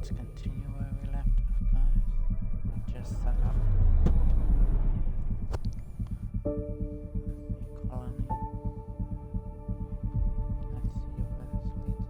let's continue where we left off, guys. Just set up. New colony. Let's see where this leads.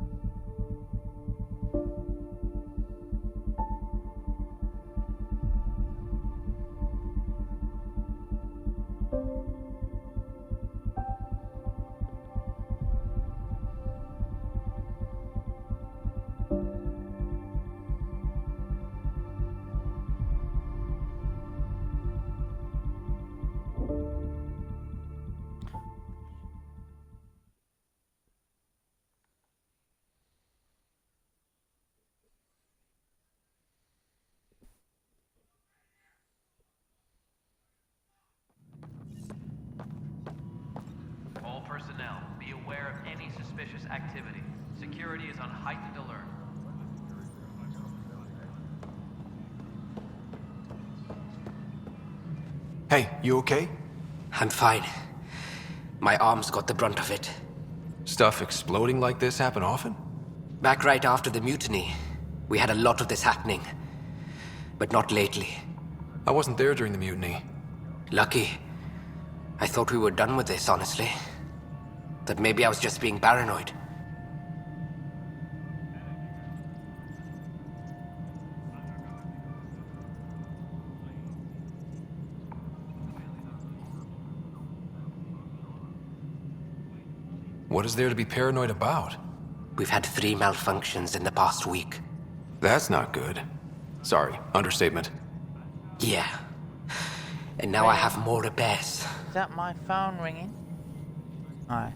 All personnel, be aware of any suspicious activity. Security is on heightened alert. Hey, you okay? I'm fine. My arms got the brunt of it. Stuff exploding like this happen often? Back right after the mutiny, we had a lot of this happening. But not lately. I wasn't there during the mutiny. Lucky. I thought we were done with this, honestly. That maybe I was just being paranoid. What is there to be paranoid about? We've had 3 malfunctions in the past week. That's not good. Sorry, understatement. Yeah. And now I have more repairs. Is that my phone ringing? Alright.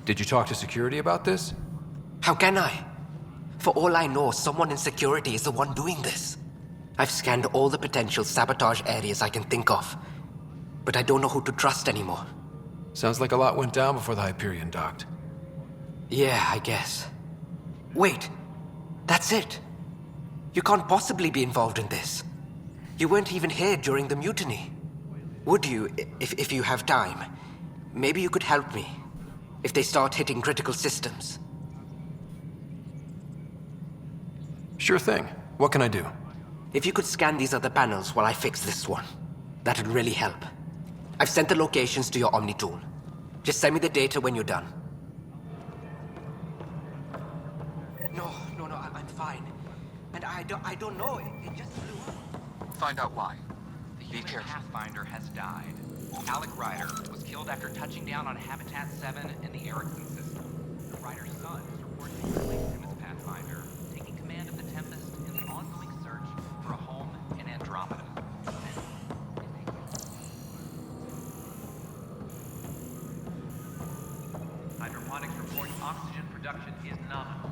Did you talk to security about this? How can I? For all I know, someone in security is the one doing this. I've scanned all the potential sabotage areas I can think of. But I don't know who to trust anymore. Sounds like a lot went down before the Hyperion docked. Yeah, I guess. Wait. That's it. You can't possibly be involved in this. You weren't even here during the mutiny. Would you, if you have time? Maybe you could help me. If they start hitting critical systems. Sure thing. What can I do? If you could scan these other panels while I fix this one, that'd really help. I've sent the locations to your Omni tool. Just send me the data when you're done. No, I'm fine. And I don't know, it just blew up. Find out why. The human Pathfinder has died. Alec Ryder was killed after touching down on Habitat 7 in the Erickson system. Ryder's son is reportedly replaced him as Pathfinder, taking command of the Tempest in the ongoing search for a home in Andromeda. Hydroponics report oxygen production is nominal.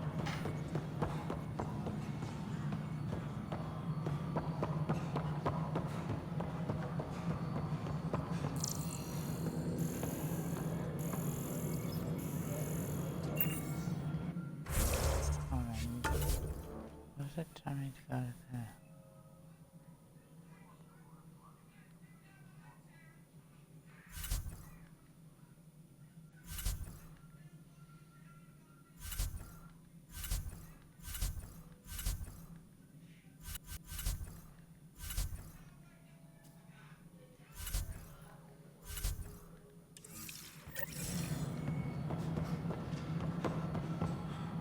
What's it telling me to go to there?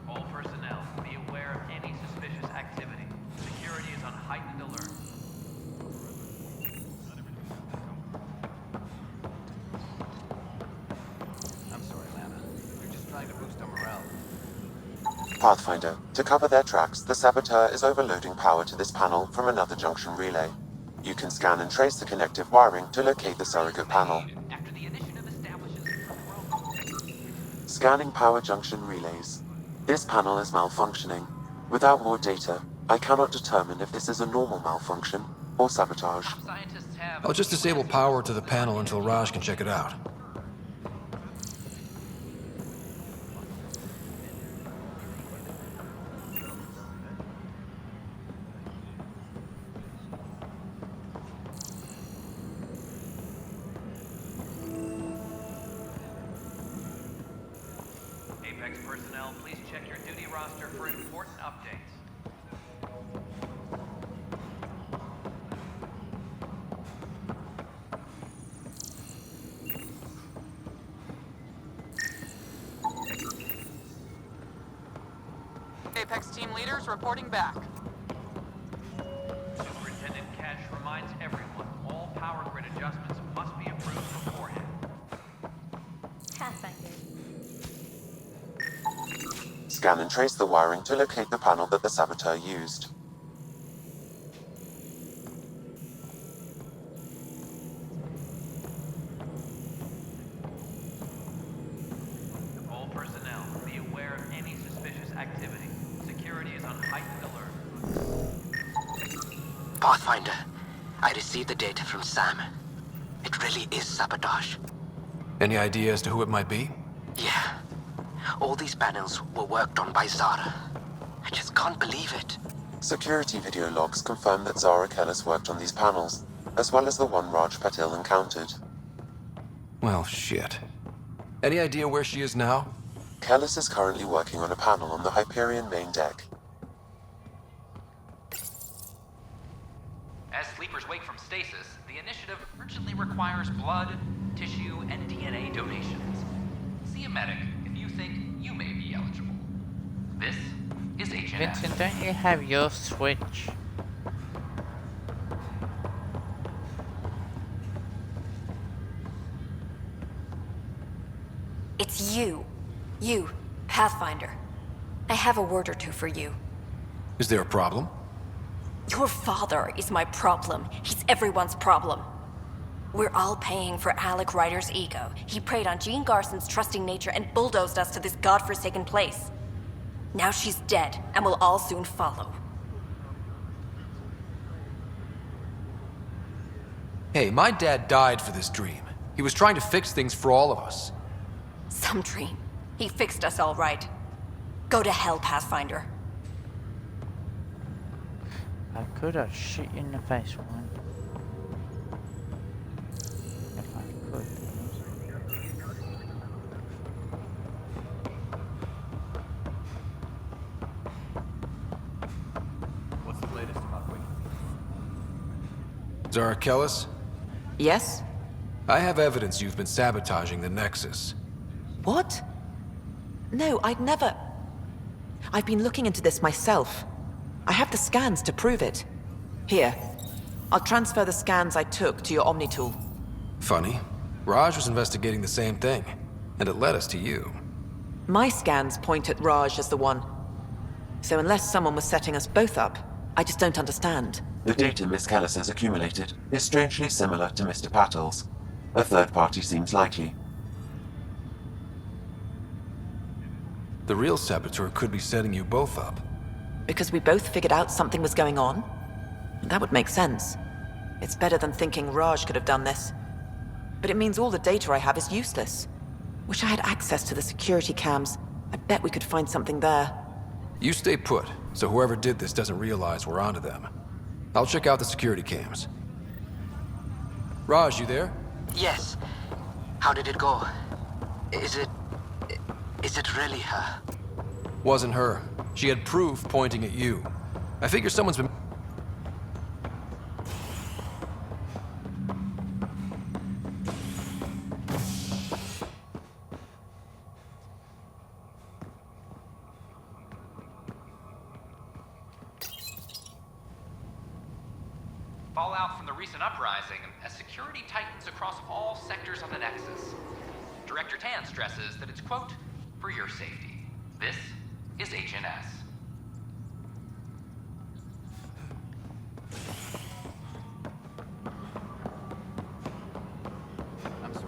All personnel, be aware of any suspicious activity. Security is on heightened alert. I'm sorry, Lana. You're just trying to boost our morale. Pathfinder, to cover their tracks, the Saboteur is overloading power to this panel from another junction relay. You can scan and trace the connective wiring to locate the surrogate panel. After the initiative establishes Scanning power junction relays. This panel is malfunctioning. Without more data, I cannot determine if this is a normal malfunction or sabotage. scientists have I'll just disable power to the panel until Raj can check it out. Apex personnel, please check your duty roster for important updates. Apex team leaders reporting back. Superintendent Cash reminds everyone all power grid adjustments must be approved beforehand. Pathfinder. Scan and trace the wiring to locate the panel that the saboteur used. All personnel, be aware of any suspicious activity. Security is on heightened alert. Pathfinder, I received the data from Sam. It really is sabotage. Any idea as to who it might be? Yeah. All these panels were worked on by Zara. I just can't believe it. Security video logs confirm that Zara Kellis worked on these panels, as well as the one Raj Patil encountered. Well, shit. Any idea where she is now? Kellis is currently working on a panel on the Hyperion main deck. As sleepers wake from stasis, the initiative urgently requires blood, tissue, and DNA donations. See a medic if you think you may be eligible. This is HNS. Vincent, don't you have your Switch? It's you. You, Pathfinder. I have a word or two for you. Is there a problem? Your father is my problem. He's everyone's problem. We're all paying for Alec Ryder's ego. He preyed on Jean Garson's trusting nature and bulldozed us to this godforsaken place. Now she's dead, and we'll all soon follow. Hey, my dad died for this dream. He was trying to fix things for all of us. Some dream. He fixed us all right. Go to hell, Pathfinder. I could have shit you in the face one. If I could. What's the latest about Wiki? Zara Kellis? Yes? I have evidence you've been sabotaging the Nexus. What? No, I'd never... I've been looking into this myself. I have the scans to prove it. Here. I'll transfer the scans I took to your Omni tool. Funny. Raj was investigating the same thing, and it led us to you. My scans point at Raj as the one. So unless someone was setting us both up, I just don't understand. The data Miss Kellis has accumulated is strangely similar to Mr. Patil's. A third party seems likely. The real saboteur could be setting you both up. Because we both figured out something was going on? That would make sense. It's better than thinking Raj could have done this. But it means all the data I have is useless. Wish I had access to the security cams. I bet we could find something there. You stay put, so whoever did this doesn't realize we're onto them. I'll check out the security cams. Raj, you there? Yes. How did it go? Is it really her? Wasn't her. She had proof pointing at you. I figure someone's been... Fallout from the recent uprising as security tightens across all sectors of the Nexus. Director Tan stresses that it's, quote, for your safety. This is HNS. I'm sorry.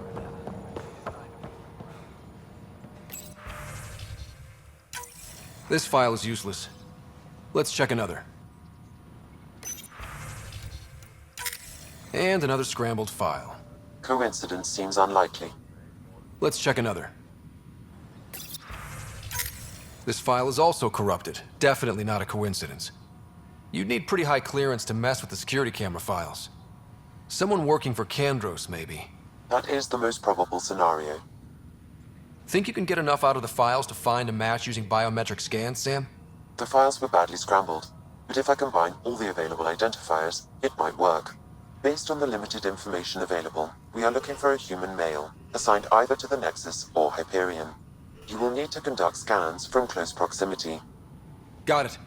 This file is useless. Let's check another. And another scrambled file. Coincidence seems unlikely. Let's check another. This file is also corrupted. Definitely not a coincidence. You'd need pretty high clearance to mess with the security camera files. Someone working for Kandros, maybe. That is the most probable scenario. Think you can get enough out of the files to find a match using biometric scans, Sam? The files were badly scrambled, but if I combine all the available identifiers, it might work. Based on the limited information available, we are looking for a human male, assigned either to the Nexus or Hyperion. You will need to conduct scans from close proximity. Got it.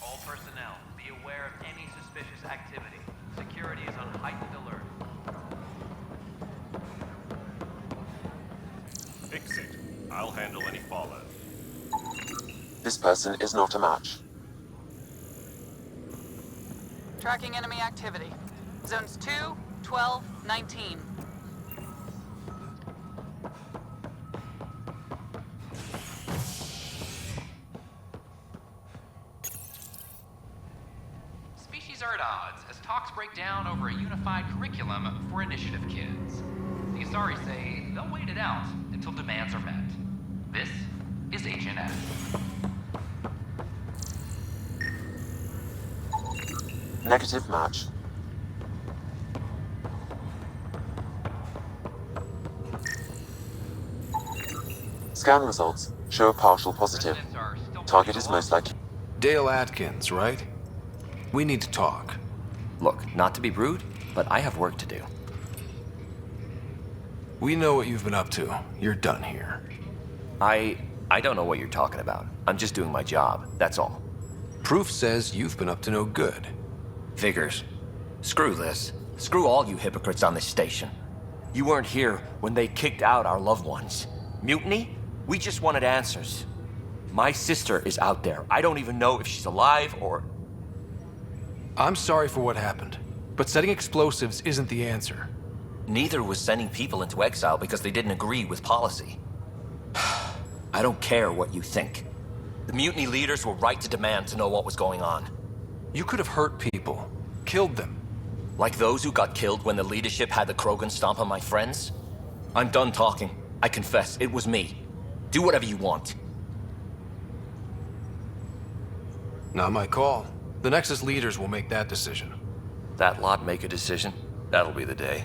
All personnel, be aware of any suspicious activity. Security is on heightened alert. Fix it. I'll handle any fallout. This person is not a match. Tracking enemy activity. Zones 2, 12, 19. Species are at odds as talks break down over a unified curriculum for initiative kids. The Asari say they'll wait it out until demands are met. This is HNS. Negative match. Scan results show a partial positive. Residents are still Target is most likely. Dale Atkins, right? We need to talk. Look, not to be rude, but I have work to do. We know what you've been up to. You're done here. I don't know what you're talking about. I'm just doing my job, that's all. Proof says you've been up to no good. Figures. Screw this. Screw all you hypocrites on this station. You weren't here when they kicked out our loved ones. Mutiny? We just wanted answers. My sister is out there. I don't even know if she's alive or... I'm sorry for what happened, but setting explosives isn't the answer. Neither was sending people into exile because they didn't agree with policy. I don't care what you think. The mutiny leaders were right to demand to know what was going on. You could have hurt people, killed them. Like those who got killed when the leadership had the Krogan stomp on my friends? I'm done talking. I confess, it was me. Do whatever you want. Not my call. The Nexus leaders will make that decision. That lot make a decision? That'll be the day.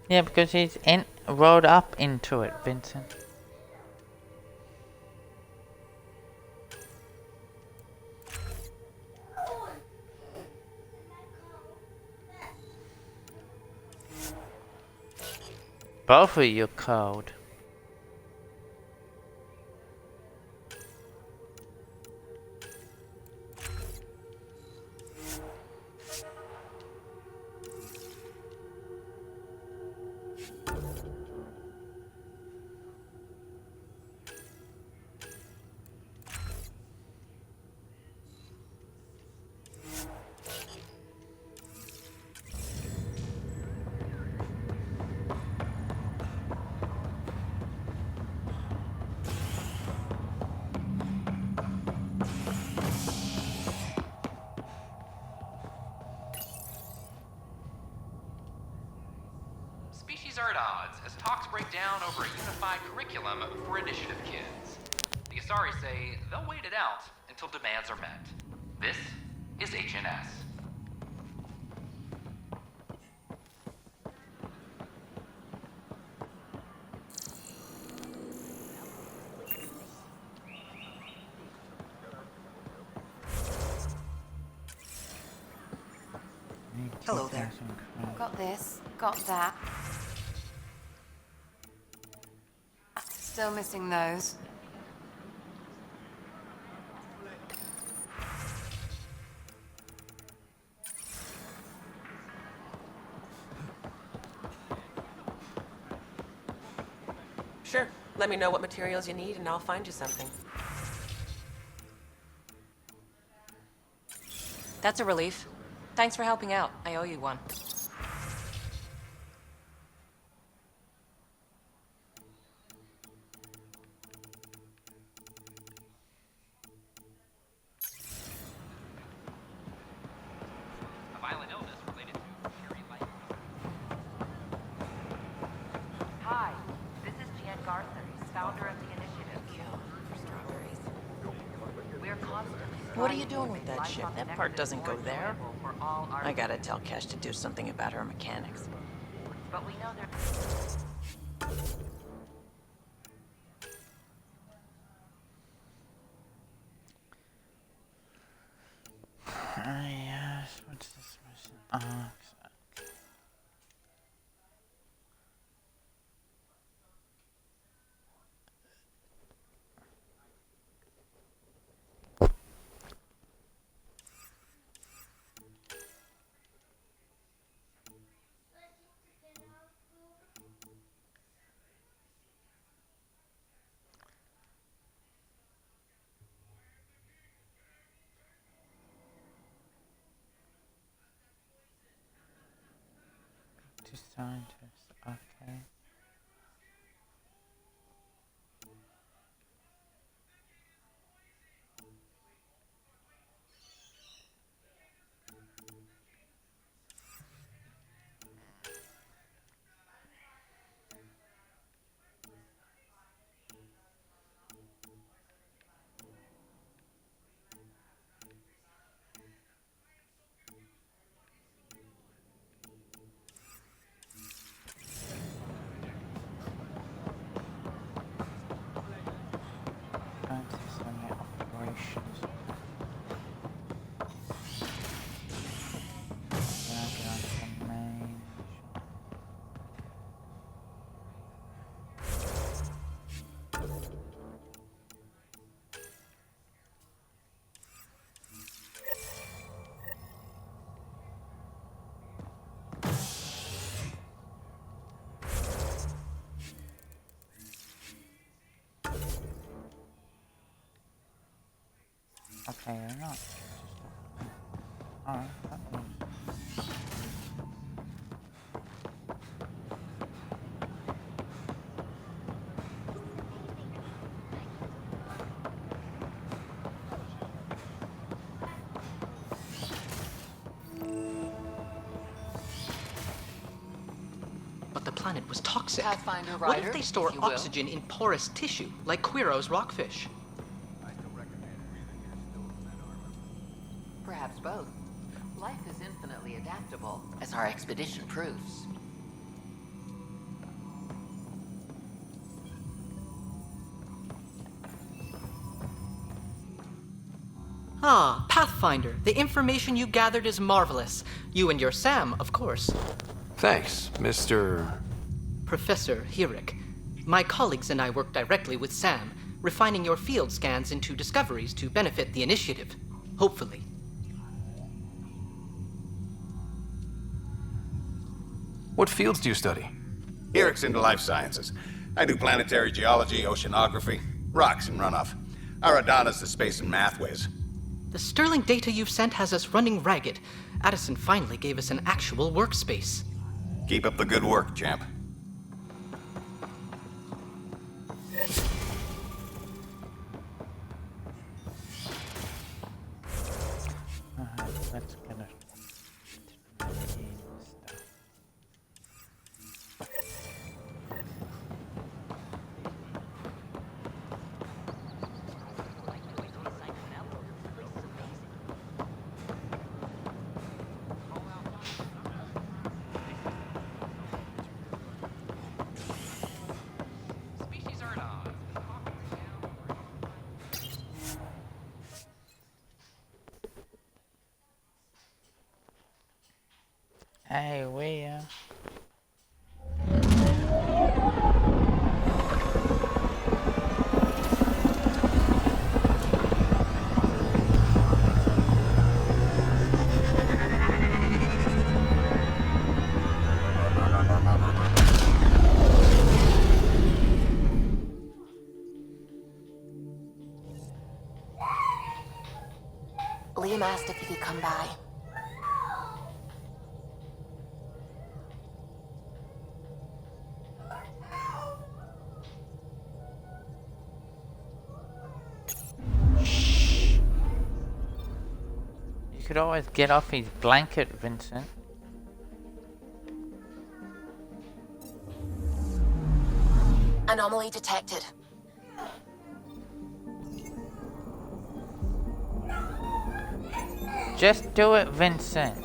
Yeah, because he's rolled up into it, Vincent. Both of you cold. These are at odds as talks break down over a unified curriculum for initiative kids. The Asari say they'll wait it out until demands are met. This is HNS. Hello there. Got this, got that. Still missing those. Sure. Let me know what materials you need and I'll find you something. That's a relief. Thanks for helping out. I owe you one. A violent illness related to Sherry Light. Hi, this is Jan Garson, founder of the initiative. We're constantly. What are you doing with that ship? That part doesn't go there. I gotta tell Cash to do something about her mechanics. But we know there's Yes, what's this mission? Ah, to scientists, okay. Scientists on their operations. Then I get on to the main mission. Okay, they're not. Alright, that means. But the planet was toxic. Pathfinder What Rider, if they store if you will. oxygen in porous tissue, like Quiro's rockfish? perhaps both. Life is infinitely adaptable, as our expedition proves. Ah, Pathfinder. The information you gathered is marvelous. You and your Sam, of course. Thanks, Mr. Professor Hirik. My colleagues and I work directly with Sam, refining your field scans into discoveries to benefit the initiative. Hopefully. What fields do you study? Hirik's into life sciences. I do planetary geology, oceanography, rocks and runoff. Aradana's the space and math whiz. The sterling data you've sent has us running ragged. Addison finally gave us an actual workspace. Keep up the good work, champ. Let's get it. Stuff. Hey, William. Liam asked if he could come by. You could always get off his blanket, Vincent. Anomaly detected. Just do it, Vincent.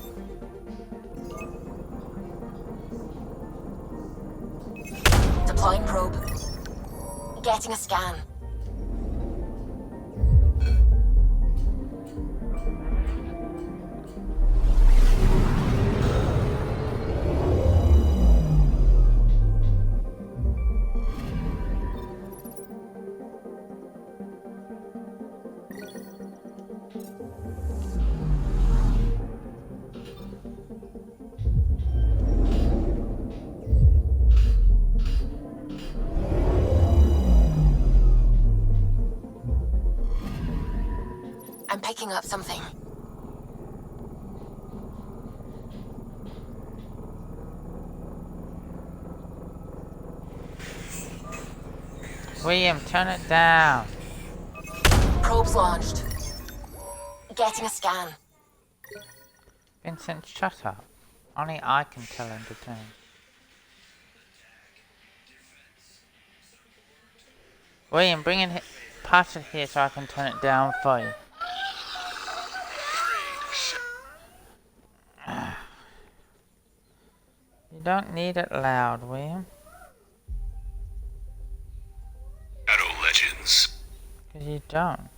Deploying probe. Getting a scan. I'm picking up something. William, turn it down. Probes launched. Getting a scan. Vincent, shut up. Only I can tell him to turn. William, bring it past it here so I can turn it down for you. You don't need it loud, William. Shadow Legends. Because you don't.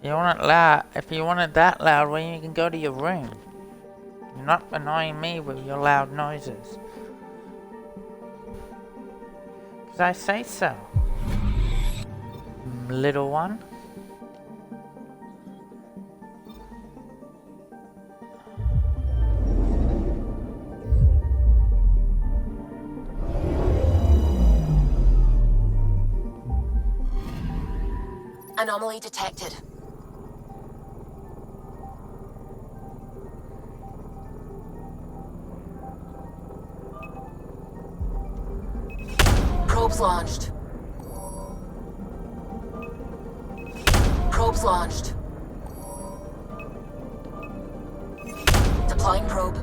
You want it loud? If you want it that loud, William, you can go to your room. You're not annoying me with your loud noises. Because I say so. Little one. Anomaly detected. Probes launched. Probes launched. Deploying probe.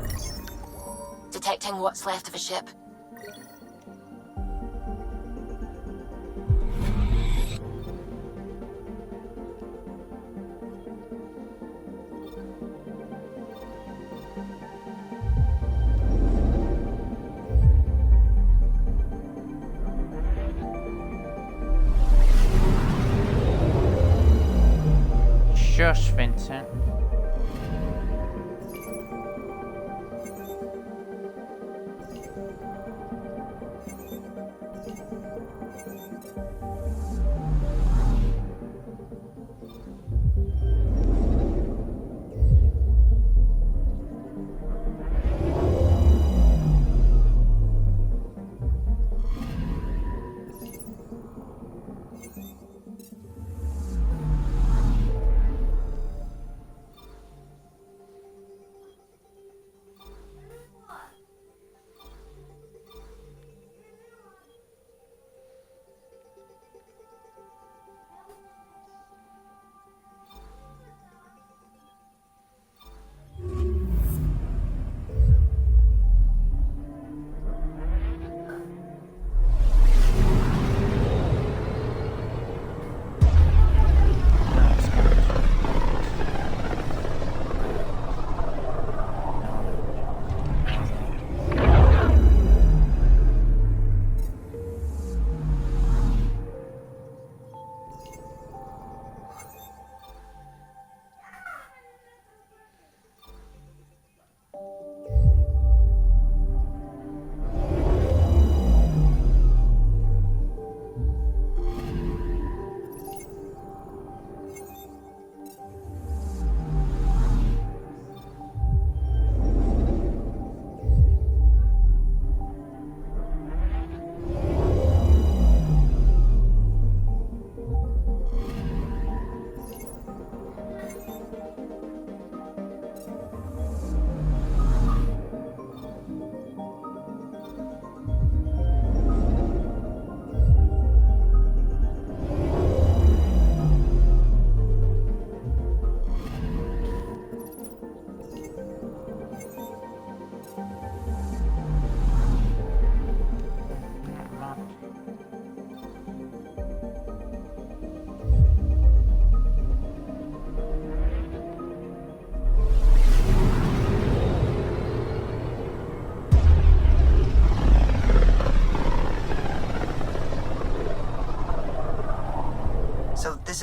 Detecting what's left of a ship. Shush, Vincent.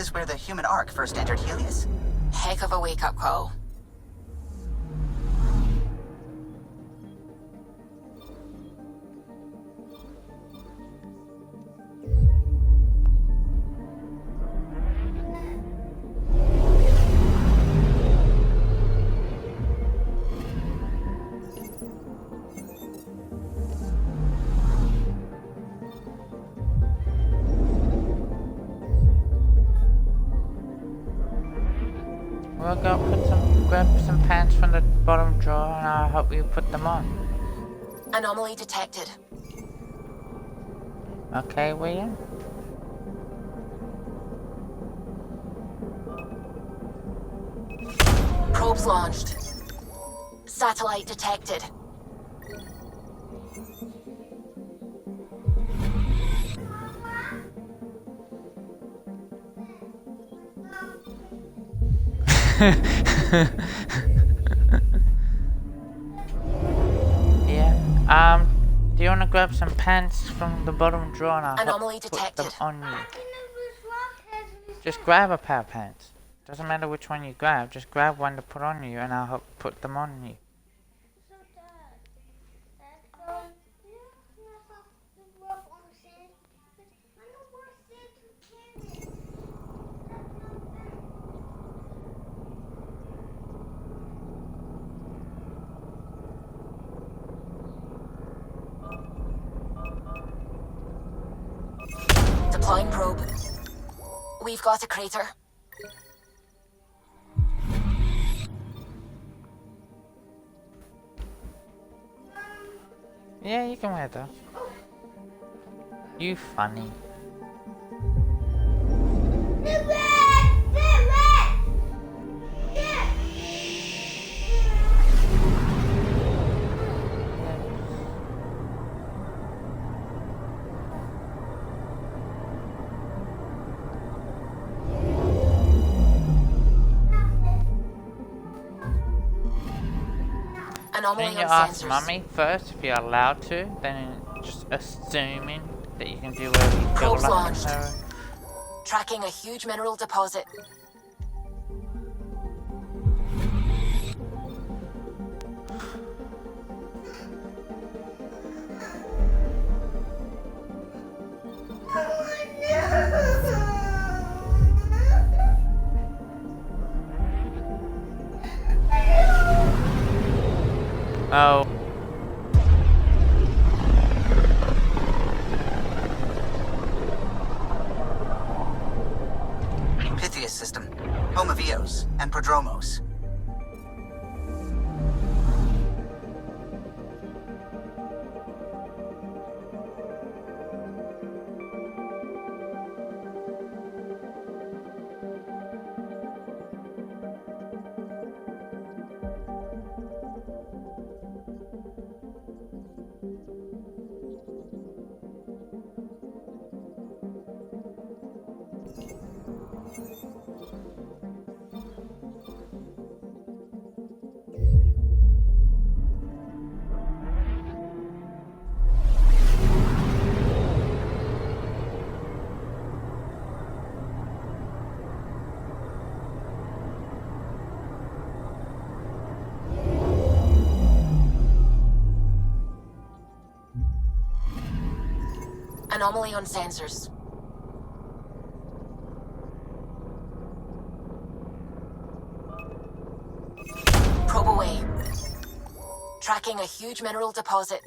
is where the human Ark first entered Helios? Heck of a wake-up call. We'll go grab some pants from the bottom drawer and I'll help you put them on. Anomaly detected. Okay, William? Probes launched. Satellite detected. Yeah. Do you want to grab some pants from the bottom drawer and I'll Anomaly put detected. them on you? Just grab a pair of pants. Doesn't matter which one you grab, just grab one to put on you and I'll help put them on you. Deploying probe. We've got a crater. Yeah, you can wear that. You funny. Anomaly Then you on ask sensors. Mummy first if you're allowed to, then just assuming that you can do whatever you feel Probes like. launched. So, Tracking a huge mineral deposit. oh. Pythias system, home of Eos and Prodromos. Anomaly on sensors. Probe away. Tracking a huge mineral deposit.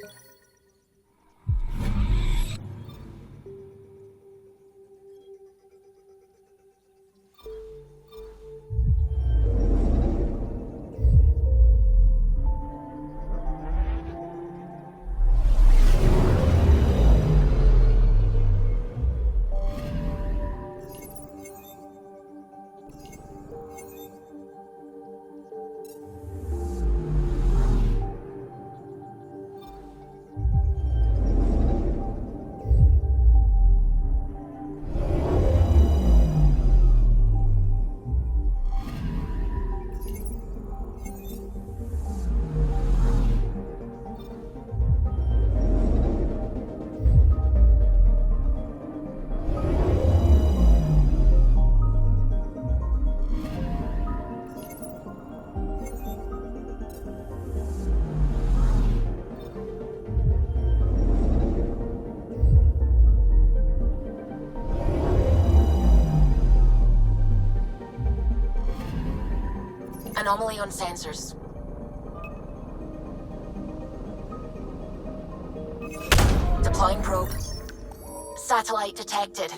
Anomaly on sensors. Deploying probe. Satellite detected.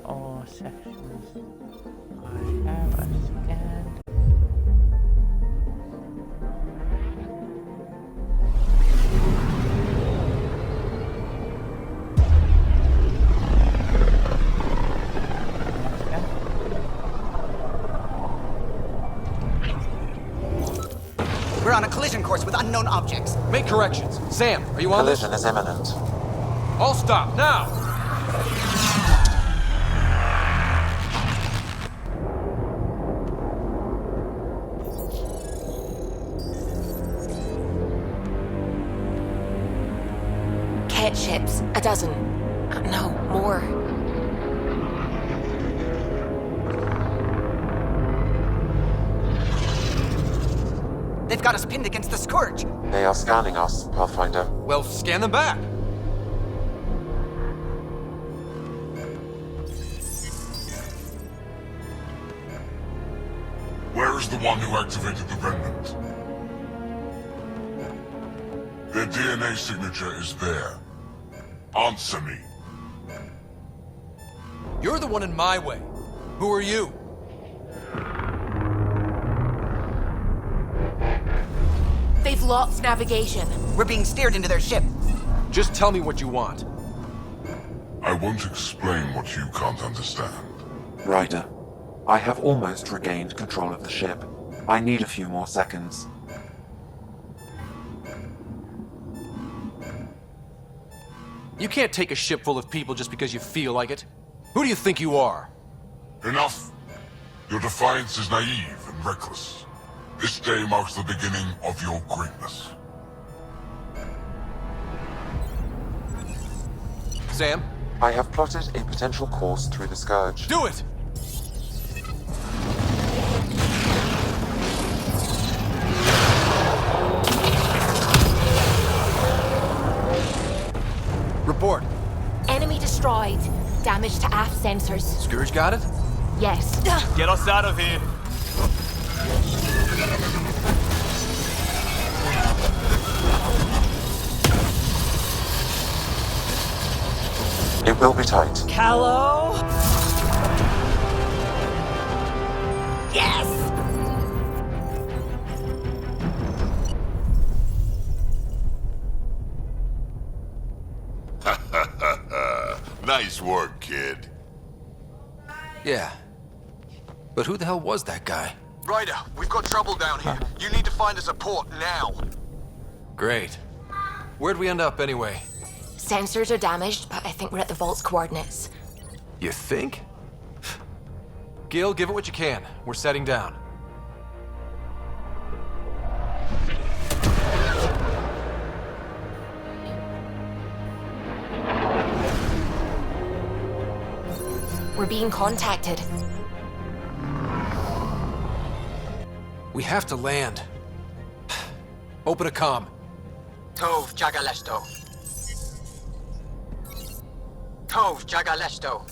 All sections I have scanned. We're on a collision course with unknown objects. Make corrections. Sam, are you on this? Collision is imminent. All stop, now! Cat ships. A dozen. No, more. They've got us pinned against the Scourge. They are scanning us, Pathfinder. Well, scan them back. Where is the one who activated the remnant? Their DNA signature is there. Answer me. You're the one in my way. Who are you? They've lost navigation. We're being steered into their ship. Just tell me what you want. I won't explain what you can't understand. Ryder, I have almost regained control of the ship. I need a few more seconds. You can't take a ship full of people just because you feel like it. Who do you think you are? Enough. Your defiance is naive and reckless. This day marks the beginning of your greatness. Sam? I have plotted a potential course through the Scourge. Do it! Report. Enemy destroyed. Damage to aft sensors. Scourge got it? Yes. Get us out of here. It will be tight. Callow? Yes! Nice work, kid. Yeah. But who the hell was that guy? Ryder, we've got trouble down here. You need to find us a port now. Great. Where'd we end up anyway? Sensors are damaged, but I think we're at the vault's coordinates. You think? Gil, give it what you can. We're setting down. We're being contacted. We have to land. Open a comm. Tov Jagalesto. Tov Jagalesto.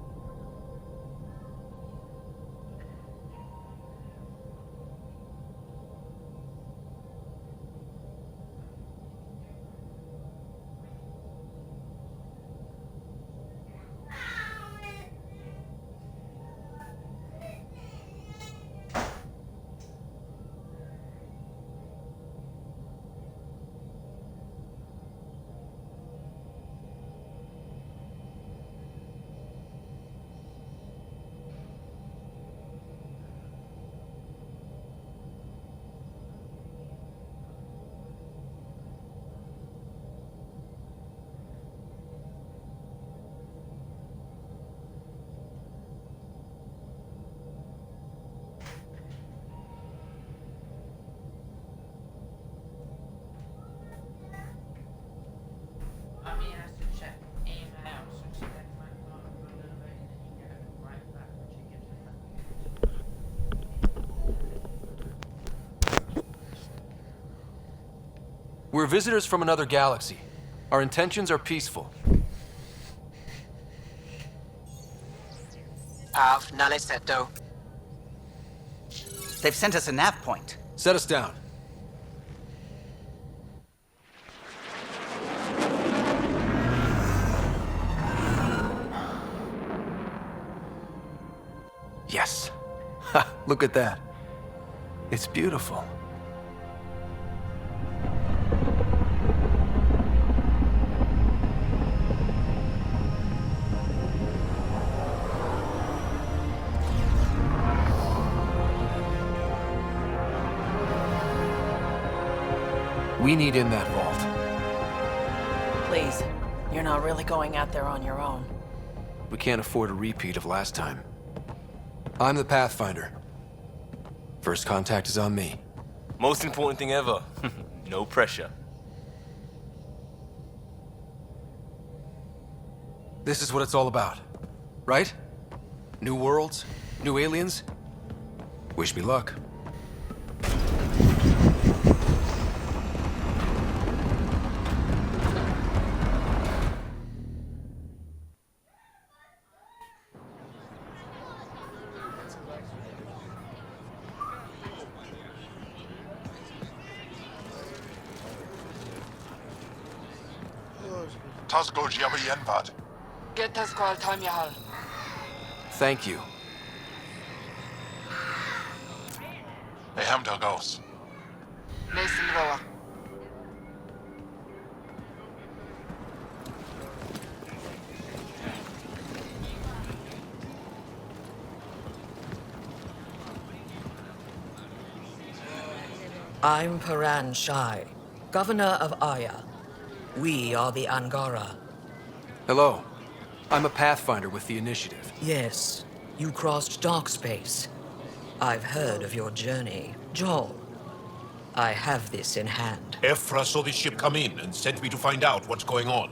We're visitors from another galaxy. Our intentions are peaceful. Av nale setto. They've sent us a nav point. Set us down. Yes. Ha, look at that. It's beautiful. We need in that vault. Please, you're not really going out there on your own. We can't afford a repeat of last time. I'm the Pathfinder. First contact is on me. Most important thing ever. No pressure. This is what it's all about, right? New worlds, new aliens. Wish me luck. Tasgol Jabba Yenvad. Get Tasqual Tamyahal. Thank you. Eham Dalgos. Mason Roa. I'm Paran Shai, Governor of Aya. We are the Angara. Hello. I'm a Pathfinder with the Initiative. Yes, you crossed dark space. I've heard of your journey. Joel, I have this in hand. Ephra saw the ship come in and sent me to find out what's going on.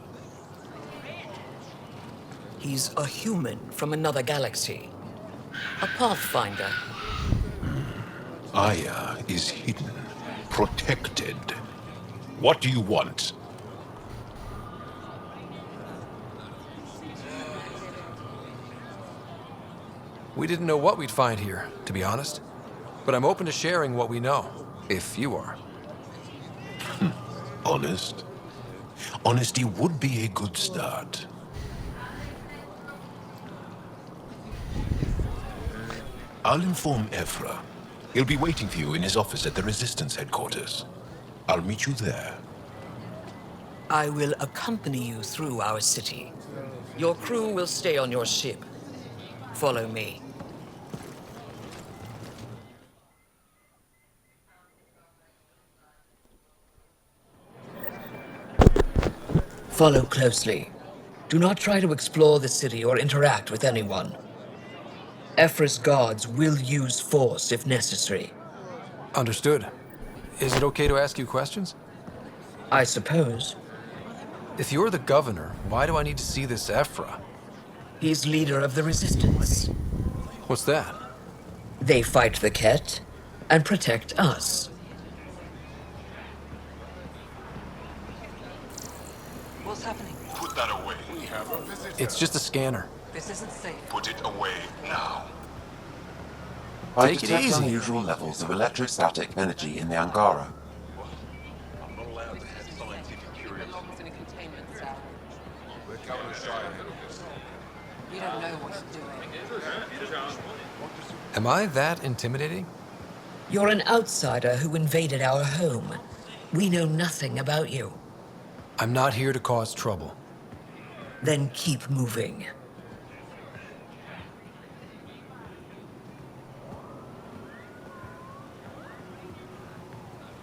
He's a human from another galaxy. A Pathfinder. Aya is hidden, protected. What do you want? We didn't know what we'd find here, to be honest. But I'm open to sharing what we know, if you are. Honest? Honesty would be a good start. I'll inform Ephra. He'll be waiting for you in his office at the Resistance headquarters. I'll meet you there. I will accompany you through our city. Your crew will stay on your ship. Follow me. Follow closely. Do not try to explore the city or interact with anyone. Ephra's guards will use force if necessary. Understood. Is it okay to ask you questions? I suppose. If you're the governor, why do I need to see this Ephra? He's leader of the Resistance. What's that? They fight the Ket and protect us. What's happening? Put that away. We have a visitor. It's just a scanner. This isn't safe. Put it away now. I Take it detect easy. unusual levels of electrostatic energy in the Angara. I'm not allowed to have scientific curiosity. In a containment cell. We don't know what you're doing. Am I that intimidating? You're an outsider who invaded our home. We know nothing about you. I'm not here to cause trouble. Then keep moving.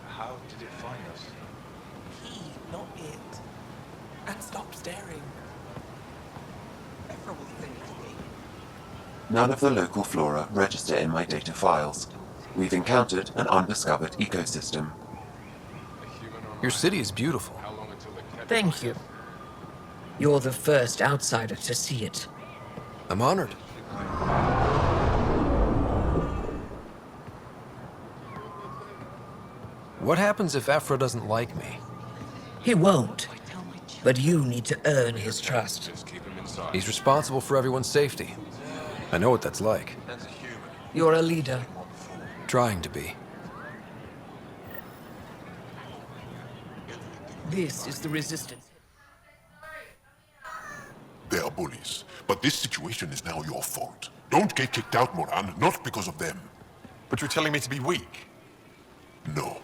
How did it find us? He, not it. And stop staring. Ephra will send it to me. None of the local flora register in my data files. We've encountered an undiscovered ecosystem. Your city is beautiful. Thank you. You're the first outsider to see it. I'm honored. What happens if Ephra doesn't like me? He won't. But you need to earn his trust. He's responsible for everyone's safety. I know what that's like. You're a leader. Trying to be. This is the Resistance. They are bullies, but this situation is now your fault. Don't get kicked out, Moran, not because of them. But you're telling me to be weak? No.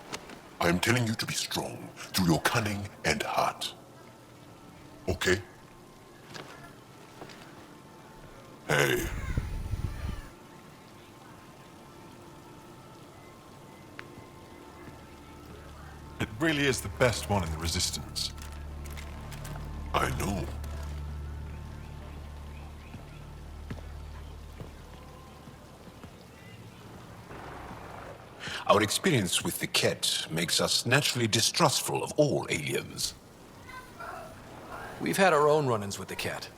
I am telling you to be strong through your cunning and heart. Okay? Hey. It really is the best one in the Resistance. I know. Our experience with the Ket makes us naturally distrustful of all aliens. We've had our own run-ins with the Ket.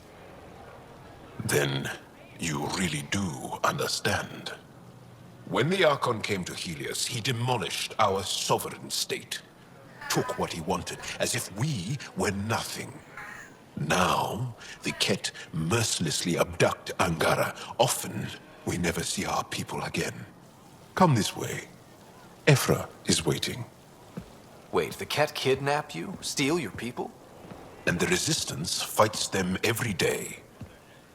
Then you really do understand. When the Archon came to Helios, he demolished our sovereign state. Took what he wanted, as if we were nothing. Now, the Ket mercilessly abduct Angara. Often, we never see our people again. Come this way. Ephra is waiting. Wait, the Ket kidnap you? Steal your people? And the Resistance fights them every day.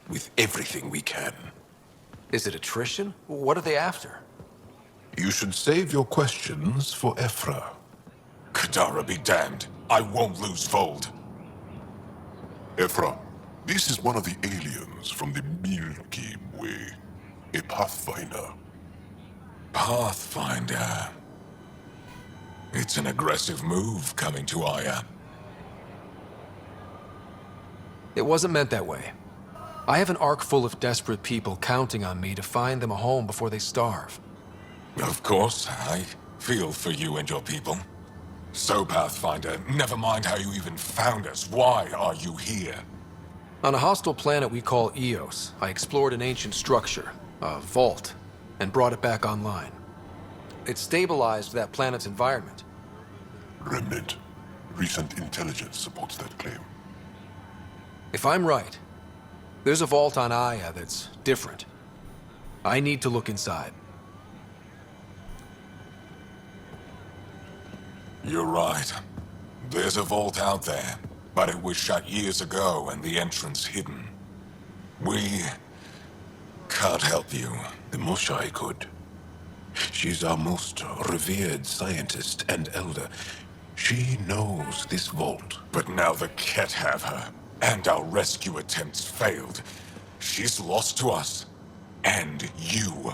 With everything we can. Is it attrition? What are they after? You should save your questions for Ephra. Kadara be damned. I won't lose Vold. Ephra, this is one of the aliens from the Milky Way. A Pathfinder. Pathfinder. It's an aggressive move coming to Aya. It wasn't meant that way. I have an ark full of desperate people counting on me to find them a home before they starve. Of course, I feel for you and your people. So, Pathfinder, never mind how you even found us. Why are you here? On a hostile planet we call EOS, I explored an ancient structure, a vault, and brought it back online. It stabilized that planet's environment. Remnant. Recent intelligence supports that claim. If I'm right, there's a vault on Aya that's different. I need to look inside. You're right. There's a vault out there, but it was shut years ago and the entrance hidden. We can't help you. The Moshai could. She's our most revered scientist and elder. She knows this vault. But now the Ket have her, and our rescue attempts failed. She's lost to us, and you.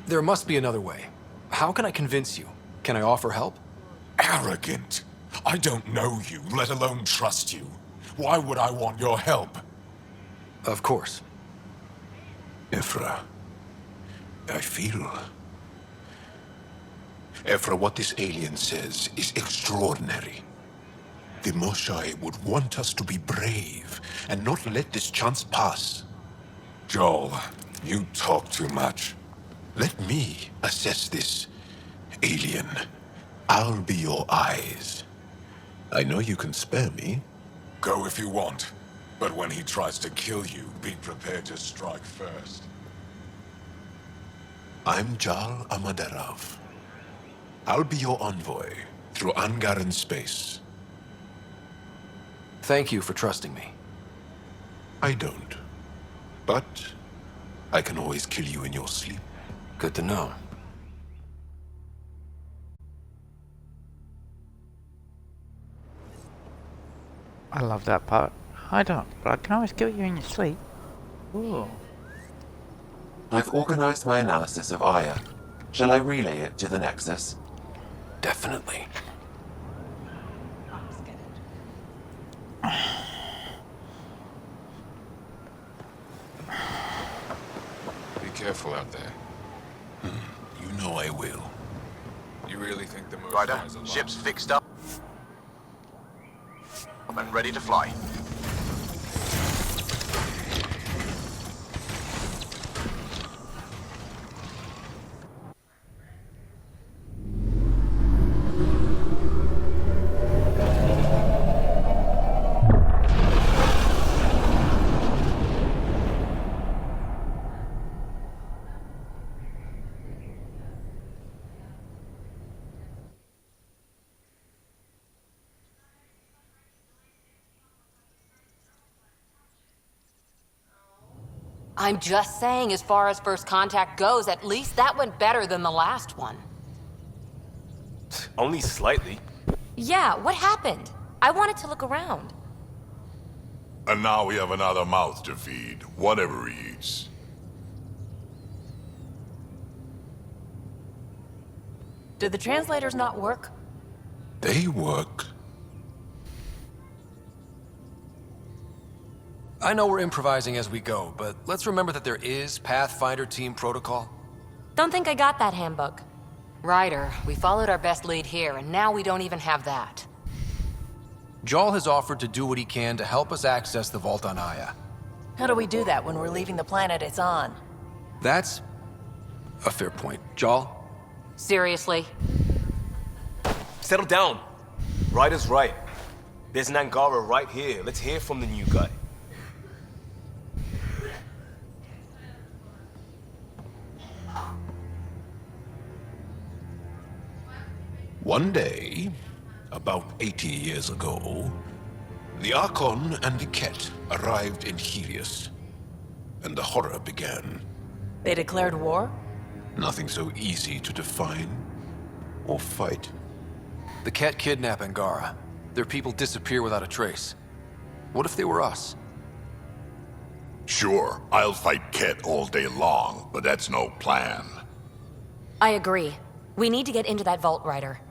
There must be another way. How can I convince you? Can I offer help? Arrogant. I don't know you, let alone trust you. Why would I want your help? Of course. Ephra, I feel... Ephra, what this alien says is extraordinary. The Moshae would want us to be brave and not let this chance pass. Joel, you talk too much. Let me assess this, alien. I'll be your eyes. I know you can spare me. Go if you want, but when he tries to kill you, be prepared to strike first. I'm Jal Amaderov. I'll be your envoy through Angaran space. Thank you for trusting me. I don't. But I can always kill you in your sleep. Good to know. I love that part. I don't, but I can always kill you in your sleep. Ooh. I've organized my analysis of Aya. Shall I relay it to the Nexus? Definitely. Be careful out there. You know I will. You really think the Ryder, ship's fixed up and ready to fly. I'm just saying, as far as first contact goes, at least that went better than the last one. Only slightly. Yeah, what happened? I wanted to look around. And now we have another mouth to feed, whatever he eats. Did the translators not work? They work. I know we're improvising as we go, but let's remember that there is Pathfinder team protocol. Don't think I got that handbook. Ryder, we followed our best lead here, and now we don't even have that. Jal has offered to do what he can to help us access the vault on Aya. How do we do that when we're leaving the planet it's on? That's a fair point. Jal? Seriously? Settle down. Ryder's right. There's an Angara right here. Let's hear from the new guy. One day, about 80 years ago, the Archon and the Ket arrived in Helios, and the horror began. They declared war? Nothing so easy to define or fight. The Ket kidnap Angara. Their people disappear without a trace. What if they were us? Sure, I'll fight Ket all day long, but that's no plan. I agree. We need to get into that vault, Ryder.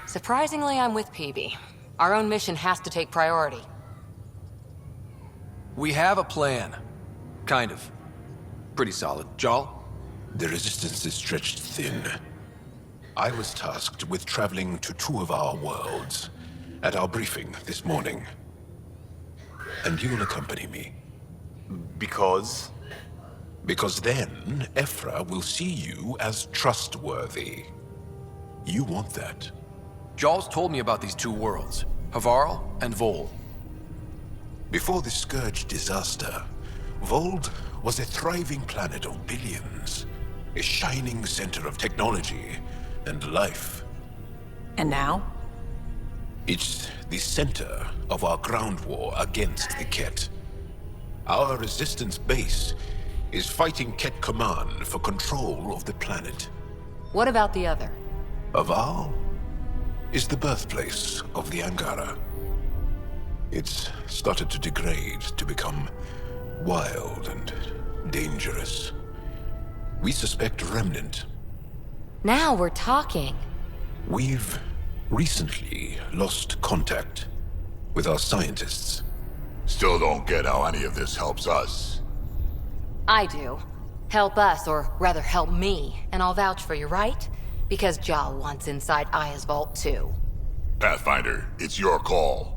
Surprisingly, I'm with PB. Our own mission has to take priority. We have a plan. Kind of. Pretty solid. Jal? The resistance is stretched thin. I was tasked with traveling to two of our worlds at our briefing this morning. And you'll accompany me. Because? Because then, Ephra will see you as trustworthy. You want that. Jal's told me about these two worlds, Havarl and Vol. Before the Scourge disaster, Vold was a thriving planet of billions, a shining center of technology and life. And now? It's the center of our ground war against the Ket. Our resistance base is fighting Ket Command for control of the planet. What about the other? Havarl is the birthplace of the Angara. It's started to degrade, to become wild and dangerous. We suspect Remnant Now we're talking. We've recently lost contact with our scientists. Still don't get how any of this helps us. I do. Help us, or rather help me, and I'll vouch for you, right? Because Jal wants inside Aya's vault too. Pathfinder, it's your call.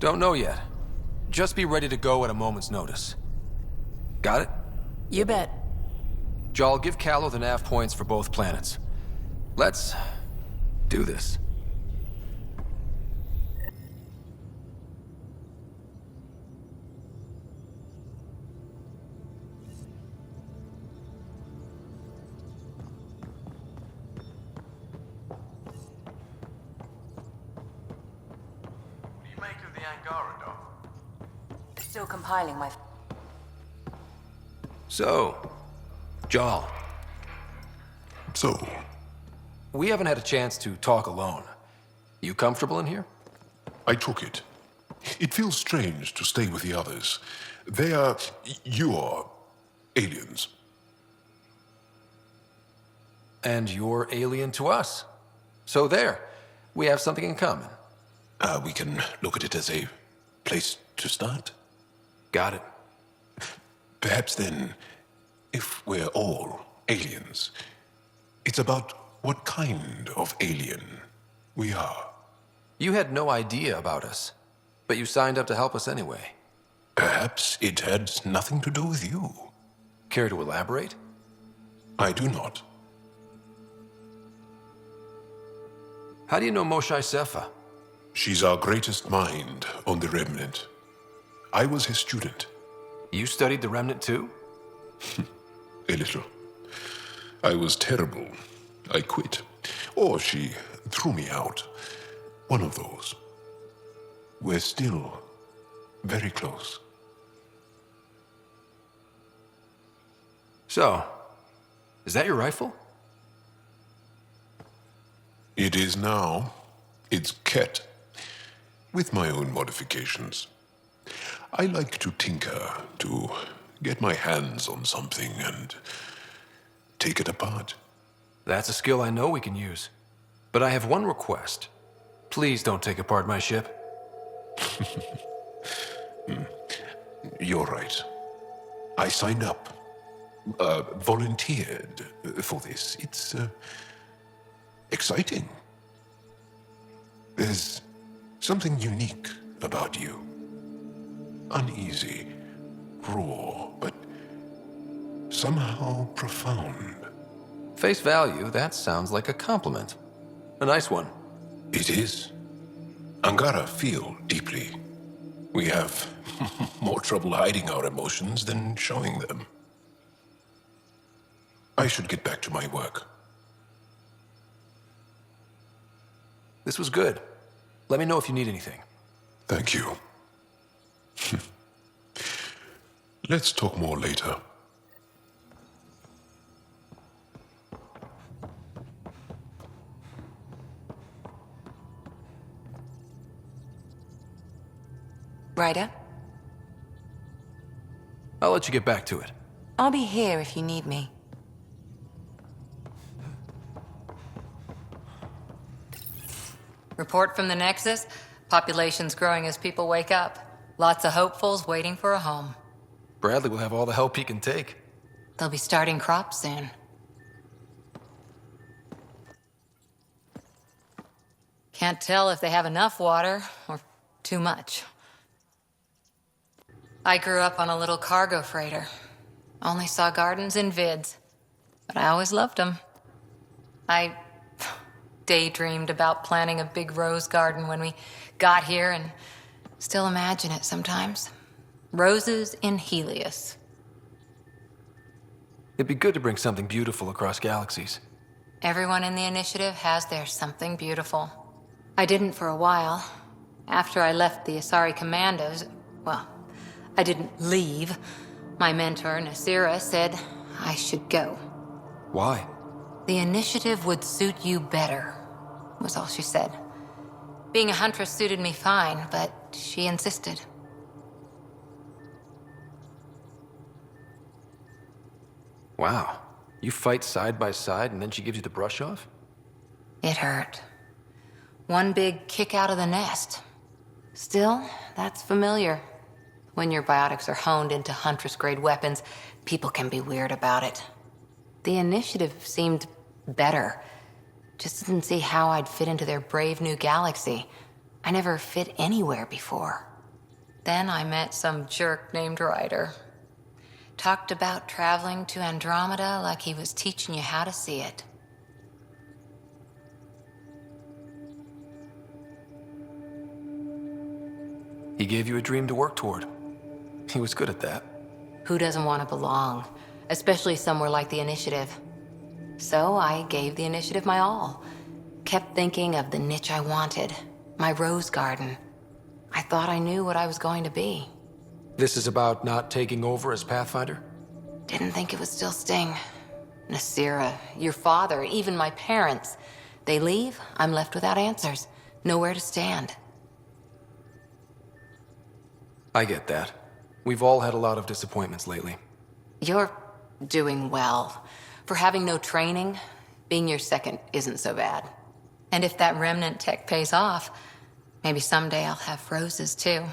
Don't know yet. Just be ready to go at a moment's notice. Got it? You bet. Jal, give Callow the nav points for both planets. Let's do this. Still compiling my... So, Jal. So, we haven't had a chance to talk alone. You comfortable in here? I took it. It feels strange to stay with the others. They are... you are... aliens. And you're alien to us. So there, we have something in common. We can look at it as a place to start. Got it. Perhaps then, if we're all aliens, it's about what kind of alien we are. You had no idea about us, but you signed up to help us anyway. Perhaps it had nothing to do with you. Care to elaborate? I do not. How do you know Moshe Sefa? She's our greatest mind on the Remnant. I was his student. You studied the Remnant too? A little. I was terrible. I quit. Or she threw me out. One of those. We're still very close. So, is that your rifle? It is now. It's Ket. With my own modifications. I like to tinker, to get my hands on something and take it apart. That's a skill I know we can use. But I have one request. Please don't take apart my ship. You're right. I signed up. Volunteered for this. It's exciting. There's something unique about you. Uneasy, raw, but somehow profound. Face value, that sounds like a compliment. A nice one. It is. Angara feel deeply. We have more trouble hiding our emotions than showing them. I should get back to my work. This was good. Let me know if you need anything. Thank you. Let's talk more later. Ryder? I'll let you get back to it. I'll be here if you need me. Report from the Nexus. Population's growing as people wake up. Lots of hopefuls waiting for a home. Bradley will have all the help he can take. They'll be starting crops soon. Can't tell if they have enough water or too much. I grew up on a little cargo freighter. Only saw gardens in vids, but I always loved them. I daydreamed about planting a big rose garden when we got here and still imagine it sometimes. Roses in Helios. It'd be good to bring something beautiful across galaxies. Everyone in the initiative has their something beautiful. I didn't for a while. After I left the Asari Commandos, well, I didn't leave. My mentor, Nasira, said I should go. Why? The initiative would suit you better, was all she said. Being a huntress suited me fine, but she insisted. Wow. You fight side by side and then she gives you the brush off? It hurt. One big kick out of the nest. Still, that's familiar. When your biotics are honed into Huntress-grade weapons, people can be weird about it. The initiative seemed better. Just didn't see how I'd fit into their brave new galaxy. I never fit anywhere before. Then I met some jerk named Ryder. Talked about traveling to Andromeda like he was teaching you how to see it. He gave you a dream to work toward. He was good at that. Who doesn't want to belong? Especially somewhere like the Initiative. So I gave the Initiative my all. Kept thinking of the niche I wanted. My rose garden. I thought I knew what I was going to be. This is about not taking over as Pathfinder? Didn't think it would still sting. Nasira, your father, even my parents. They leave, I'm left without answers. Nowhere to stand. I get that. We've all had a lot of disappointments lately. You're doing well. For having no training, being your second isn't so bad. And if that remnant tech pays off, maybe someday I'll have roses too.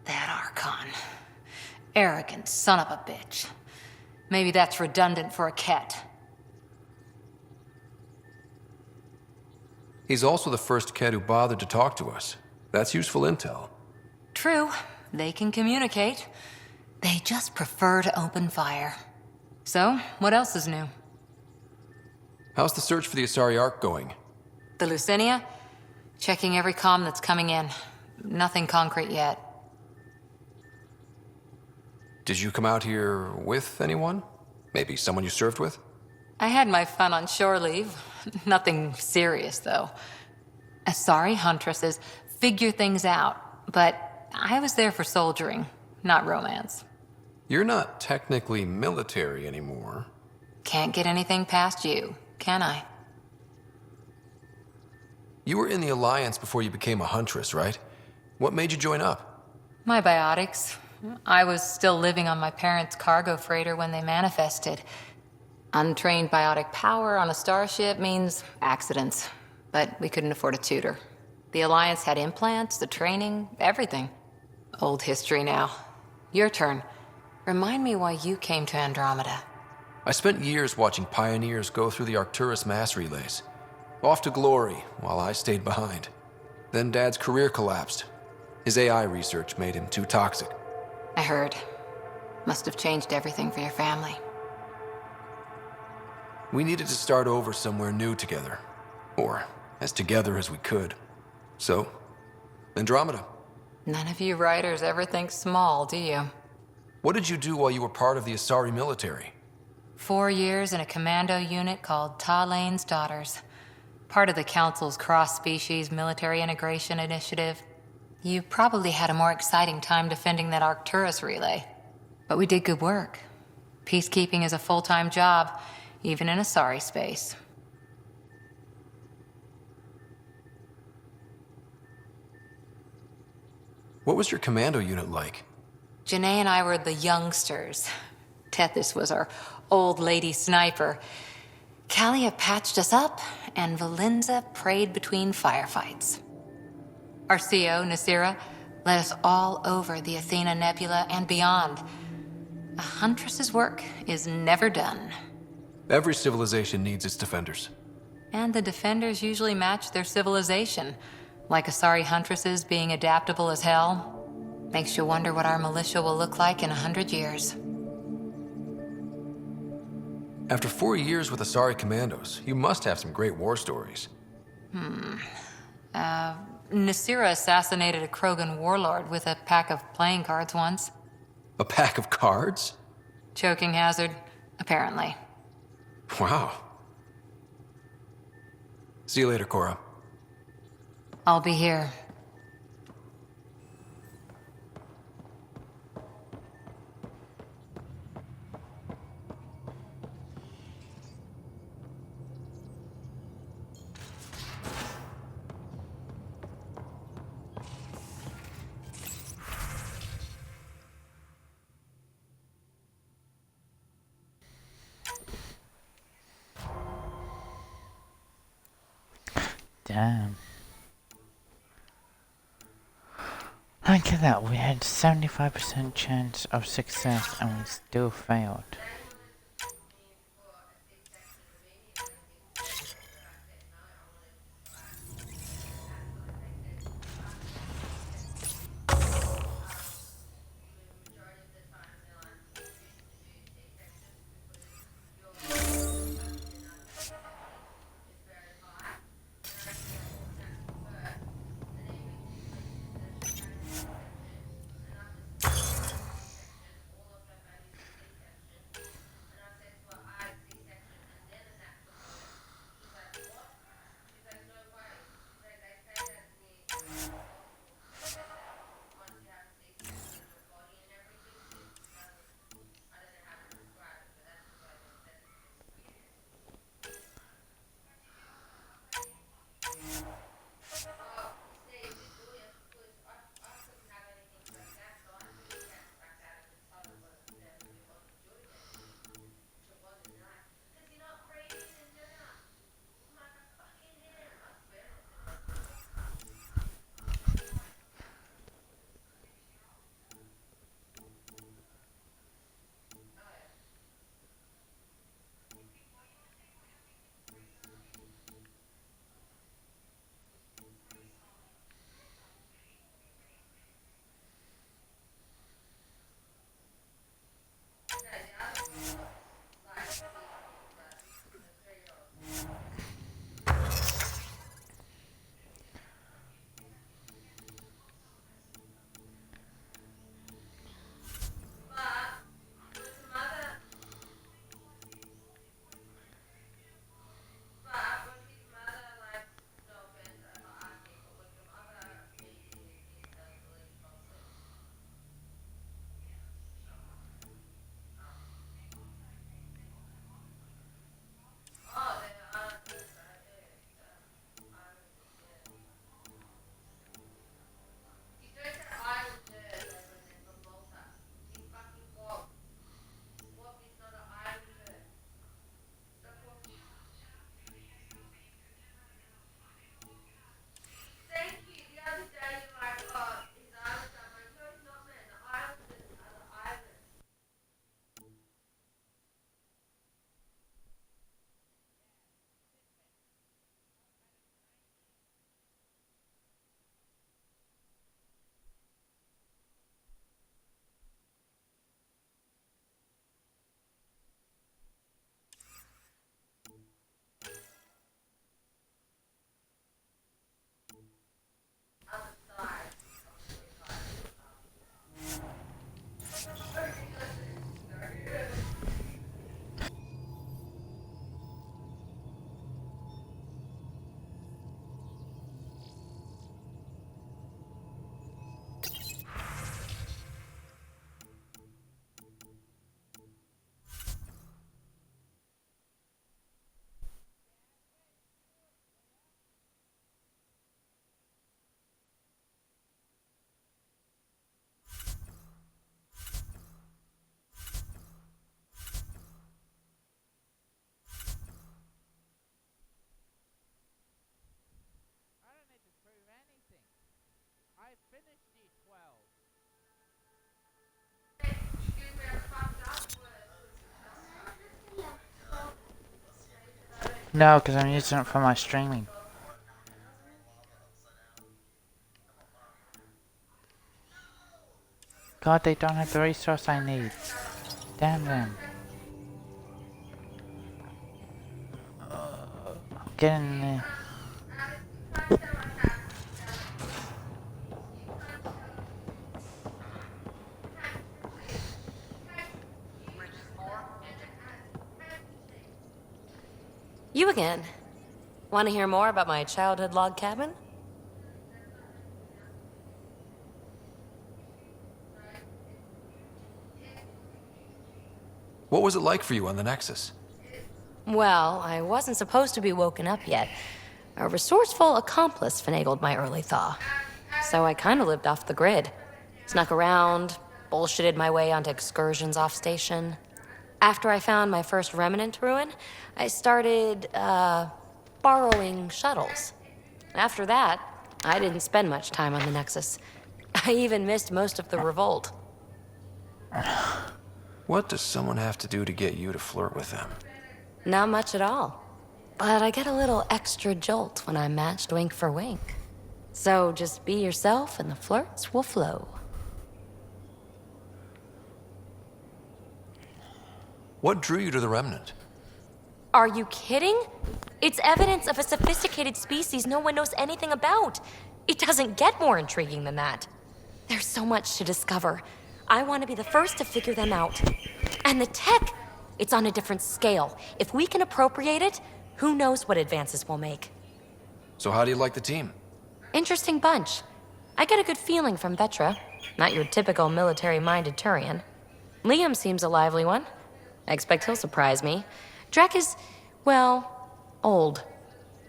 That Archon. Arrogant son of a bitch. Maybe that's redundant for a cat. He's also the first kid who bothered to talk to us. That's useful intel. True, they can communicate. They just prefer to open fire. So, what else is new? How's the search for the Asari Ark going? The Lucinia? Checking every comm that's coming in. Nothing concrete yet. Did you come out here with anyone? Maybe someone you served with? I had my fun on shore leave. Nothing serious, though. Asari huntresses figure things out, but I was there for soldiering, not romance. You're not technically military anymore. Can't get anything past you, can I? You were in the Alliance before you became a huntress, right? What made you join up? My biotics. I was still living on my parents' cargo freighter when they manifested. Untrained biotic power on a starship means accidents, but we couldn't afford a tutor. The Alliance had implants, the training, everything. Old history now. Your turn. Remind me why you came to Andromeda. I spent years watching pioneers go through the Arcturus mass relays. Off to glory, while I stayed behind. Then Dad's career collapsed. His AI research made him too toxic. I heard. Must have changed everything for your family. We needed to start over somewhere new together. Or as together as we could. So, Andromeda. None of you writers ever think small, do you? What did you do while you were part of the Asari military? 4 years in a commando unit called Ta Lane's Daughters. Part of the Council's cross-species military integration initiative. You probably had a more exciting time defending that Arcturus relay. But we did good work. Peacekeeping is a full-time job, even in Asari space. What was your commando unit like? Janae and I were the youngsters. Tethys was our old lady sniper. Kalia patched us up, and Valenza prayed between firefights. Our CO, Nasira, led us all over the Athena Nebula and beyond. A huntress's work is never done. Every civilization needs its defenders. And the defenders usually match their civilization, like Asari huntresses being adaptable as hell. Makes you wonder what our militia will look like in 100 years. After 4 years with Asari commandos, you must have some great war stories. Nasira assassinated a Krogan warlord with a pack of playing cards once. A pack of cards? Choking hazard, apparently. Wow. See you later, Cora. I'll be here. Damn. Look at that, we had 75% chance of success and we still failed. No, because I'm using it for my streaming. God, they don't have the resource I need. Damn them. Get in there. You again. Want to hear more about my childhood log cabin? What was it like for you on the Nexus? Well, I wasn't supposed to be woken up yet. A resourceful accomplice finagled my early thaw. So I kind of lived off the grid. Snuck around, bullshitted my way onto excursions off station. After I found my first remnant ruin, I started, borrowing shuttles. After that, I didn't spend much time on the Nexus. I even missed most of the revolt. What does someone have to do to get you to flirt with them? Not much at all. But I get a little extra jolt when I'm matched wink for wink. So just be yourself and the flirts will flow. What drew you to the Remnant? Are you kidding? It's evidence of a sophisticated species no one knows anything about. It doesn't get more intriguing than that. There's so much to discover. I want to be the first to figure them out. And the tech, it's on a different scale. If we can appropriate it, who knows what advances we'll make. So how do you like the team? Interesting bunch. I get a good feeling from Vetra. Not your typical military-minded Turian. Liam seems a lively one. I expect he'll surprise me. Drek is, well, old.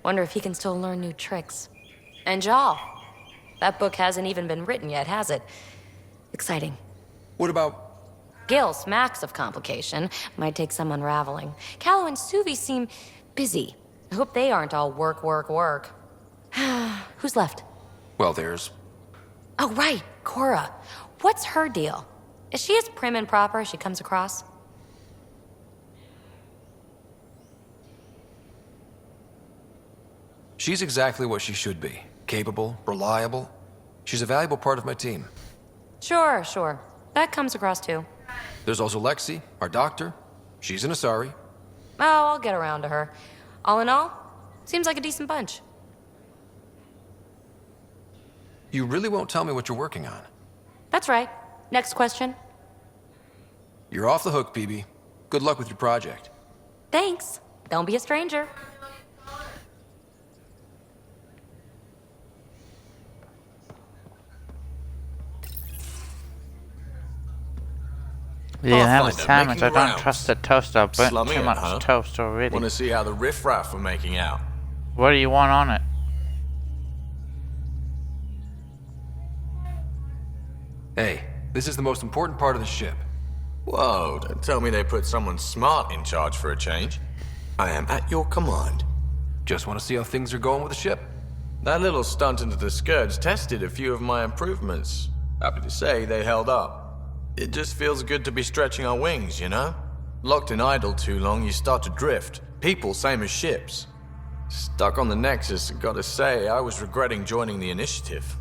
Wonder if he can still learn new tricks. And Jal. That book hasn't even been written yet, has it? Exciting. What about... Gil smacks of complication. Might take some unraveling. Callow and Suvi seem busy. I hope they aren't all work, work, work. Who's left? Well, there's... Oh, right, Cora. What's her deal? Is she as prim and proper as she comes across? She's exactly what she should be. Capable, reliable. She's a valuable part of my team. Sure. That comes across too. There's also Lexi, our doctor. She's an Asari. Oh, I'll get around to her. All in all, seems like a decent bunch. You really won't tell me what you're working on? That's right. Next question. You're off the hook, PB. Good luck with your project. Thanks. Don't be a stranger. Yeah, that was Pathfinder, sandwich. I making don't rounds. trust the toast. I've burnt Slumming too it, much huh? toast already. Want to see how the riffraff are making out? What do you want on it? Hey, this is the most important part of the ship. Whoa, don't tell me they put someone smart in charge for a change. I am at your command. Just want to see how things are going with the ship. That little stunt into the Scourge tested a few of my improvements. Happy to say they held up. It just feels good to be stretching our wings, you know? Locked in idle too long, you start to drift. People, same as ships. Stuck on the Nexus, gotta say, I was regretting joining the Initiative.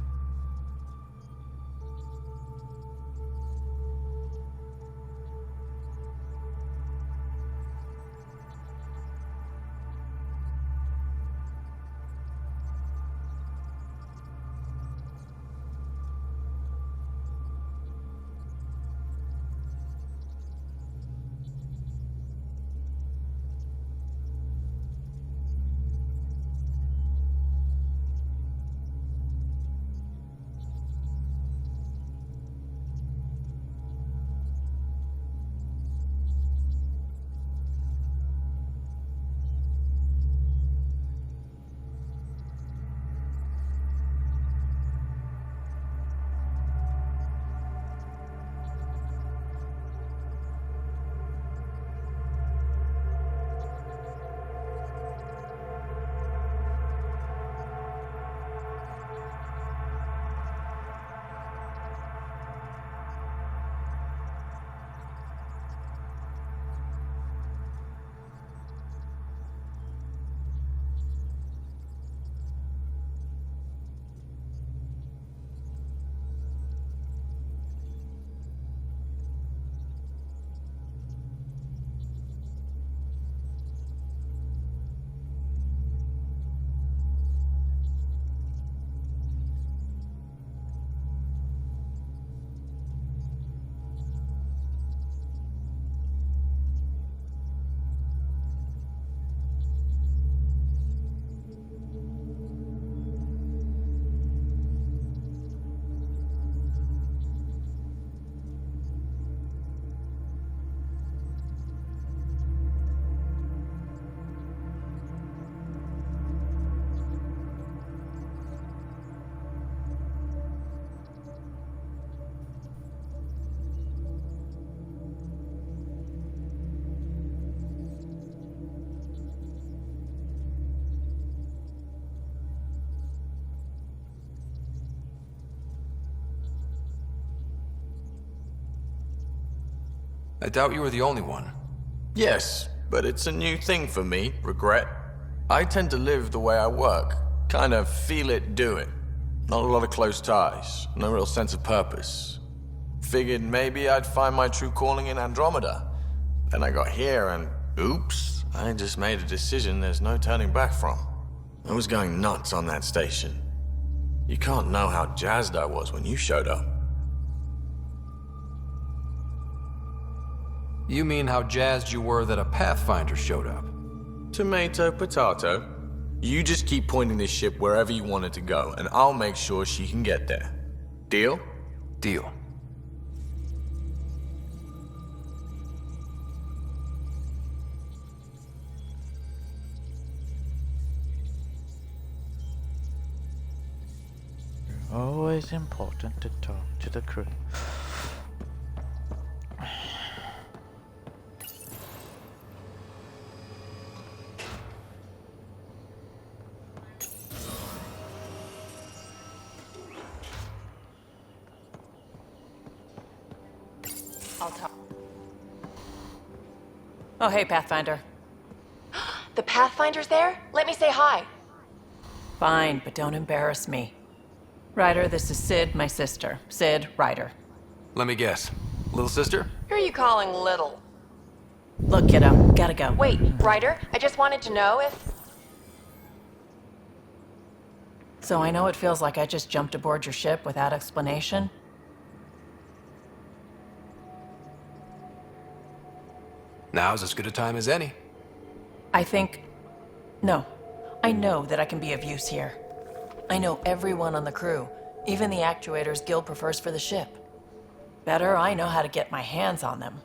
I doubt you were the only one. Yes, but it's a new thing for me, regret. I tend to live the way I work. Kind of feel it, do it. Not a lot of close ties, no real sense of purpose. Figured maybe I'd find my true calling in Andromeda. Then I got here and, oops, I just made a decision there's no turning back from. I was going nuts on that station. You can't know how jazzed I was when you showed up. You mean how jazzed you were that a Pathfinder showed up? Tomato, potato. You just keep pointing this ship wherever you want it to go, and I'll make sure she can get there. Deal? Deal. Always important to talk to the crew. I'll talk. Oh, hey, Pathfinder. The Pathfinder's there? Let me say hi. Fine, but don't embarrass me. Ryder, this is Sid, my sister. Sid, Ryder. Let me guess. Little sister? Who are you calling little? Look, kiddo, gotta go. Wait, Ryder, I just wanted to know if... So I know it feels like I just jumped aboard your ship without explanation. Now's as good a time as any. I think... No. I know that I can be of use here. I know everyone on the crew, even the actuators Gil prefers for the ship. Better, I know how to get my hands on them.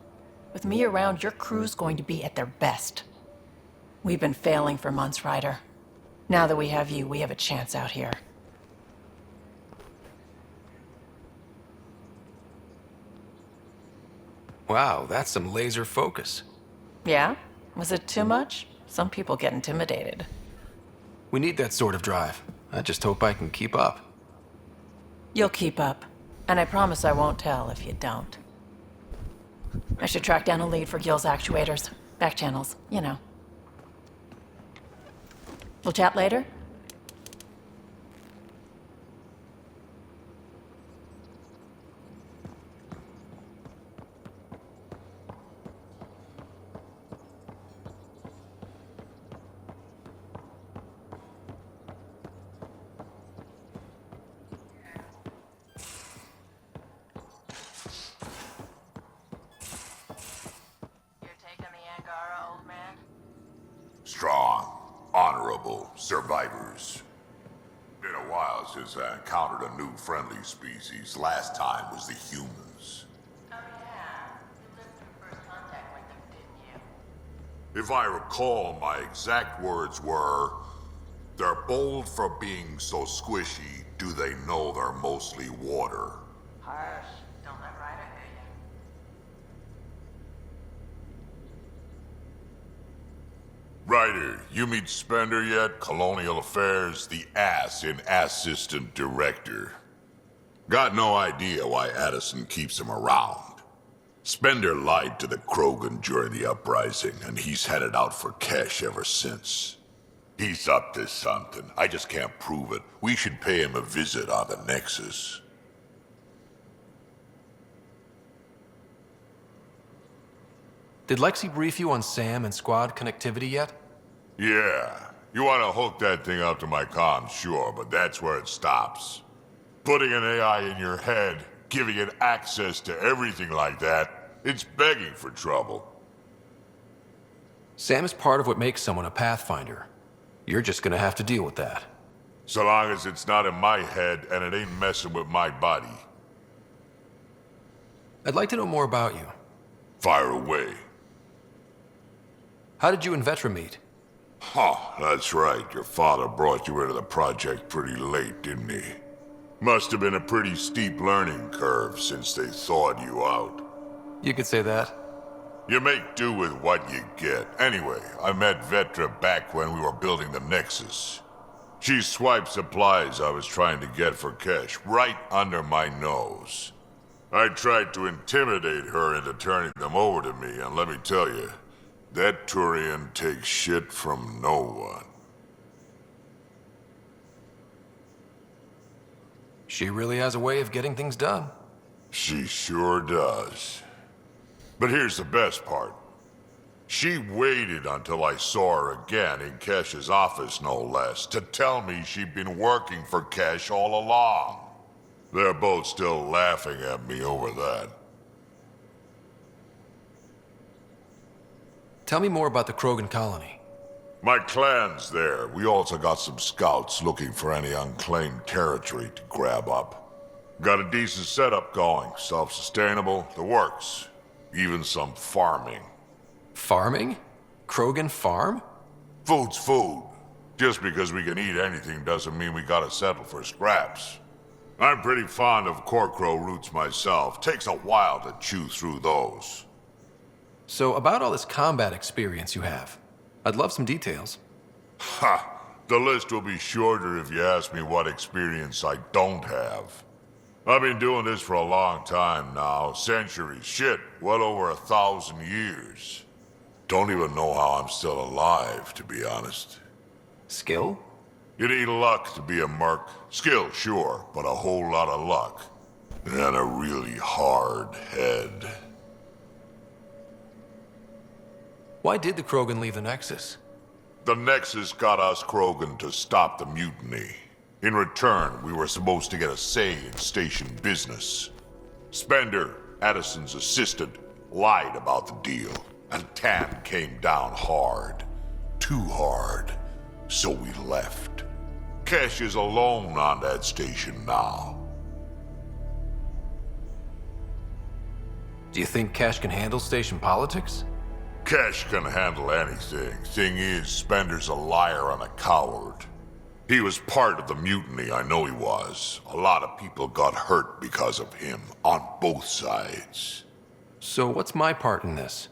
With me around, your crew's going to be at their best. We've been failing for months, Ryder. Now that we have you, we have a chance out here. Wow, that's some laser focus. Yeah? Was it too much? Some people get intimidated. We need that sort of drive. I just hope I can keep up. You'll keep up. And I promise I won't tell if you don't. I should track down a lead for Gil's actuators. Back channels, you know. We'll chat later? Strong, honorable survivors. Been a while since I encountered a new friendly species. Last time was the humans. If I recall, my exact words were, "They're bold for being so squishy, do they know they're mostly water?" Harsh. Don't let Ryder hear you. Ryder, you meet Spender yet? Colonial Affairs, the ass in Assistant Director. Got no idea why Addison keeps him around. Spender lied to the Krogan during the uprising, and he's headed out for cash ever since. He's up to something. I just can't prove it. We should pay him a visit on the Nexus. Did Lexi brief you on Sam and squad connectivity yet? Yeah. You want to hook that thing up to my comms, sure, but that's where it stops. Putting an AI in your head, giving it access to everything like that, it's begging for trouble. Sam is part of what makes someone a Pathfinder. You're just gonna have to deal with that. So long as it's not in my head and it ain't messing with my body. I'd like to know more about you. Fire away. How did you and Vetra meet? Huh, that's right. Your father brought you into the project pretty late, didn't he? Must have been a pretty steep learning curve since they thawed you out. You could say that. You make do with what you get. Anyway, I met Vetra back when we were building the Nexus. She swiped supplies I was trying to get for cash right under my nose. I tried to intimidate her into turning them over to me, and let me tell you, that Turian takes shit from no one. She really has a way of getting things done. She sure does. But here's the best part. She waited until I saw her again in Kesh's office, no less, to tell me she'd been working for Kesh all along. They're both still laughing at me over that. Tell me more about the Krogan colony. My clan's there. We also got some scouts looking for any unclaimed territory to grab up. Got a decent setup going. Self-sustainable, the works. Even some farming. Farming? Krogan farm? Food's food. Just because we can eat anything doesn't mean we gotta settle for scraps. I'm pretty fond of Corkrow roots myself. Takes a while to chew through those. So, about all this combat experience you have, I'd love some details. Ha! The list will be shorter if you ask me what experience I don't have. I've been doing this for a long time now. Centuries. Shit, well over 1,000 years. Don't even know how I'm still alive, to be honest. Skill? You need luck to be a merc. Skill, sure, but a whole lot of luck. And a really hard head. Why did the Krogan leave the Nexus? The Nexus got us Krogan to stop the mutiny. In return, we were supposed to get a say in station business. Spender, Addison's assistant, lied about the deal, and Tan came down hard. Too hard. So we left. Kesh is alone on that station now. Do you think Kesh can handle station politics? Kesh can handle anything. Thing is, Spender's a liar and a coward. He was part of the mutiny, I know he was. A lot of people got hurt because of him, on both sides. So what's my part in this?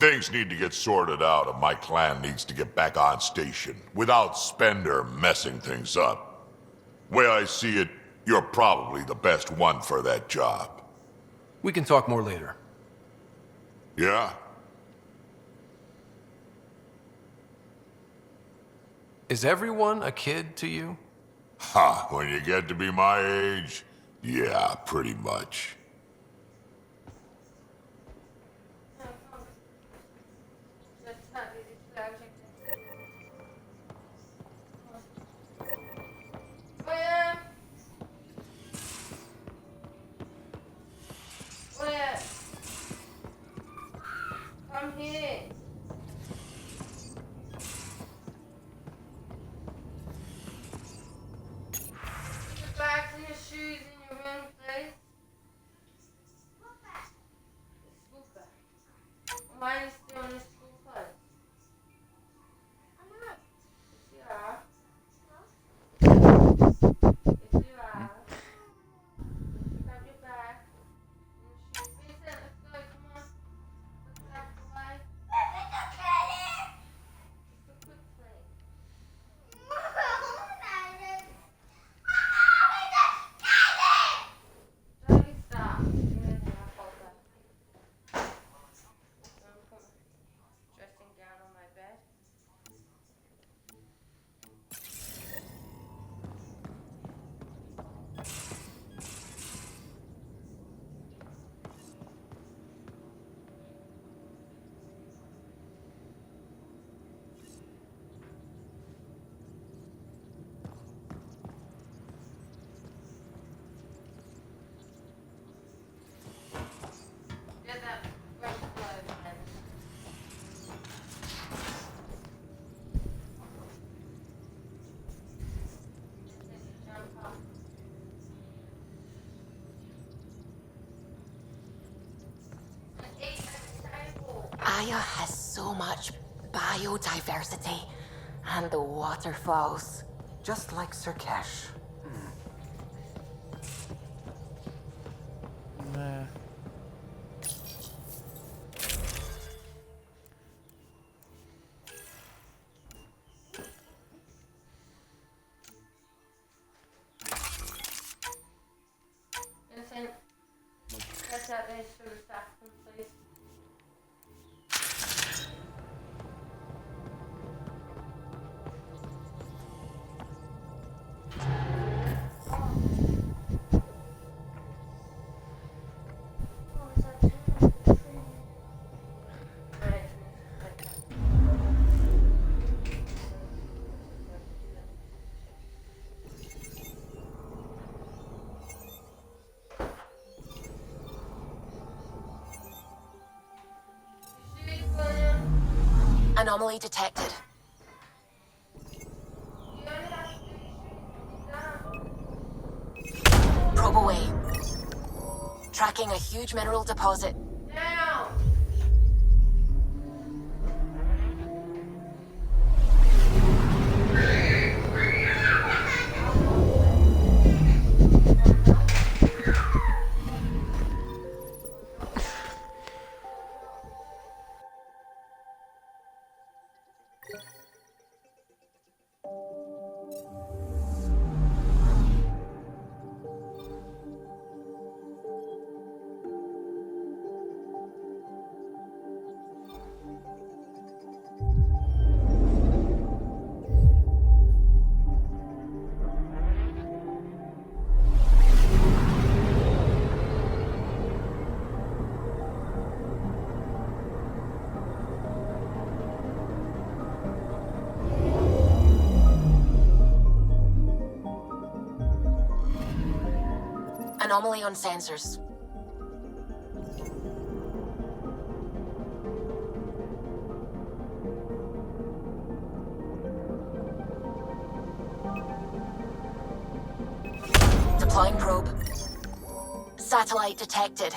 Things need to get sorted out and my clan needs to get back on station, without Spender messing things up. Way I see it, you're probably the best one for that job. We can talk more later. Yeah? Is everyone a kid to you? Ha, when you get to be my age, yeah, pretty much. Come here. Put your bags and your shoes in your room, please. School bag. Why are you still in your school clothes? I'm not. Yes, you are. Yes, you are. Grab your bag. And your shoes. Vincent, let's go. Come on. Put the bags away. Just a quick thing. Doggy, stop. Good, I hold that. I'm dressing down on my bed. Get that fresh clothes then. Jump up. And eat at the table. Aya has so much biodiversity and the waterfalls. Just like Sir Kesh. Nah. Vincent. managed to retract from place. Anomaly detected. Probe away. Tracking a huge mineral deposit. Now! Anomaly on sensors. Deploying probe. Satellite detected.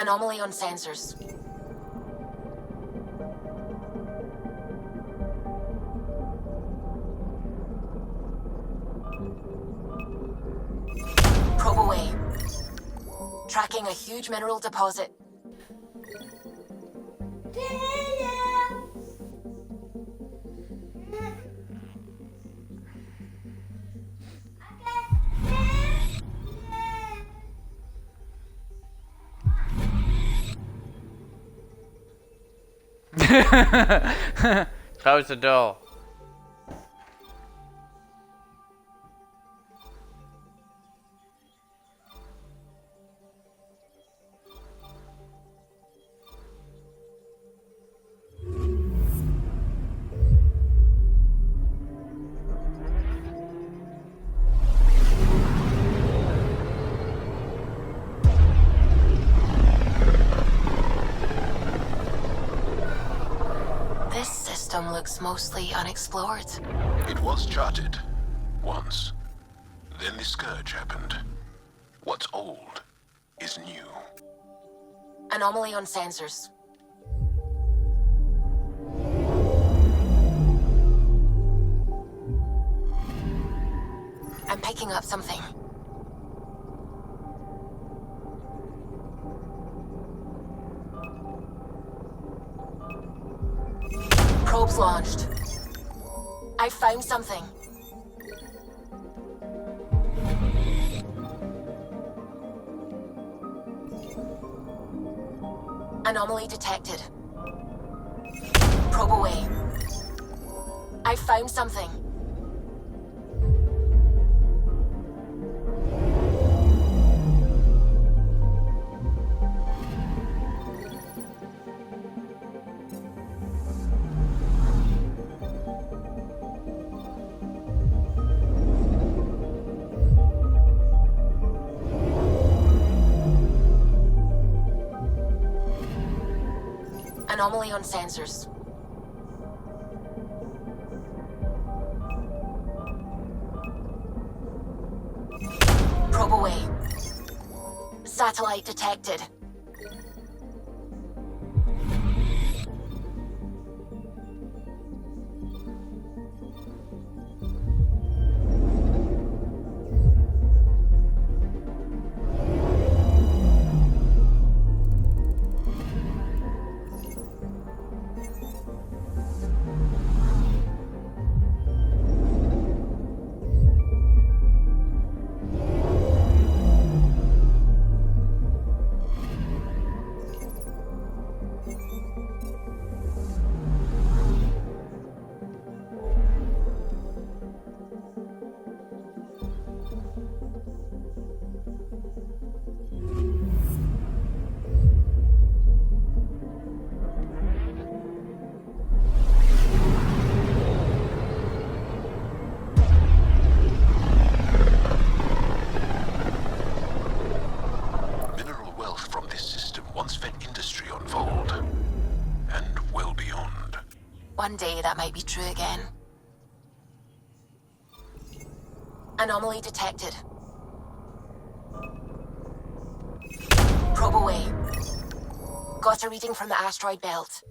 Anomaly on sensors. Probe away. Tracking a huge mineral deposit. Close the door. This system looks mostly unexplored. It was charted. Once. Then the Scourge happened. What's old is new. Anomaly on sensors. I'm picking up something. Probes launched. I found something. Anomaly detected. Probe away. I found something. Anomaly on sensors. Probe away. Satellite detected. One day that might be true again. Anomaly detected. Probe away. Got a reading from the asteroid belt.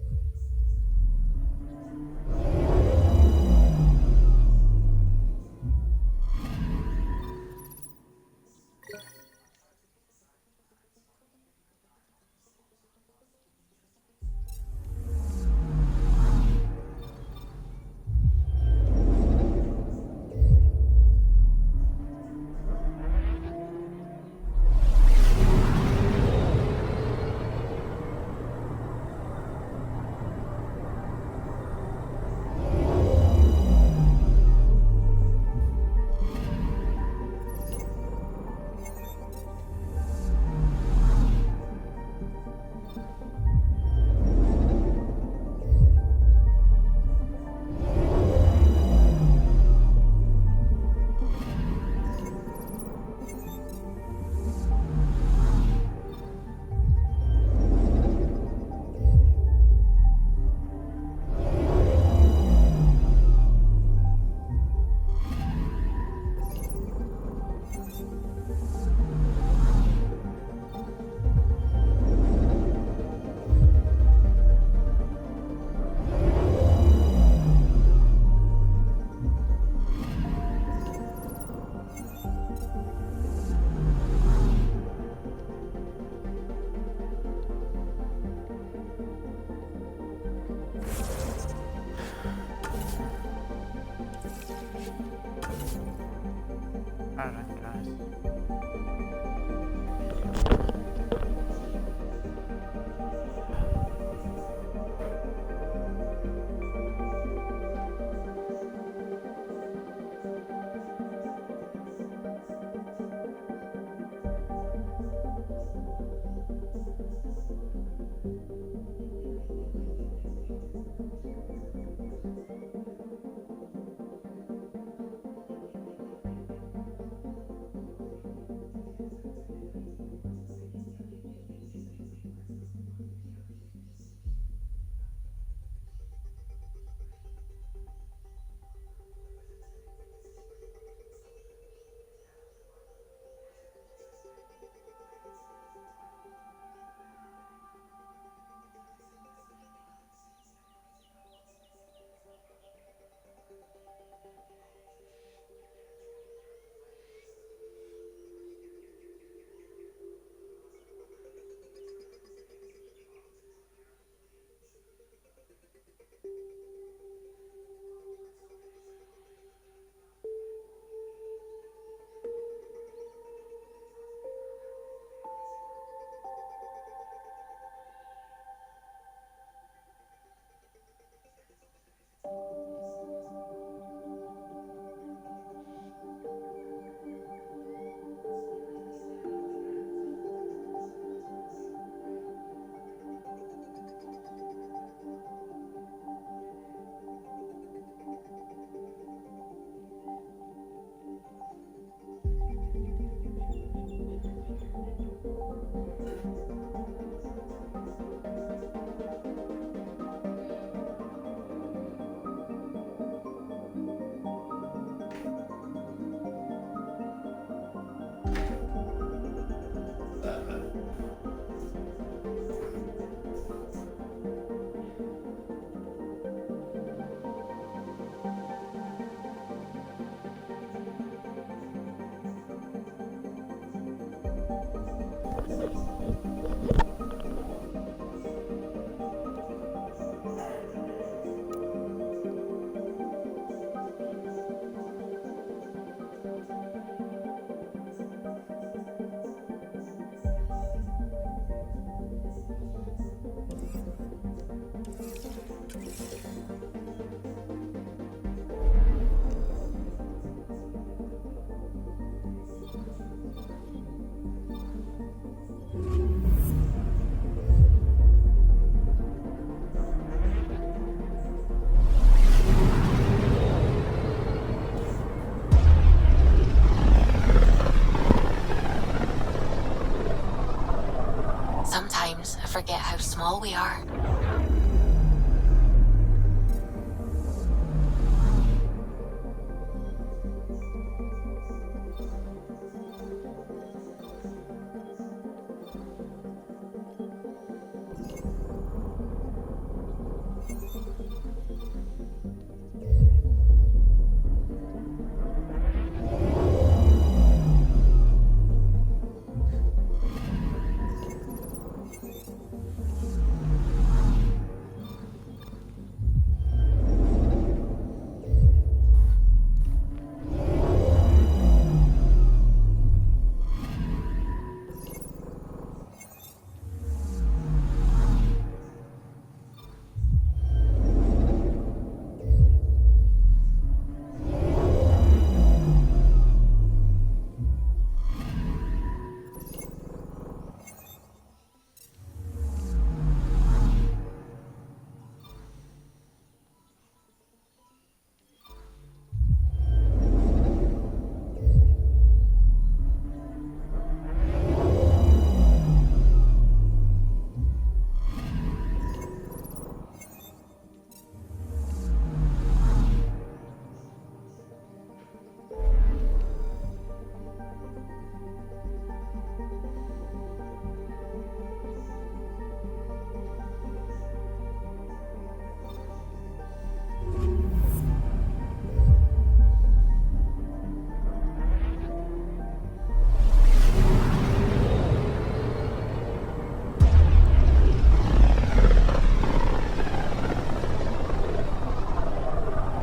small we are.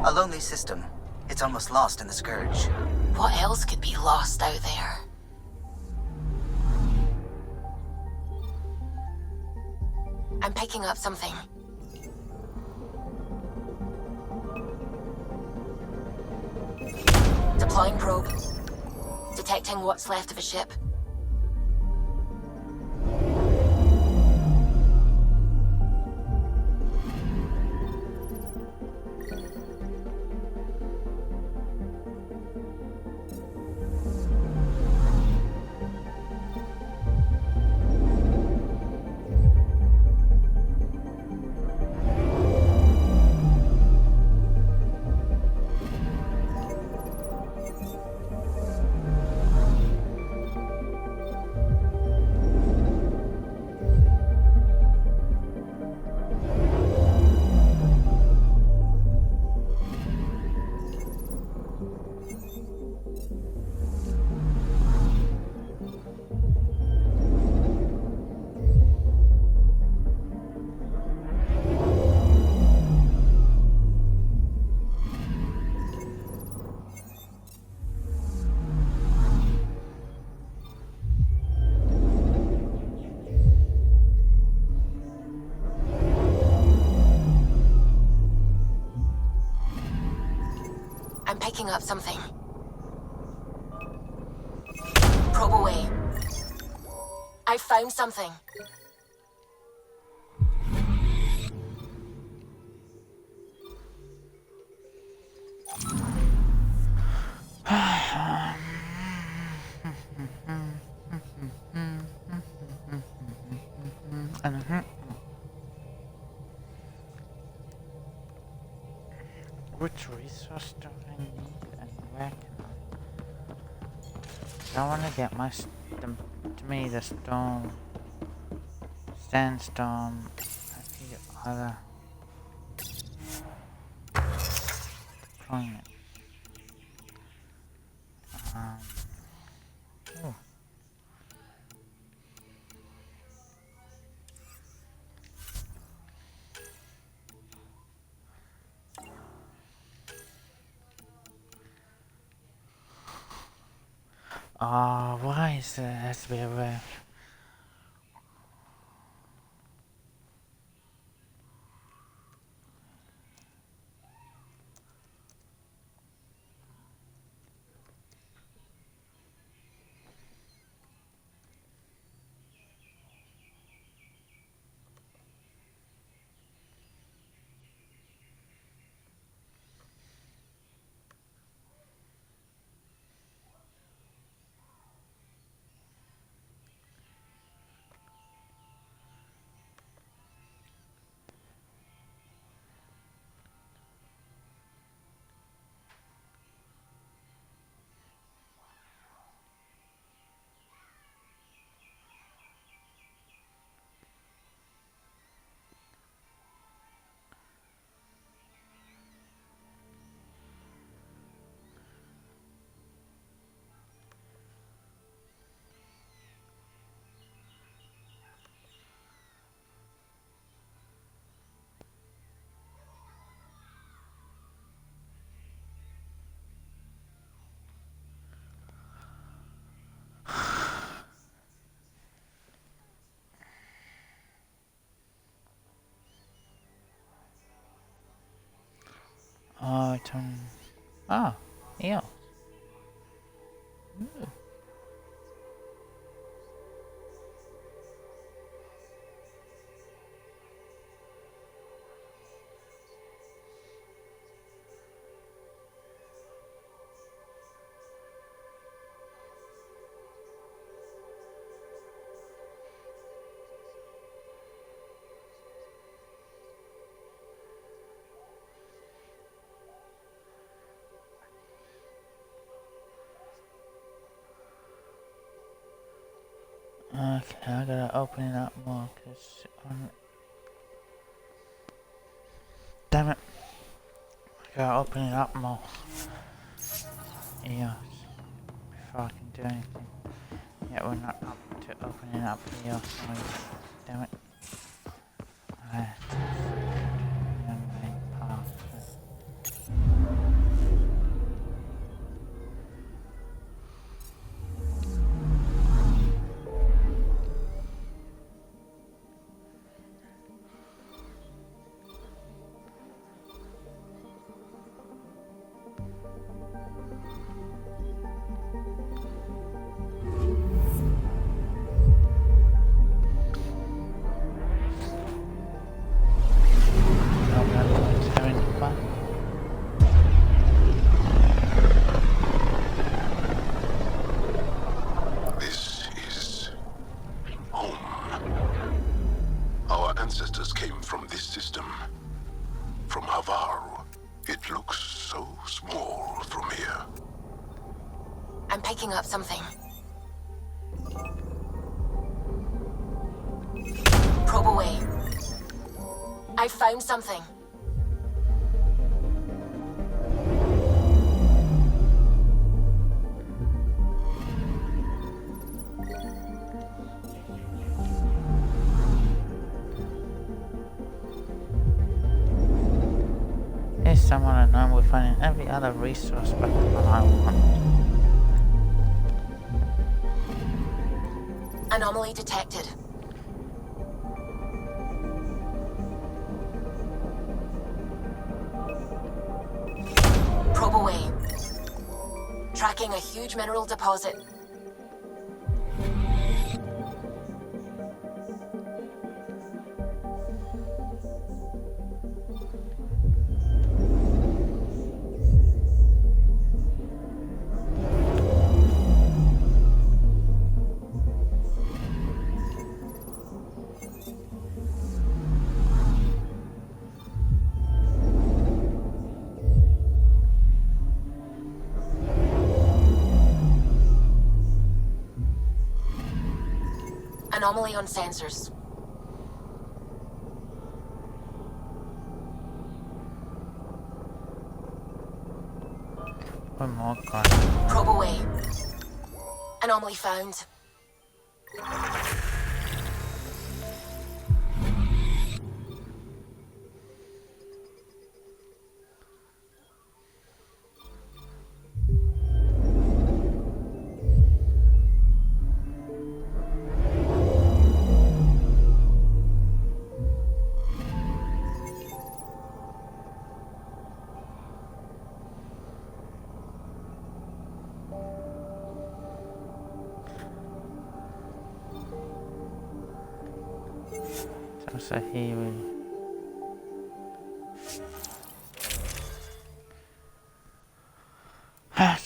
A lonely system. It's almost lost in the Scourge. What else could be lost out there? I'm picking up something. Deploying probe. Detecting what's left of a ship. I'm picking up something. Probe away. I found something. Which resource do I need and where can I want to get the stone, sandstone, I think other deployment. Oh. Why is there has to be a way? Oh, it's on. Ah, yeah. Ooh. Okay, I gotta open it up more, cause damn it, I gotta open it up more. Yeah, before I can do anything. Yeah, we're not up to opening up here, so damn it. Main path. This is home. Our ancestors came from this system. From Havaru. It looks so small from here. I'm picking up something. Probe away. I found something. There's someone unknown. We're finding every other resource but the one I want. Anomaly detected. Probe away. Tracking a huge mineral deposit. Anomaly on sensors. One more guy. Probe away. Anomaly found. So here we. Okay.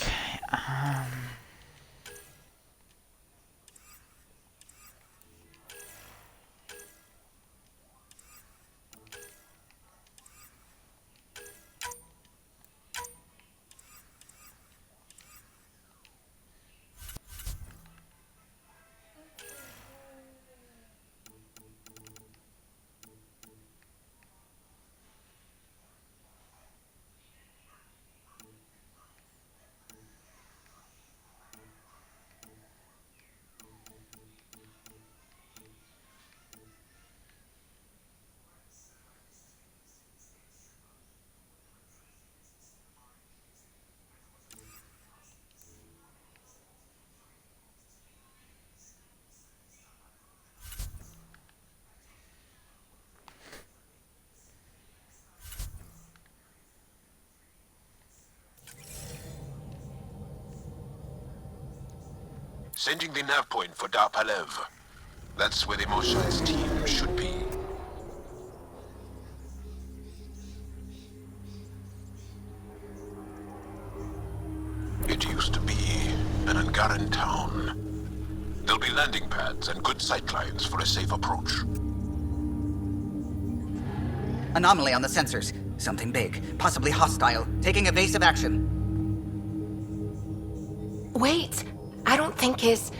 Sending the nav point for Dar Palev. That's where the Mosha's team should be. It used to be an Angaran town. There'll be landing pads and good sightlines for a safe approach. Anomaly on the sensors. Something big, possibly hostile, taking evasive action. Wait, I don't think his...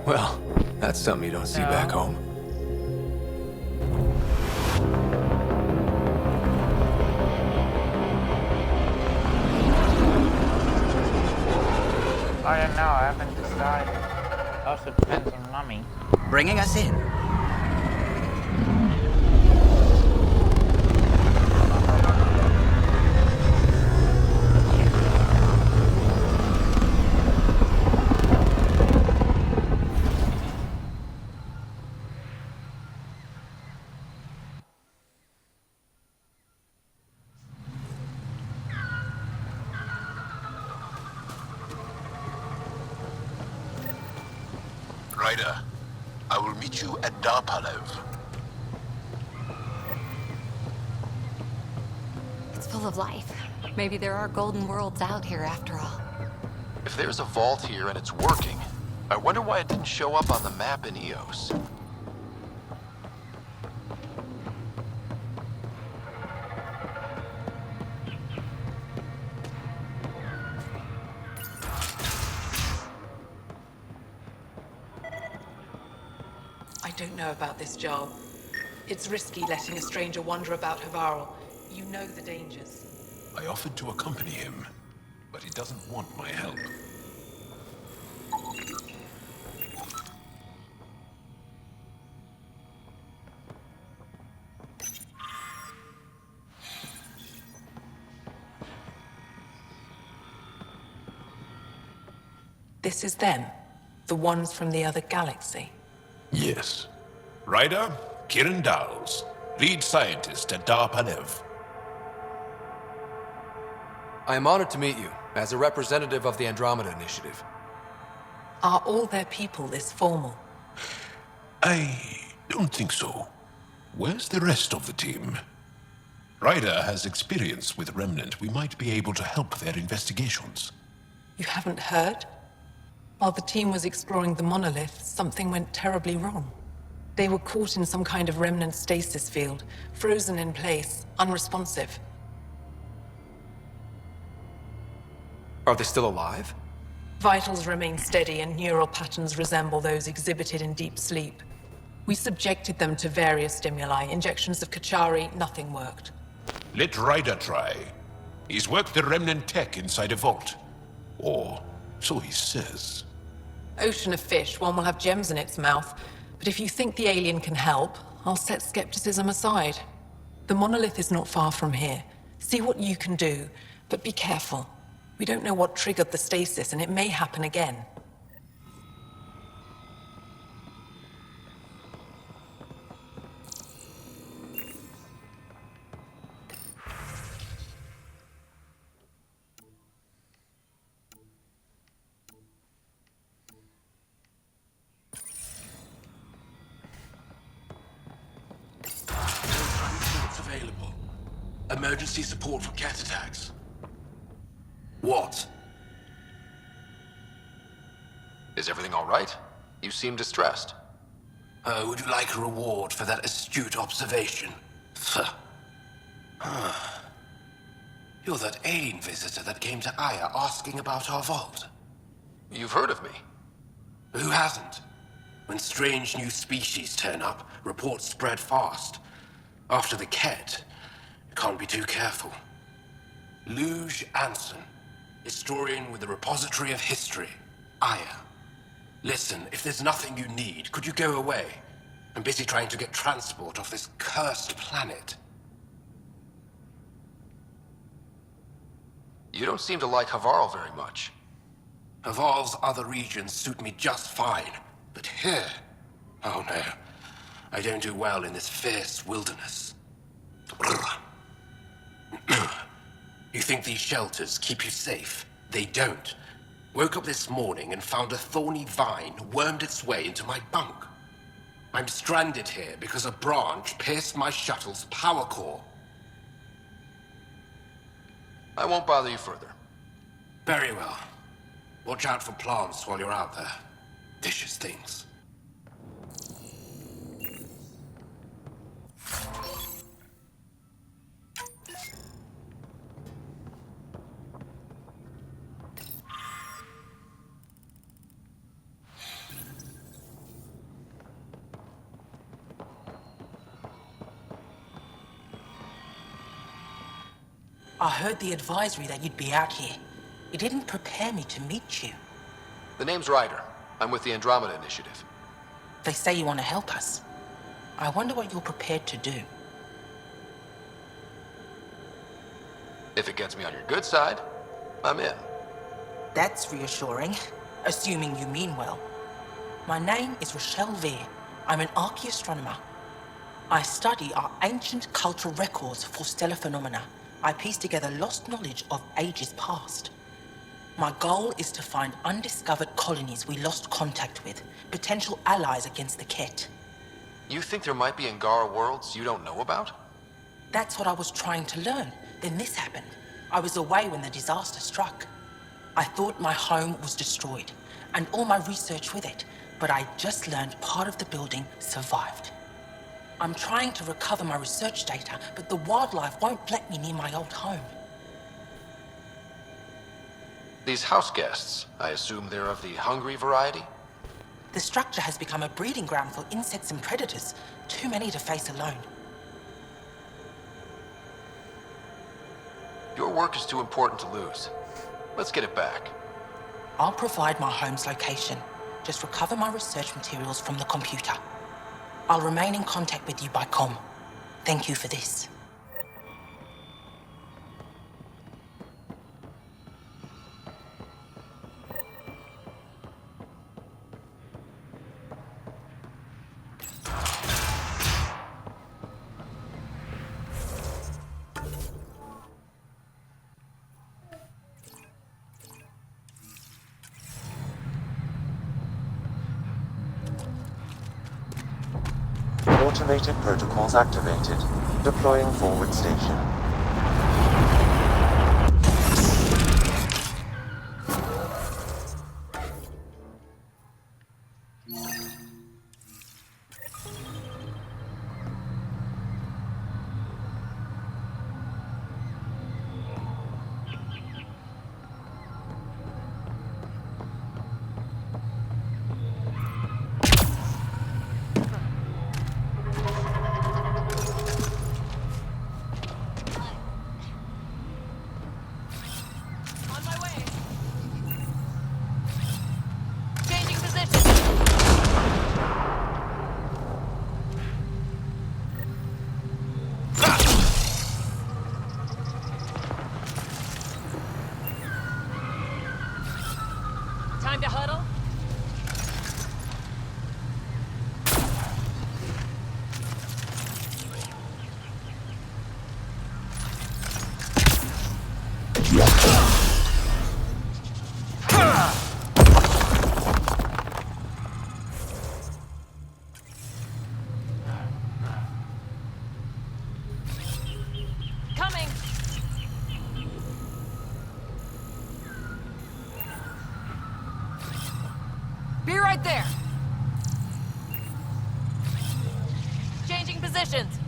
Well, that's something you don't see back home. I don't know, I haven't decided. Also depends on Mummy. Bringing us in. Ryder, I will meet you at Dar Palev. It's full of life. Maybe there are golden worlds out here after all. If there's a vault here and it's working, I wonder why it didn't show up on the map in EOS. I don't know about this, Jarl. It's risky letting a stranger wander about Havarl. You know the dangers. I offered to accompany him, but he doesn't want my help. This is them, the ones from the other galaxy. Yes. Ryder, Kiran Dowles, lead scientist at Dar Palev. I am honored to meet you, as a representative of the Andromeda Initiative. Are all their people this formal? I don't think so. Where's the rest of the team? Ryder has experience with Remnant. We might be able to help their investigations. You haven't heard? While the team was exploring the monolith, something went terribly wrong. They were caught in some kind of remnant stasis field, frozen in place, unresponsive. Are they still alive? Vitals remain steady and neural patterns resemble those exhibited in deep sleep. We subjected them to various stimuli, injections of Kachari, nothing worked. Let Ryder try. He's worked the Remnant tech inside a vault. Or so he says. Ocean of fish, one will have gems in its mouth. But if you think the alien can help, I'll set skepticism aside. The monolith is not far from here. See what you can do, but be careful. We don't know what triggered the stasis, and it may happen again. Available. Emergency support for cat attacks. What? Is everything all right? You seem distressed. Would you like a reward for that astute observation? You're that alien visitor that came to Aya asking about our vault. You've heard of me. Who hasn't? When strange new species turn up, reports spread fast. After the Ket, you can't be too careful. Luge Anson, historian with the Repository of History, Aya. Listen, if there's nothing you need, could you go away? I'm busy trying to get transport off this cursed planet. You don't seem to like Havarl very much. Havarl's other regions suit me just fine, but here... Oh no, I don't do well in this fierce wilderness. You think these shelters keep you safe? They don't. Woke up this morning and found a thorny vine wormed its way into my bunk. I'm stranded here because a branch pierced my shuttle's power core. I won't bother you further. Very well. Watch out for plants while you're out there. Vicious things. I heard the advisory that you'd be out here. It didn't prepare me to meet you. The name's Ryder. I'm with the Andromeda Initiative. They say you want to help us. I wonder what you're prepared to do. If it gets me on your good side, I'm in. That's reassuring, assuming you mean well. My name is Rochelle Vere. I'm an archaeoastronomer. I study our ancient cultural records for stellar phenomena. I piece together lost knowledge of ages past. My goal is to find undiscovered colonies we lost contact with, potential allies against the Ket. You think there might be Angara worlds you don't know about? That's what I was trying to learn. Then this happened. I was away when the disaster struck. I thought my home was destroyed, and all my research with it, but I just learned part of the building survived. I'm trying to recover my research data, but the wildlife won't let me near my old home. These house guests, I assume they're of the hungry variety? The structure has become a breeding ground for insects and predators, too many to face alone. Your work is too important to lose. Let's get it back. I'll provide my home's location. Just recover my research materials from the computer. I'll remain in contact with you by comm. Thank you for this. Automated protocols activated. Deploying forward station. Time to huddle? Coming! Be right there! Changing positions!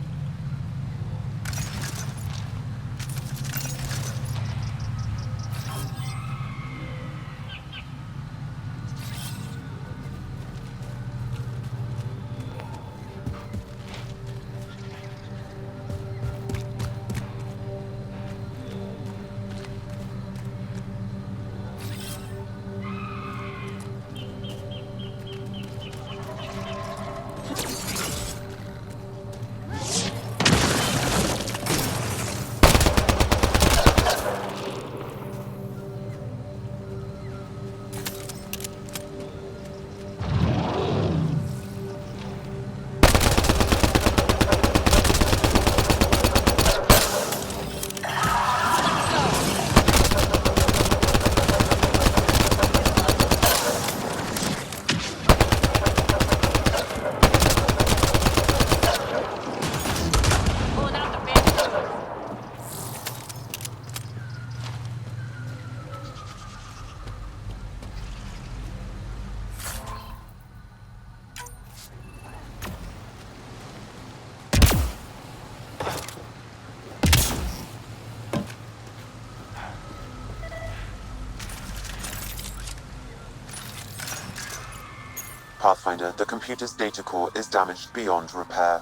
Pathfinder, the computer's data core is damaged beyond repair.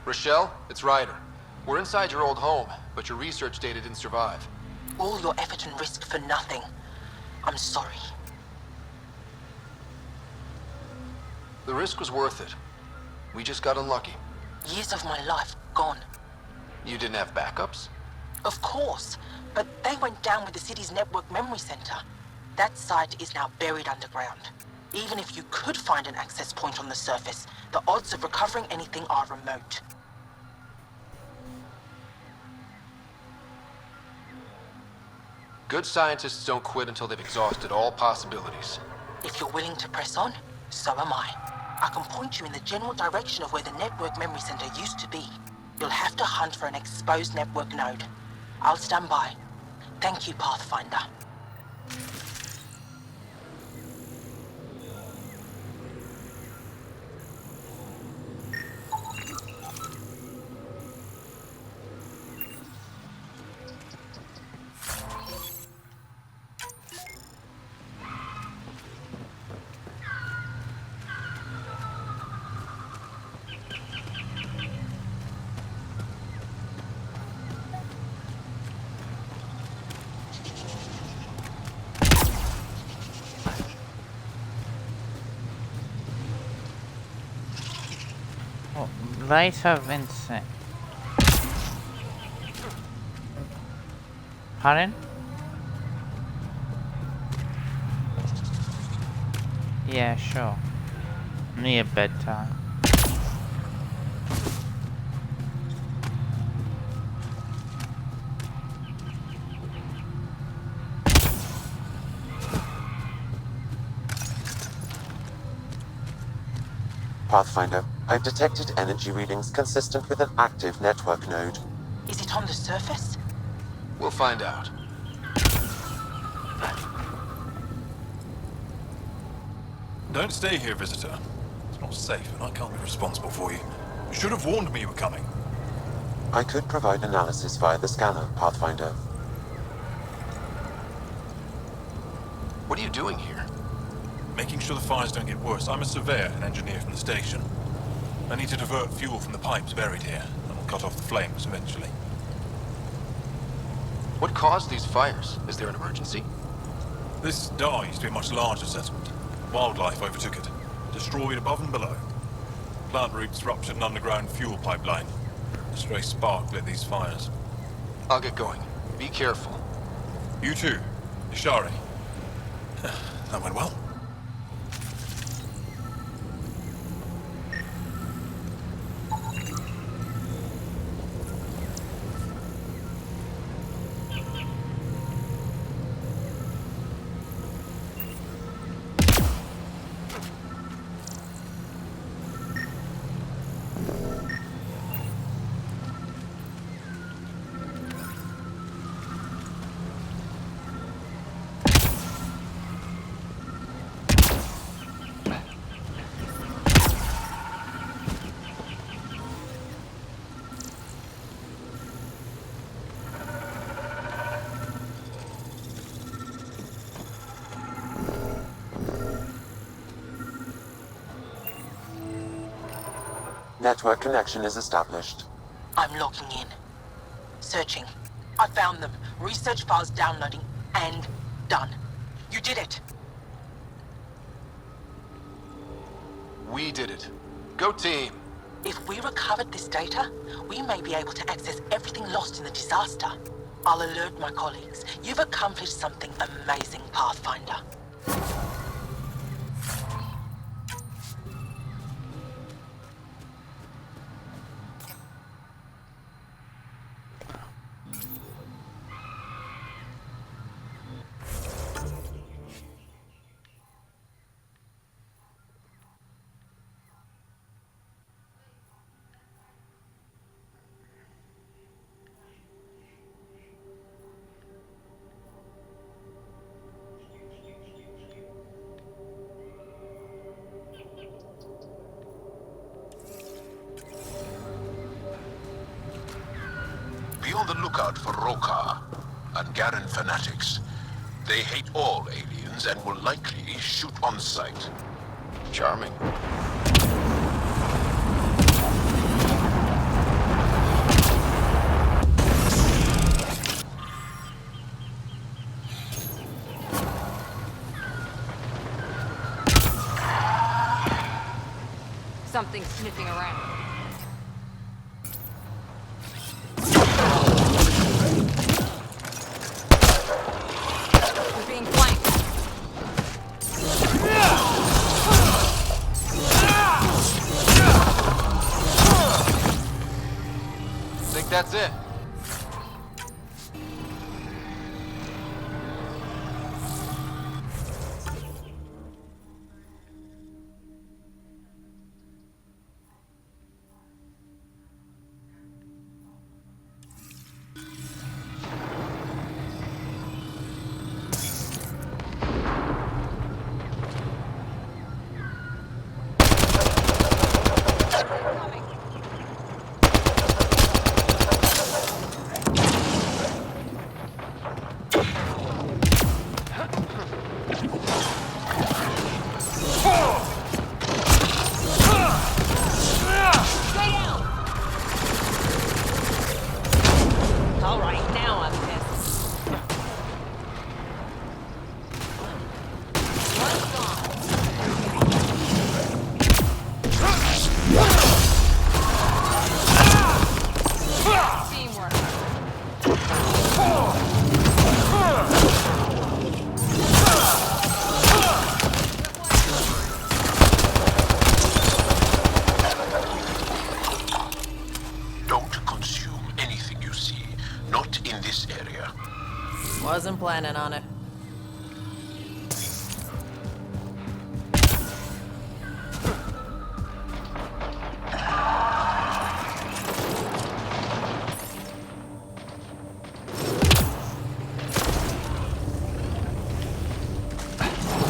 Rochelle, it's Ryder. We're inside your old home, but your research data didn't survive. All your effort and risk for nothing. I'm sorry. The risk was worth it. We just got unlucky. Years of my life gone. You didn't have backups? Of course, but they went down with the city's network memory center. That site is now buried underground. Even if you could find an access point on the surface, the odds of recovering anything are remote. Good scientists don't quit until they've exhausted all possibilities. If you're willing to press on, so am I. I can point you in the general direction of where the network memory center used to be. You'll have to hunt for an exposed network node. I'll stand by. Thank you, Pathfinder. Oh, later, Vincent. Pardon? Yeah, sure. Near bedtime. Pathfinder, I've detected energy readings consistent with an active network node. Is it on the surface? We'll find out. Don't stay here, visitor. It's not safe, and I can't be responsible for you. You should have warned me you were coming. I could provide analysis via the scanner, Pathfinder. What are you doing here? Making sure the fires don't get worse. I'm a surveyor and engineer from the station. I need to divert fuel from the pipes buried here, and will cut off the flames eventually. What caused these fires? Is there an emergency? This dye used to be a much larger settlement. Wildlife overtook it, destroyed above and below. Plant roots ruptured an underground fuel pipeline. A stray spark lit these fires. I'll get going. Be careful. You too, Ishari. That went well. Network connection is established. I'm logging in. Searching. I found them. Research files downloading and done. You did it. We did it. Go team. If we recovered this data, we may be able to access everything lost in the disaster. I'll alert my colleagues. You've accomplished something amazing, Pathfinder. Be on the lookout for Rokar and Garen fanatics. They hate all aliens and will likely shoot on sight. Charming. Something sniffing around. We're being flanked. Think that's it? All right, now I'm pissed. Teamwork. Don't consume anything you see. Not in this area. Wasn't planning on it.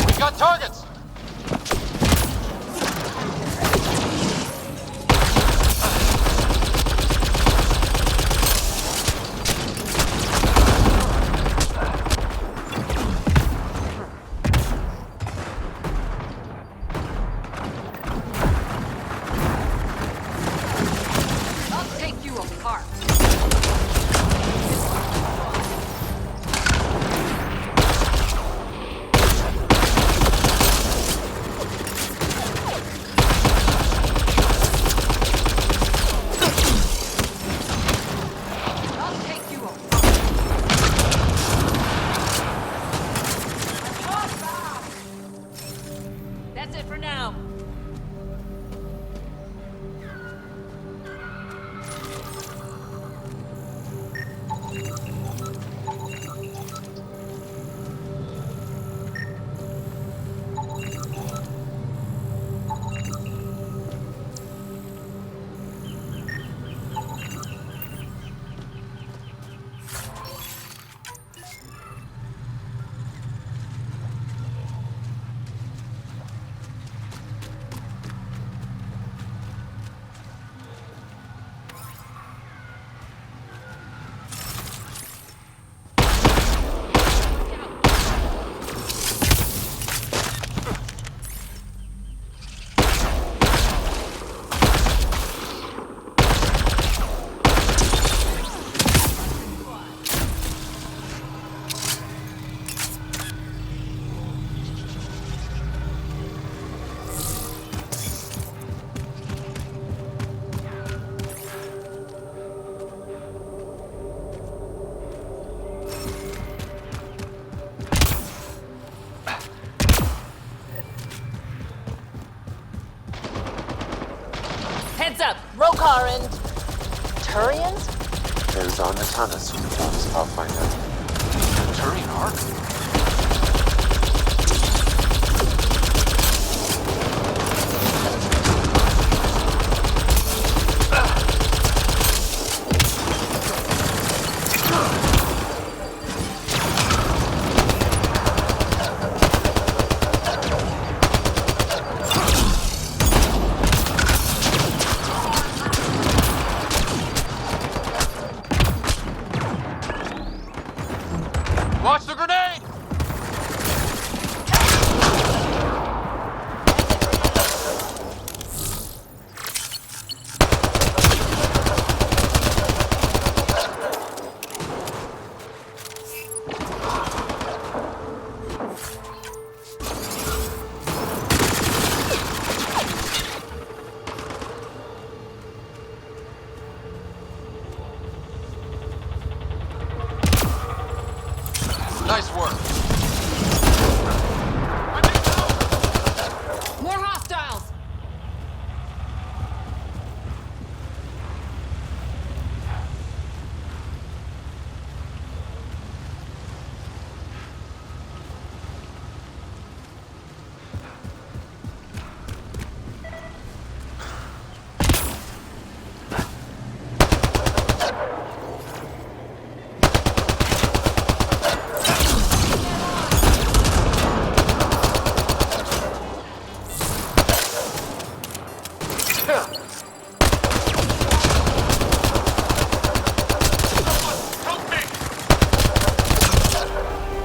We got targets! I'll take you apart. I'll take you apart. That's it for now. Heads up! Rokar and... Turians? Those are Natanas uniforms, Pathfinder. Turian arc? Watch the grenade!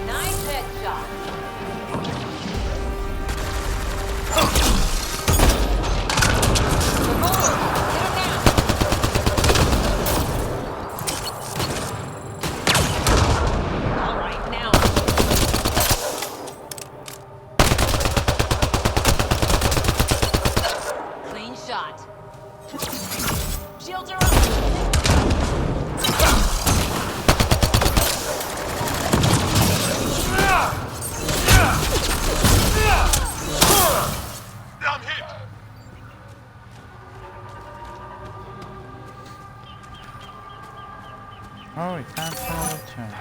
Nice headshot. All right, now. Clean shot. Shields are up. I'm hit! Oh, we can't follow the turn.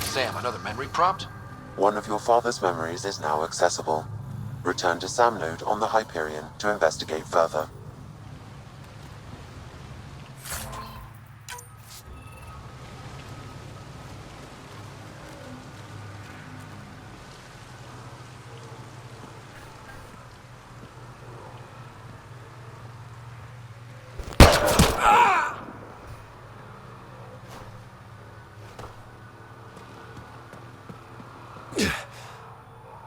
Sam, another memory prompt? One of your father's memories is now accessible. Return to Sam node on the Hyperion to investigate further.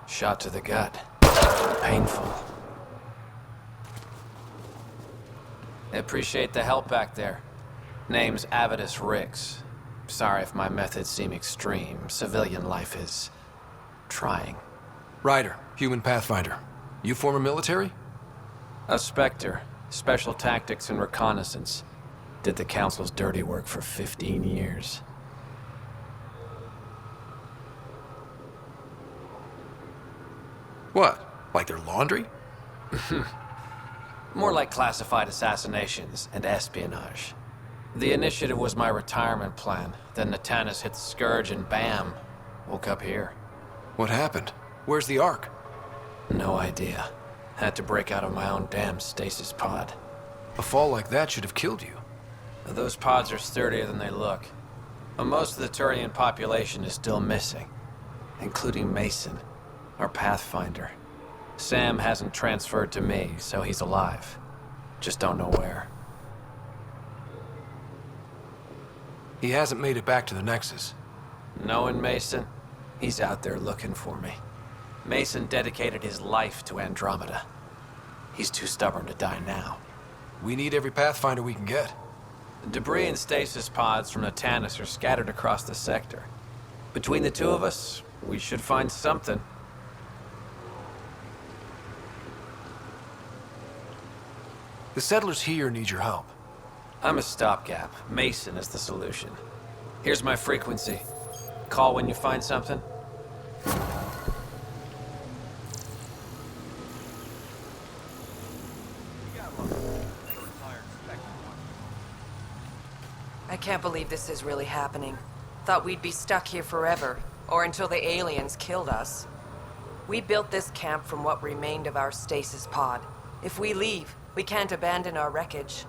Shot to the gut. Painful. I appreciate the help back there. Name's Avidus Rix. Sorry if my methods seem extreme. Civilian life is trying. Ryder, human pathfinder. You former military? A Spectre. Special tactics and reconnaissance. Did the Council's dirty work for 15 years. What? Like their laundry? More like classified assassinations and espionage. The initiative was my retirement plan. Then Natanis hit the Scourge and bam, woke up here. What happened? Where's the Ark? No idea. Had to break out of my own damn stasis pod. A fall like that should have killed you. Those pods are sturdier than they look. But most of the Turian population is still missing, including Mason, our Pathfinder. Sam hasn't transferred to me, so he's alive. Just don't know where. He hasn't made it back to the Nexus. Knowing Mason, he's out there looking for me. Mason dedicated his life to Andromeda. He's too stubborn to die now. We need every Pathfinder we can get. Debris and stasis pods from Natanis are scattered across the sector. Between the two of us, we should find something. The settlers here need your help. I'm a stopgap. Mason is the solution. Here's my frequency. Call when you find something. I can't believe this is really happening. Thought we'd be stuck here forever, or until the aliens killed us. We built this camp from what remained of our stasis pod. If we leave, we can't abandon our wreckage.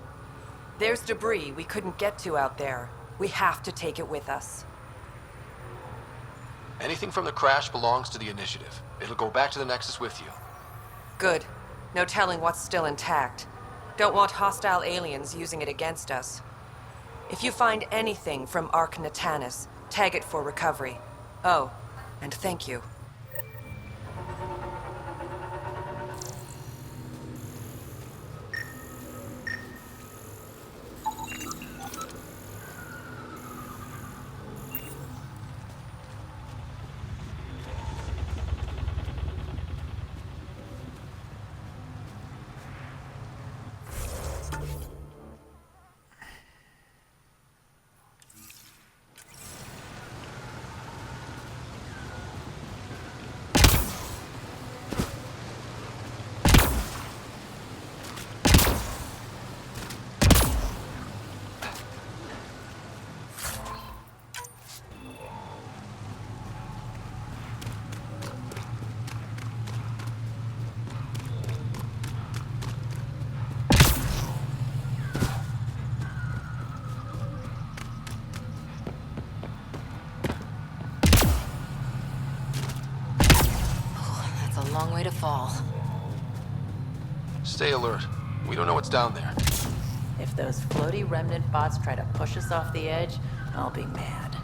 There's debris we couldn't get to out there. We have to take it with us. Anything from the crash belongs to the Initiative. It'll go back to the Nexus with you. Good. No telling what's still intact. Don't want hostile aliens using it against us. If you find anything from Ark Natanis, tag it for recovery. Oh, and thank you. to fall. Stay alert. We don't know what's down there. If those floaty remnant bots try to push us off the edge, I'll be mad.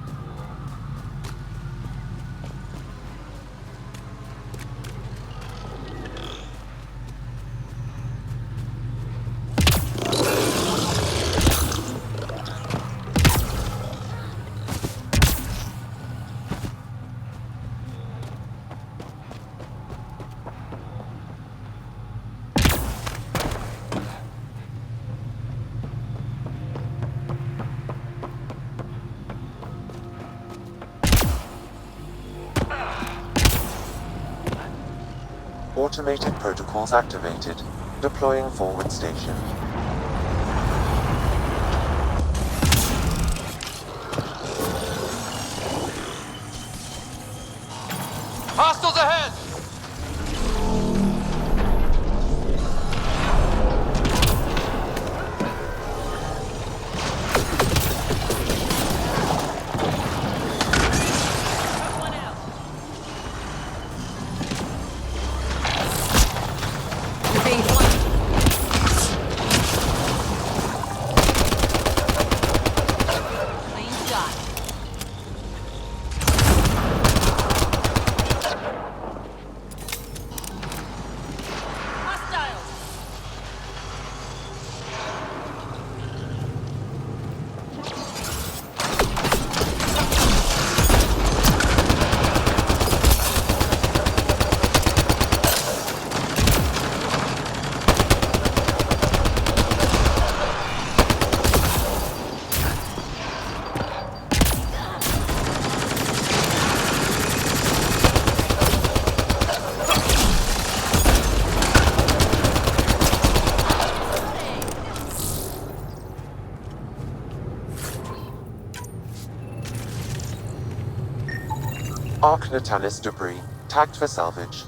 Automated protocols activated. Deploying forward station. Hostiles ahead! Arc Natalis debris. Tagged for salvage.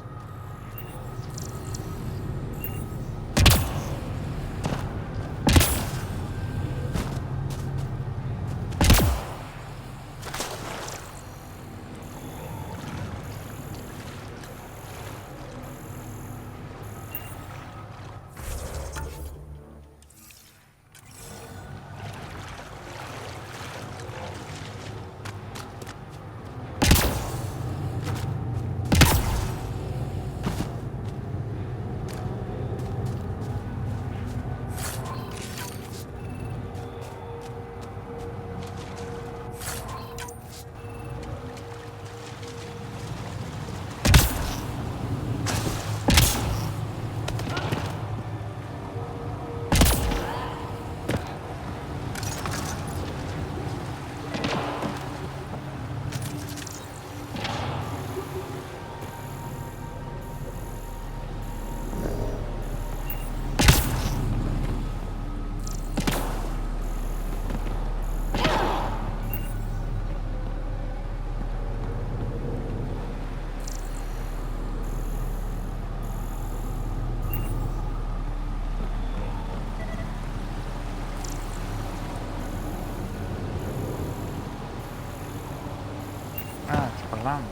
Pelan.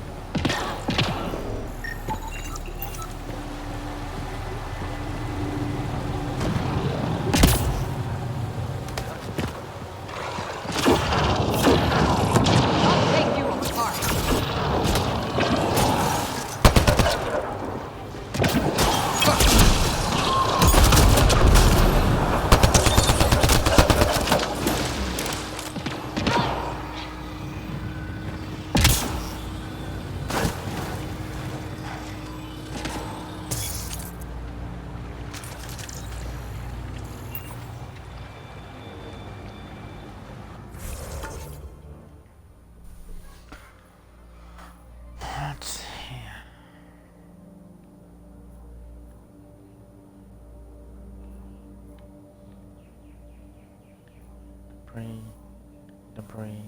Let's see. Debris.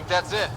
think that's it.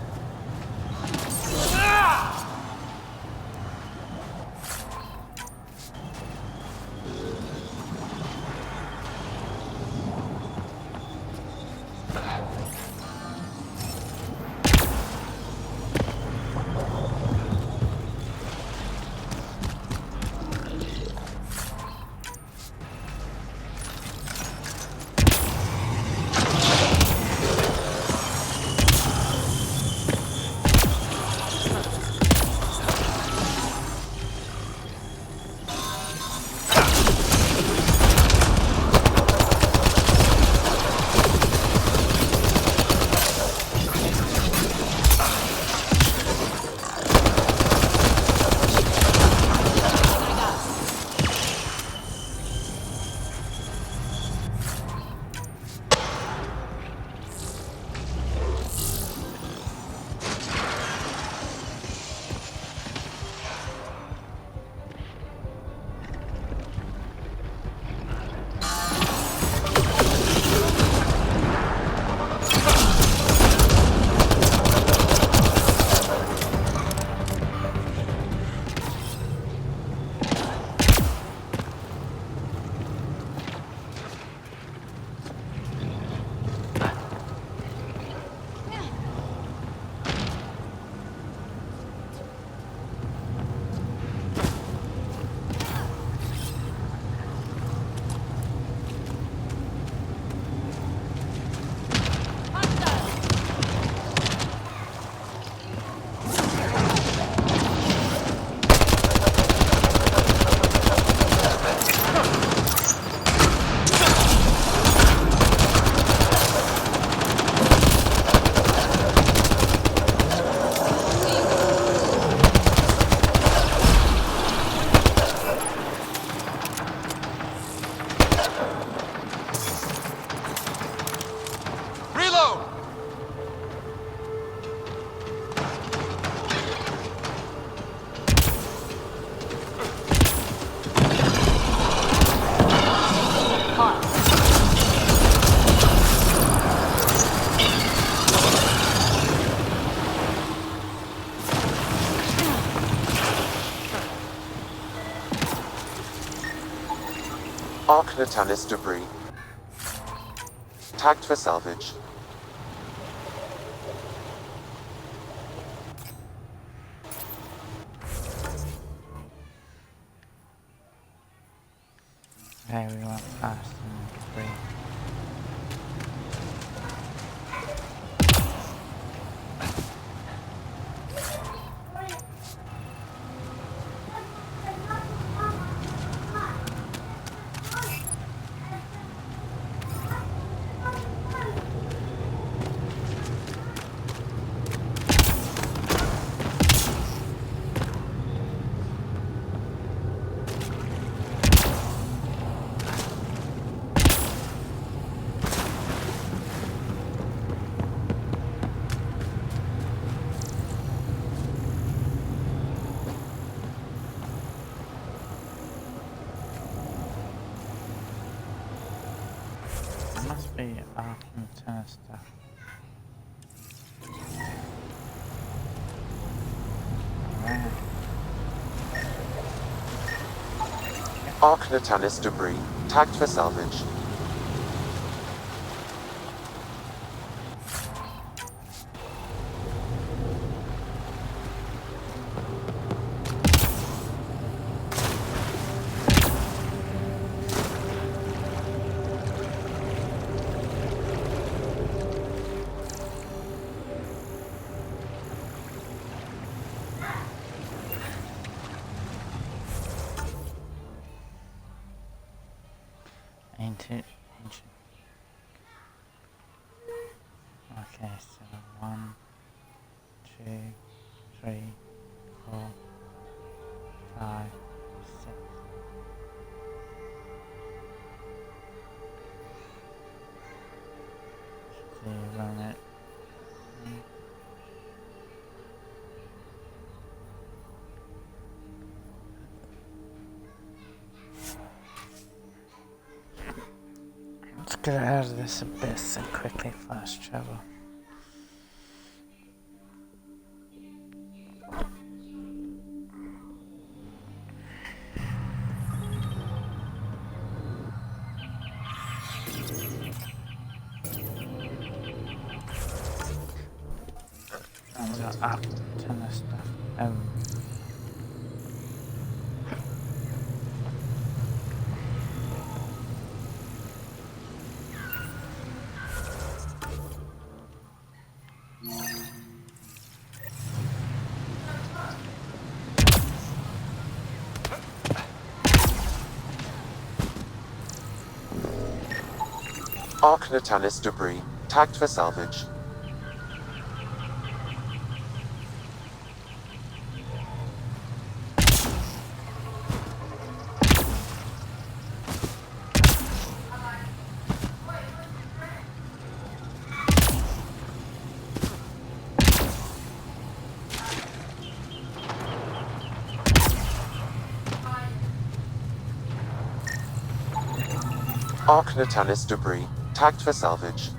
Arc Natalis debris. Tagged for salvage. Okay, we went past the debris. Must be Arkham Tennis stuff. Right. Arc Natalis debris. Tagged for salvage. Ancient. Okay, so 1, 2, 3, 4, 5, 6. So you run it. Let's get out of this abyss and quickly fast travel. we got a ton of stuff. Arc Natalis debris, tagged for salvage. Arc Natalis debris, tagged for salvage.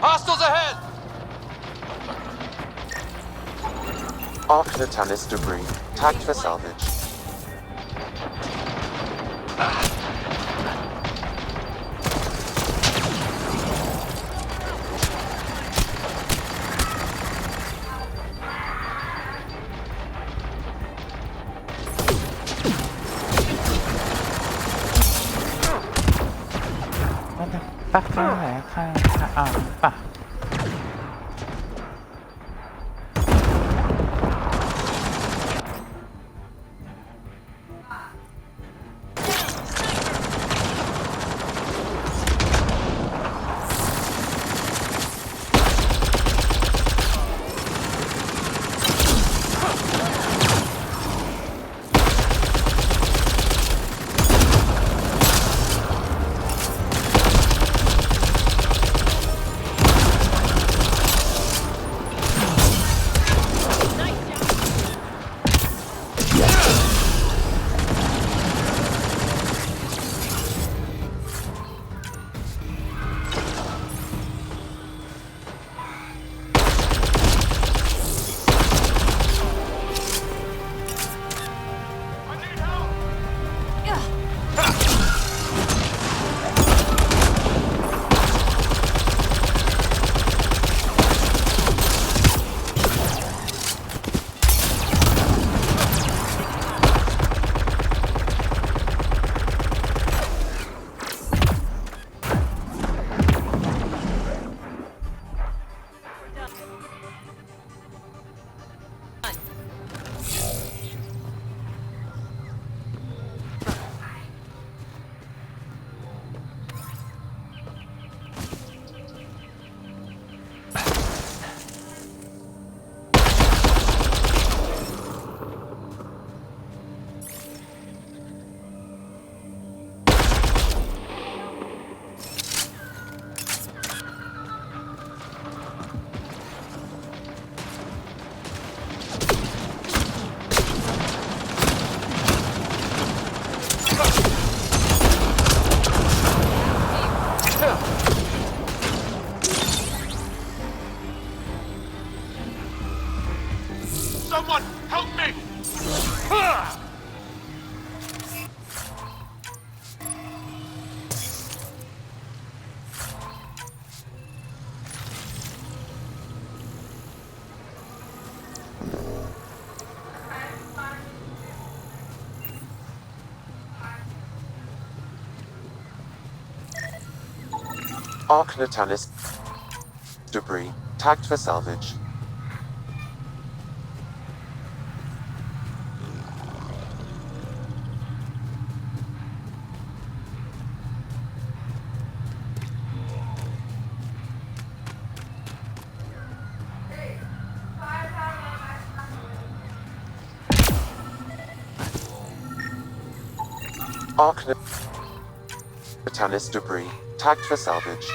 Hostiles ahead! Arc Natalis debris, tagged for salvage. What the fuck is that? Oh, fuck. Someone, help me! Arc Natalis debris, tagged for salvage. Arc Natalis debris, tagged for salvage.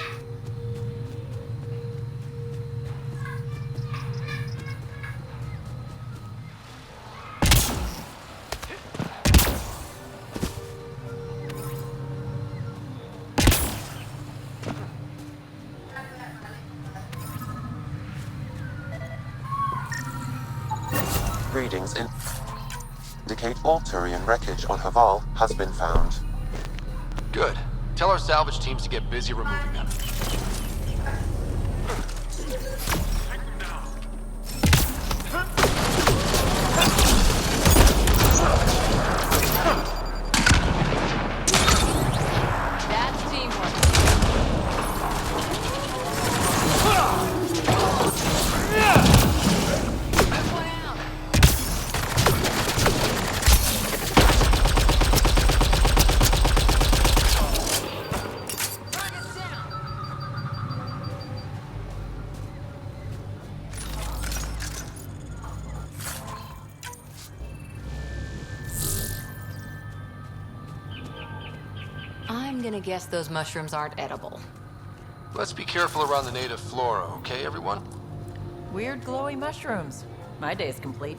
Readings indicate all Turian wreckage on Haval has been found. Good. Tell our salvage teams to get busy removing them. That's teamwork. I'm gonna guess those mushrooms aren't edible. Let's be careful around the native flora, okay, everyone? Weird glowy mushrooms. My day's complete.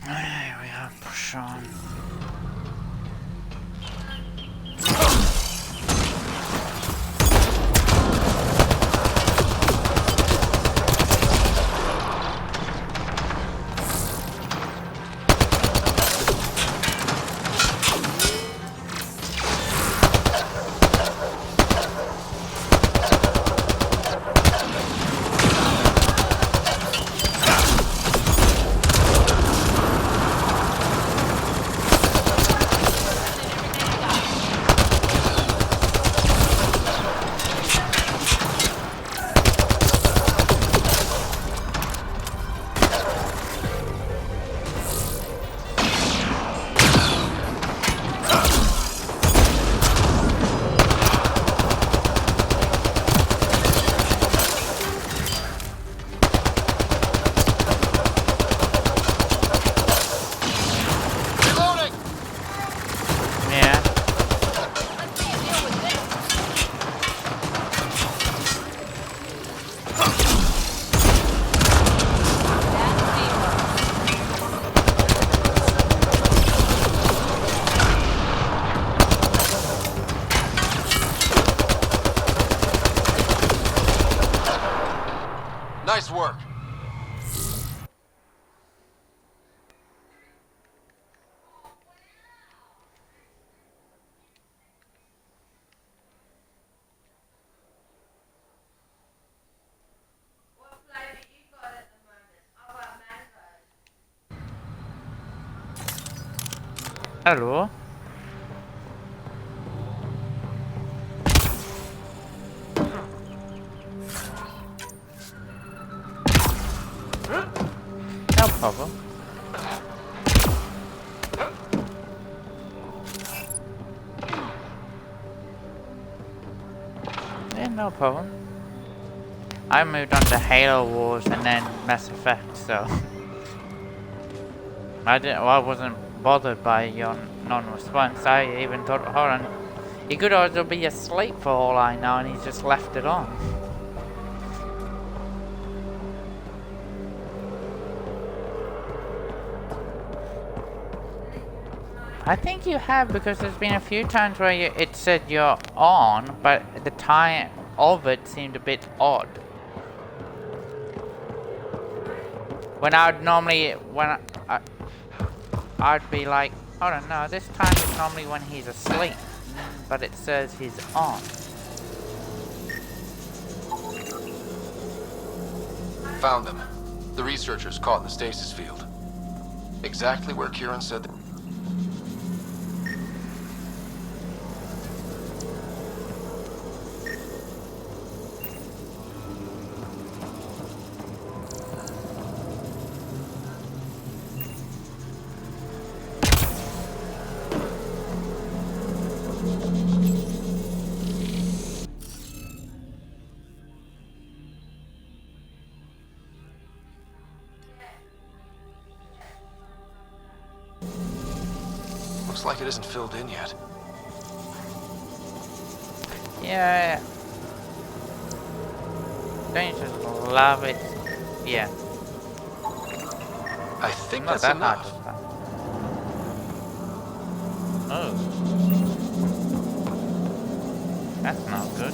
There we are, push on. Nice work. Hello? No problem. Yeah, no problem. I moved on to Halo Wars and then Mass Effect, so I wasn't bothered by your non-response. I even thought, hold on, he could also be asleep for all I know, and he's just left it on. I think you have, because there's been a few times where it said you're on, but the time of it seemed a bit odd. When I would normally, I'd be like, hold on, no, this time is normally when he's asleep, but it says he's on. Found them. The researchers caught in the stasis field. Exactly where Kieran said that. Looks like it isn't filled in yet. Yeah. Don't you just love it? Yeah. I think Not that's that enough. hard to find. Oh. That's not good.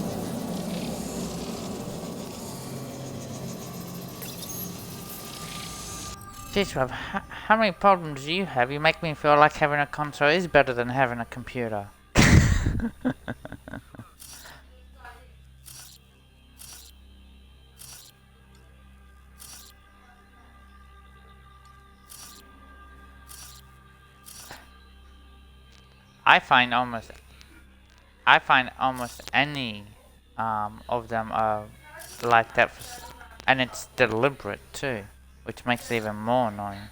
Jeez, Rob, how many problems do you have? You make me feel like having a console is better than having a computer. I find almost any of them are like that, and it's deliberate too, which makes it even more annoying.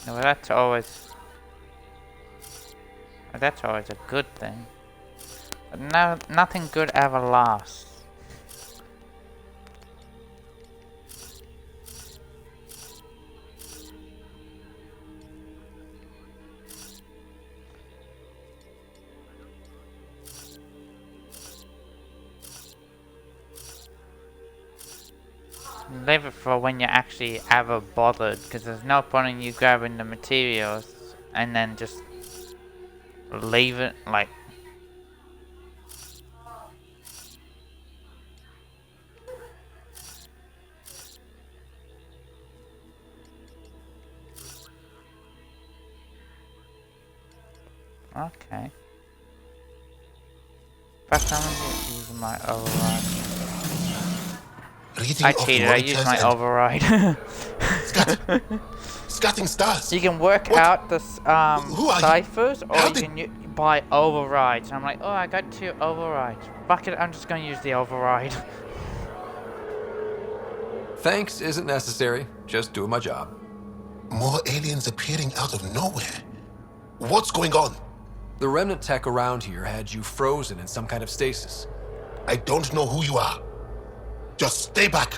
No, but that's always a good thing. But no, nothing good ever lasts. Leave it for when you're actually ever bothered, because there's no point in you grabbing the materials and then just leave it like. Okay. First time I'm using my override. I cheated, I used my override. Scatting stars. You can work out the ciphers, or you can buy overrides. And I'm like, oh, I got 2 overrides. Fuck it, I'm just gonna use the override. Thanks isn't necessary. Just doing my job. More aliens appearing out of nowhere. What's going on? The remnant tech around here had you frozen in some kind of stasis. I don't know who you are. Just stay back.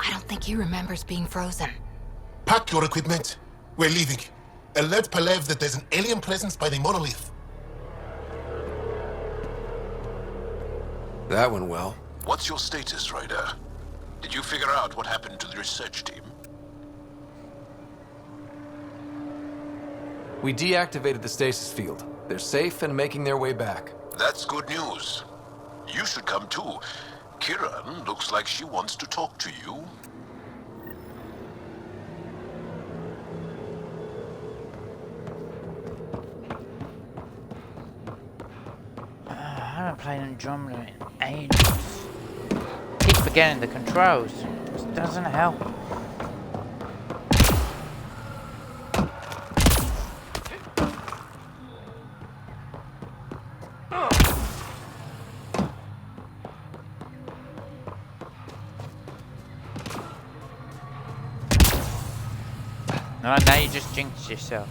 I don't think he remembers being frozen. Pack your equipment. We're leaving. Alert Palev that there's an alien presence by the monolith. That went well. What's your status, Ryder? Did you figure out what happened to the research team? We deactivated the stasis field. They're safe and making their way back. That's good news. You should come too. Kiran looks like she wants to talk to you. I haven't played Andromeda in ages. Keep forgetting the controls. This doesn't help. No, now you just jinxed yourself.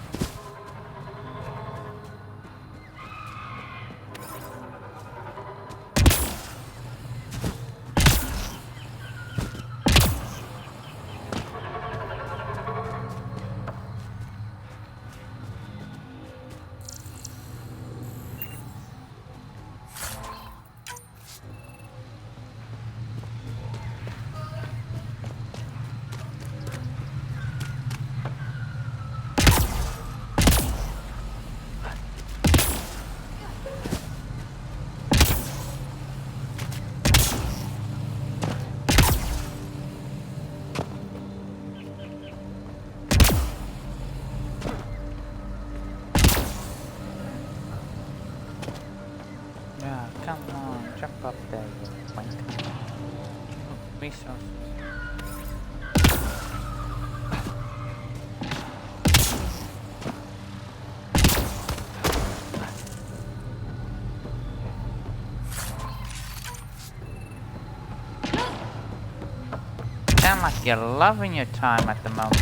Resources. Sound like you're loving your time at the moment.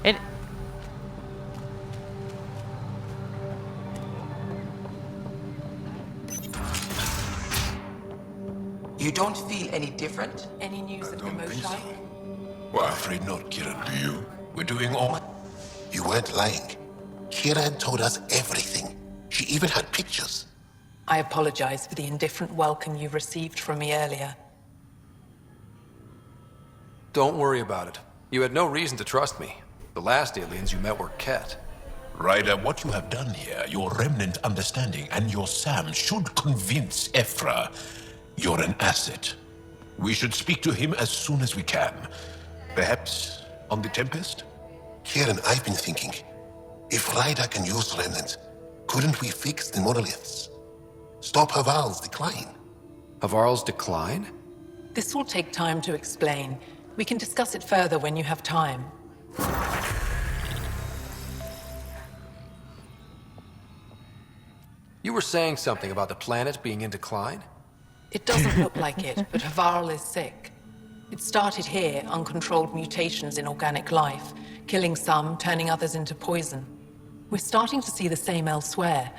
It. You don't feel any different? Any news of the Moshai? Well, I'm afraid not, Kieran. Do you? We're doing all... You weren't lying. Kieran told us everything. She even had pictures. I apologize for the indifferent welcome you received from me earlier. Don't worry about it. You had no reason to trust me. The last aliens you met were Ket. Ryder, what you have done here, your remnant understanding and your Sam should convince Ephra you're an asset. We should speak to him as soon as we can. Perhaps on the Tempest? Kieran, I've been thinking. If Ryder can use remnant, couldn't we fix the monoliths? Stop Haval's decline. Havarl's decline? This will take time to explain. We can discuss it further when you have time. You were saying something about the planet being in decline? It doesn't look like it, but Havarl is sick. It started here, uncontrolled mutations in organic life, killing some, turning others into poison. We're starting to see the same elsewhere.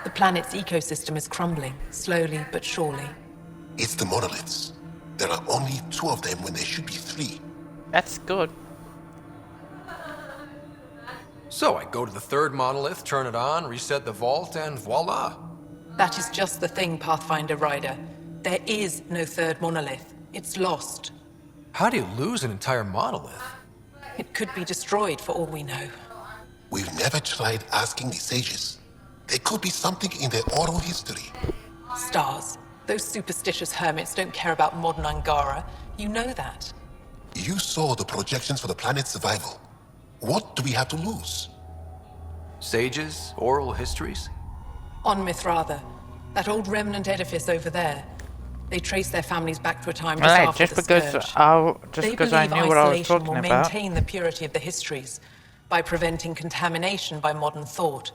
The planet's ecosystem is crumbling, slowly but surely. It's the monoliths. There are only 2 of them when there should be 3. That's good. So I go to the 3rd monolith, turn it on, reset the vault, and voila. That is just the thing, Pathfinder Ryder. There is no 3rd monolith. It's lost. How do you lose an entire monolith? It could be destroyed for all we know. We've never tried asking the sages. There could be something in their oral history. Stars. Those superstitious hermits don't care about modern Angara. You know that. You saw the projections for the planet's survival. What do we have to lose? Sages? Oral histories? On Mithratha. That old remnant edifice over there. They trace their families back to a time just Well, after just the because scourge. I knew what I was isolation talking will about. maintain the purity of the histories by preventing contamination by modern thought.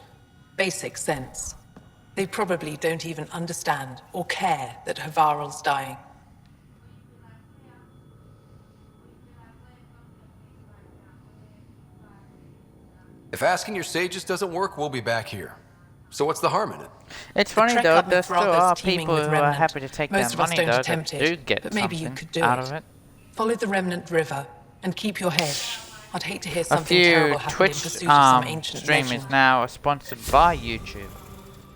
Basic sense. They probably don't even understand or care that Havarl's dying. If asking your sages doesn't work, we'll be back here. So what's the harm in it? It's funny though, there still are people who are remnant. happy to take Most their of us money don't though attempt that it, do get but maybe you something could do out it. of it. Follow the remnant river and keep your head. I'd hate to hear A something few terrible happen in Twitch pursuit of some ancient stream legend. is now sponsored by YouTube.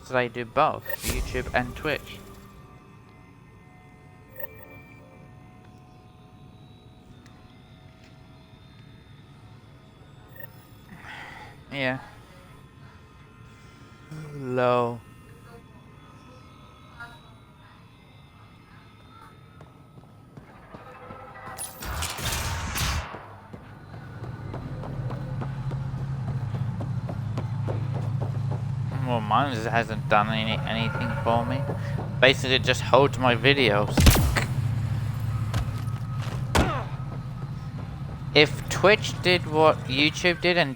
So they do both, YouTube and Twitch. Yeah. Low. Well, mine just hasn't done anything for me. Basically, it just holds my videos. If Twitch did what YouTube did and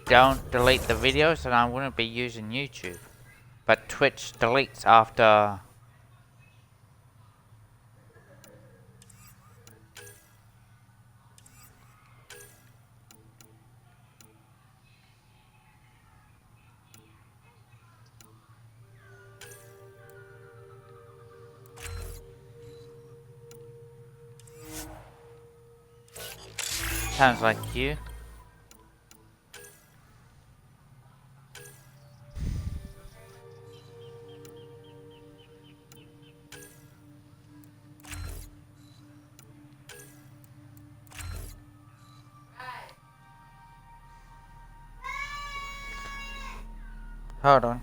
don't delete the videos, then I wouldn't be using YouTube. But Twitch deletes after. Sounds like you. Hold on.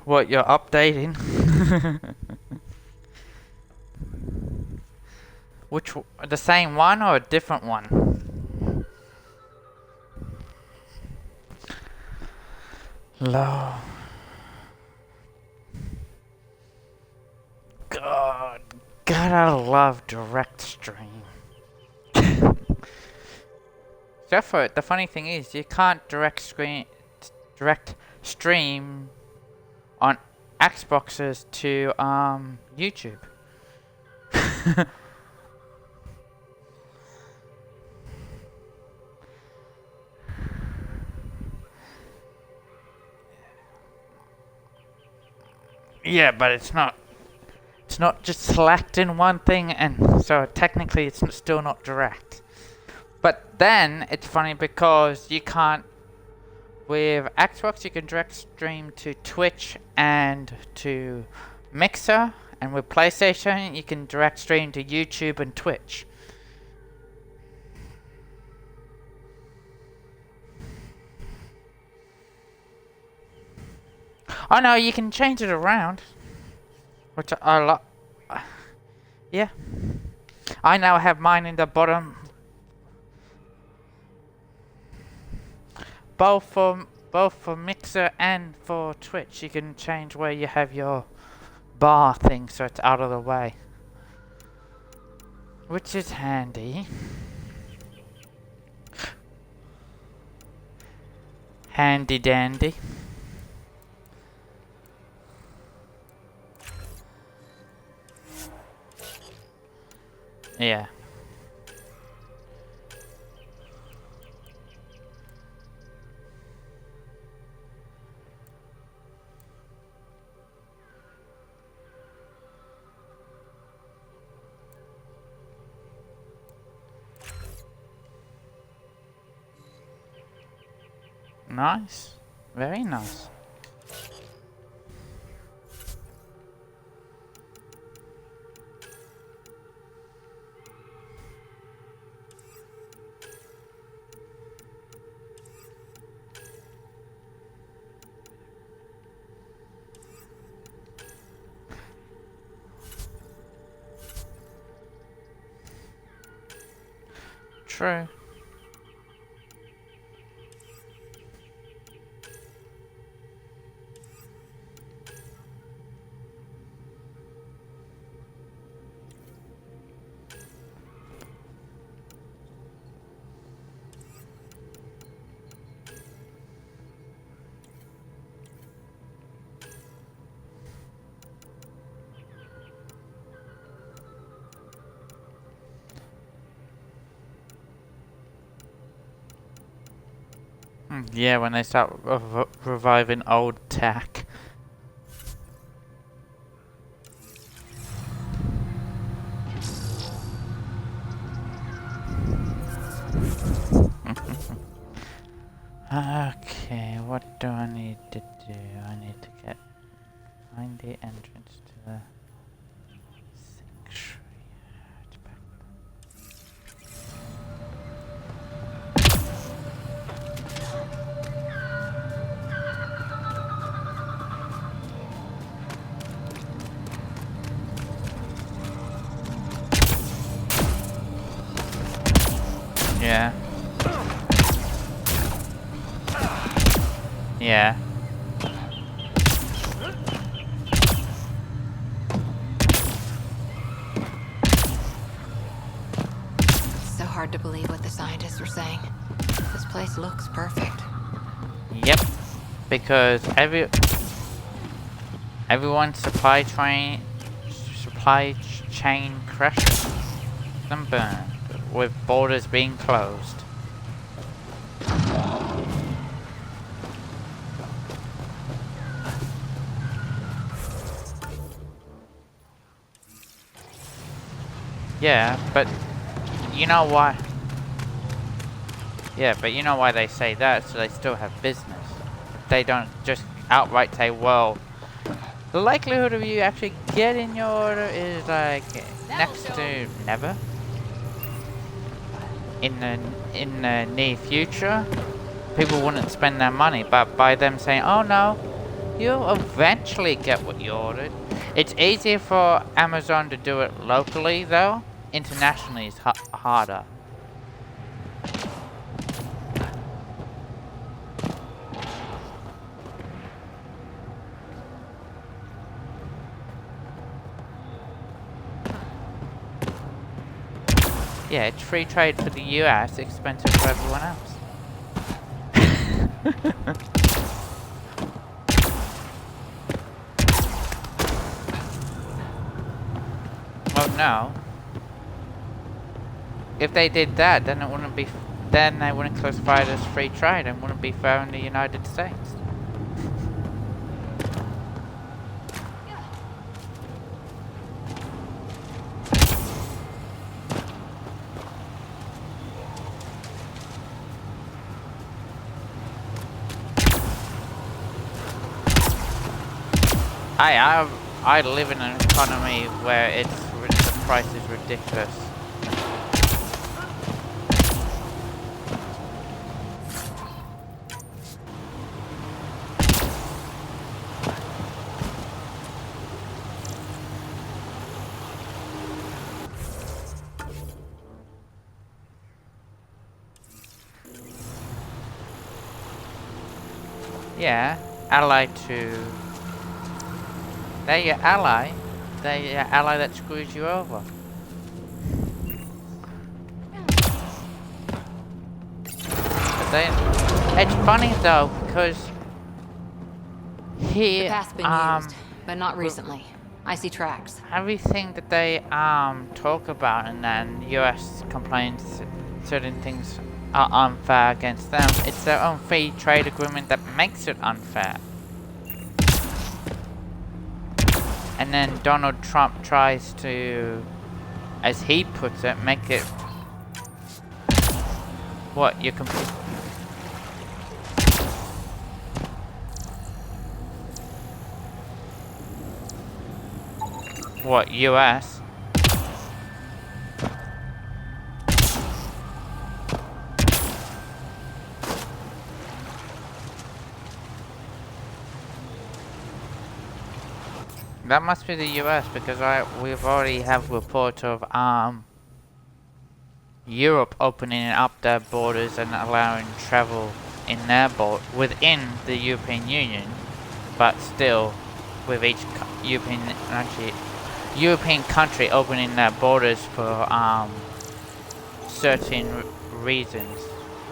What, you're updating? The same one or a different one? Low. God, gotta love direct stream. Except for the funny thing is, you can't direct stream on Xboxes to YouTube. Yeah, but it's not just selecting one thing, and so technically it's still not direct. But then it's funny because you can't, with Xbox you can direct stream to Twitch and to Mixer, and with PlayStation you can direct stream to YouTube and Twitch. Oh no, you can change it around, which I like. Yeah, I now have mine in the bottom, both for Mixer and for Twitch. You can change where you have your bar thing so it's out of the way, which is handy. Handy dandy. Yeah. Nice. Very nice. True. Yeah, when they start reviving old tech. Okay, what do I need to do? I need to find the entrance to the sanctuary. Yeah. Yeah. So hard to believe what the scientists were saying. This place looks perfect. Yep. Because everyone's supply chain crashed and burned, with borders being closed. Yeah, but you know why? Yeah, but you know why they say that? So they still have business. They don't just outright say, well, the likelihood of you actually getting your order is like next to never. In the near future, people wouldn't spend their money, but by them saying, oh no, You'll eventually get what you ordered. It's easier for Amazon to do it locally, though. Internationally, it's harder. Yeah, it's free trade for the US, expensive for everyone else. Well, no. If they did that, then it wouldn't be. Then they wouldn't classify it as free trade and wouldn't be fair in the United States. I live in an economy where the price is ridiculous. Yeah, ally to. They're your ally. They're your ally that screws you over. But it's funny though because The path's been used, but not recently. I see tracks. Everything that they talk about and then US complains certain things are unfair against them. It's their own free trade agreement that makes it unfair. And then Donald Trump tries to, as he puts it, make it what you can. What, US? That must be the US because we've already have reports of Europe opening up their borders and allowing travel in their within the European Union, but still with each European country opening their borders for certain reasons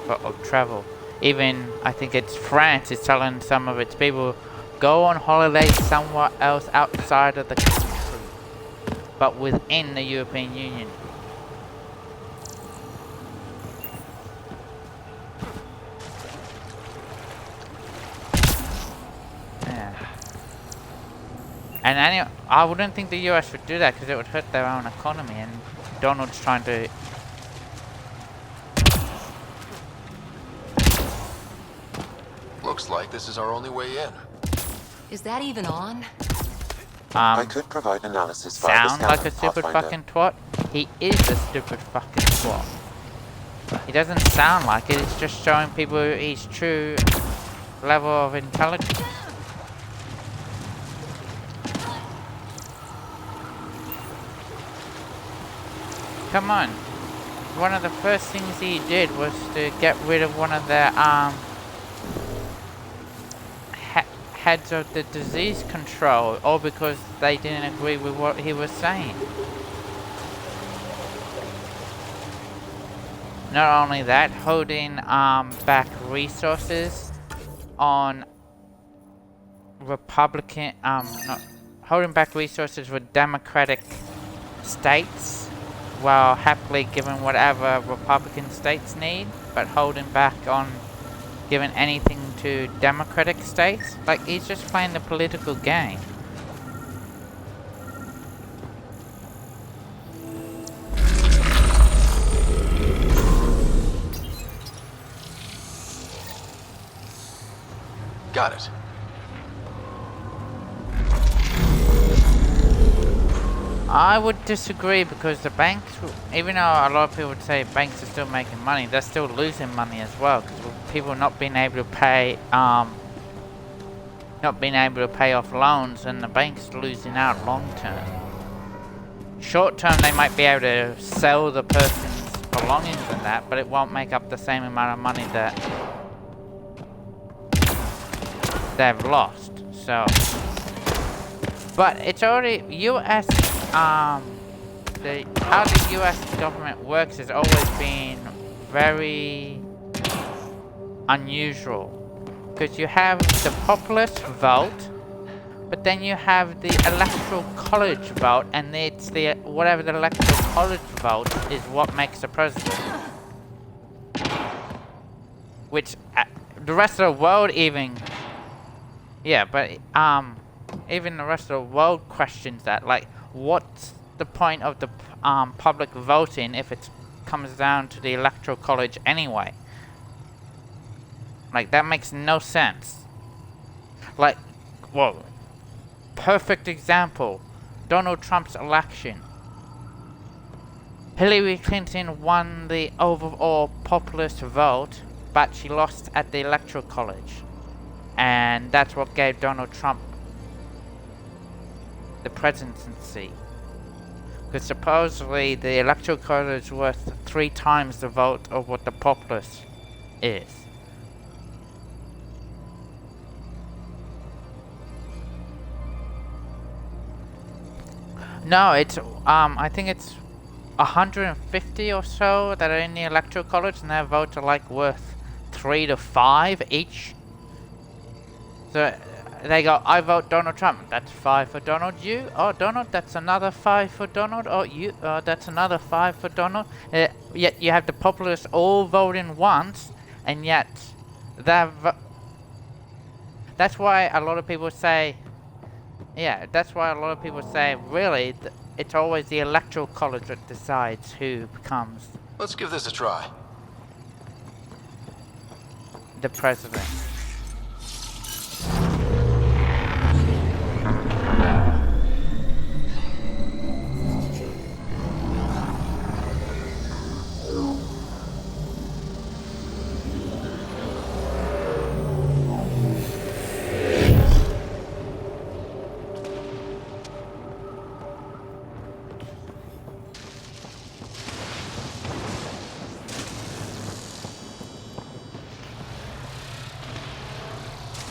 of travel. Even I think it's France is telling some of its people go on holiday somewhere else outside of the country, but within the European Union. Yeah. And I wouldn't think the US would do that because it would hurt their own economy, and Donald's trying to. Looks like this is our only way in. Is that even on? I could provide analysis via the Sound scanner, like a stupid Pathfinder. fucking twat? He is a stupid fucking twat. He doesn't sound like it, it's just showing people his true level of intelligence. Come on. One of the first things he did was to get rid of one of their heads of the disease control, all because they didn't agree with what he was saying. Not only that, holding back resources on Republican, not holding back resources with Democratic states, while happily giving whatever Republican states need, but holding back on giving anything to Democratic states. Like, he's just playing the political game. Got it. I would disagree because the banks, even though a lot of people would say banks are still making money, they're still losing money as well because people not being able to pay not being able to pay off loans and the bank's losing out long term. Short term, they might be able to sell the person's belongings and that, but it won't make up the same amount of money that they've lost. So, but it's already US. How the US government works has always been very unusual, because you have the populist vote, but then you have the electoral college vote, and it's the whatever the electoral college vote is what makes the president. Which the rest of the world even, yeah, but even the rest of the world questions that. Like, what's the point of the public voting if it comes down to the electoral college anyway? Like, that makes no sense. Like, whoa. Perfect example. Donald Trump's election. Hillary Clinton won the overall populist vote, but she lost at the electoral college. And that's what gave Donald Trump the presidency. Because supposedly the electoral college is worth 3 times the vote of what the populist is. No, it's I think it's 150 or so that are in the electoral college, and their votes are like worth 3 to 5 each. So they go, I vote Donald Trump. That's 5 for Donald. You? Oh, Donald. That's another 5 for Donald. Oh, you? That's another 5 for Donald. Yet you have the populists all voting once, and yet that's why a lot of people say. Yeah, that's why a lot of people say, really, it's always the electoral college that decides who becomes. Let's give this a try. The president.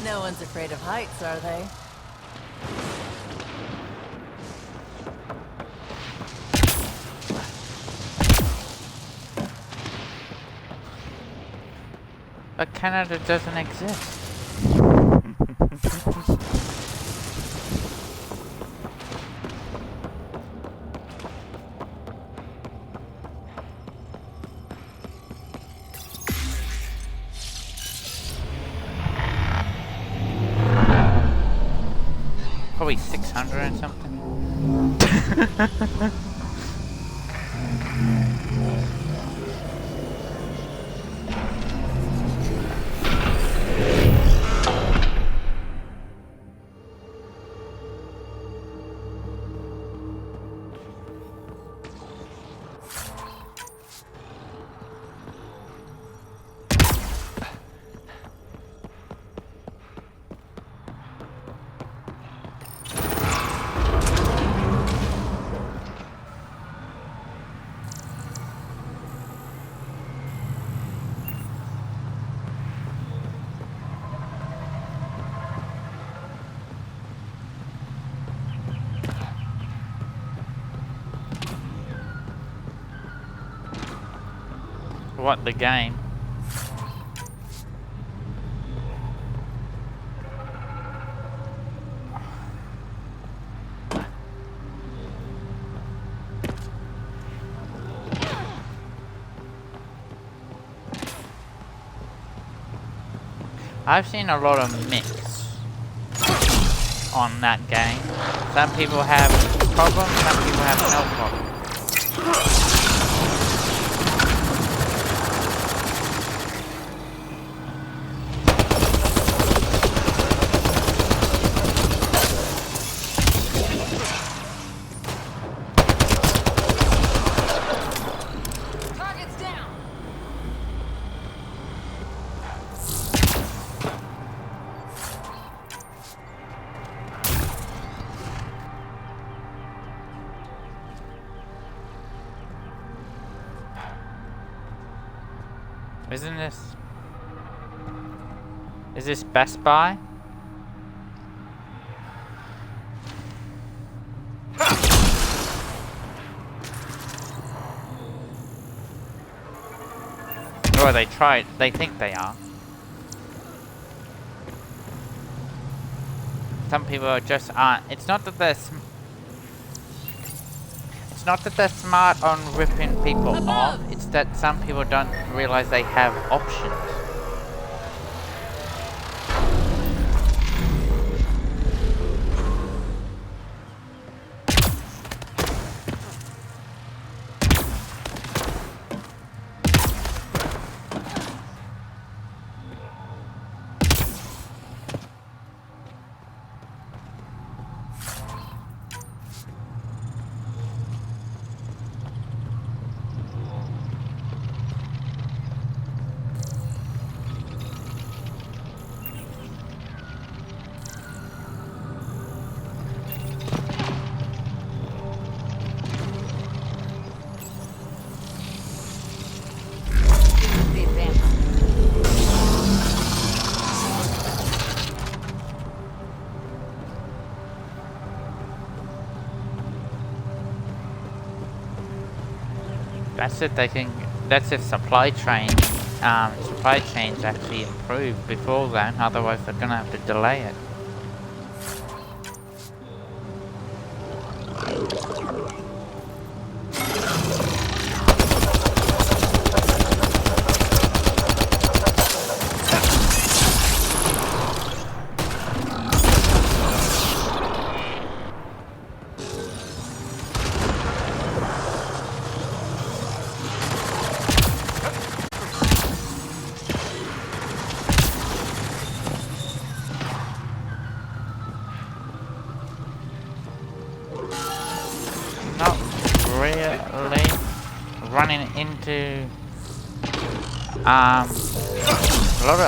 No one's afraid of heights, are they? But Canada doesn't exist. Probably 600 and something. What, the game? I've seen a lot of mix on that game. Some people have problems, some people have no problems. Isn't this... Is this Best Buy? Or they tried, they think they are. Some people just aren't. It's not that they're it's not that they're smart on ripping people off, it's that some people don't realize they have options. That's if they can. That's if supply chains actually improve before then. Otherwise, they're gonna have to delay it.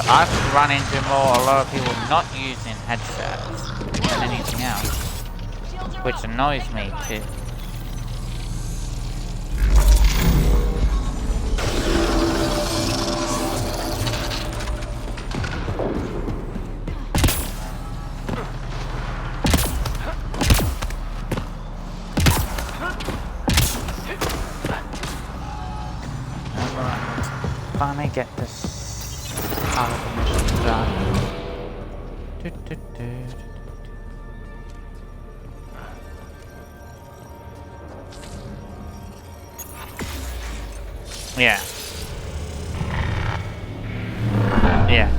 I've run into a lot of people not using headsets than anything else, which annoys me too. Finally get this part of the mission done. Yeah. Yeah.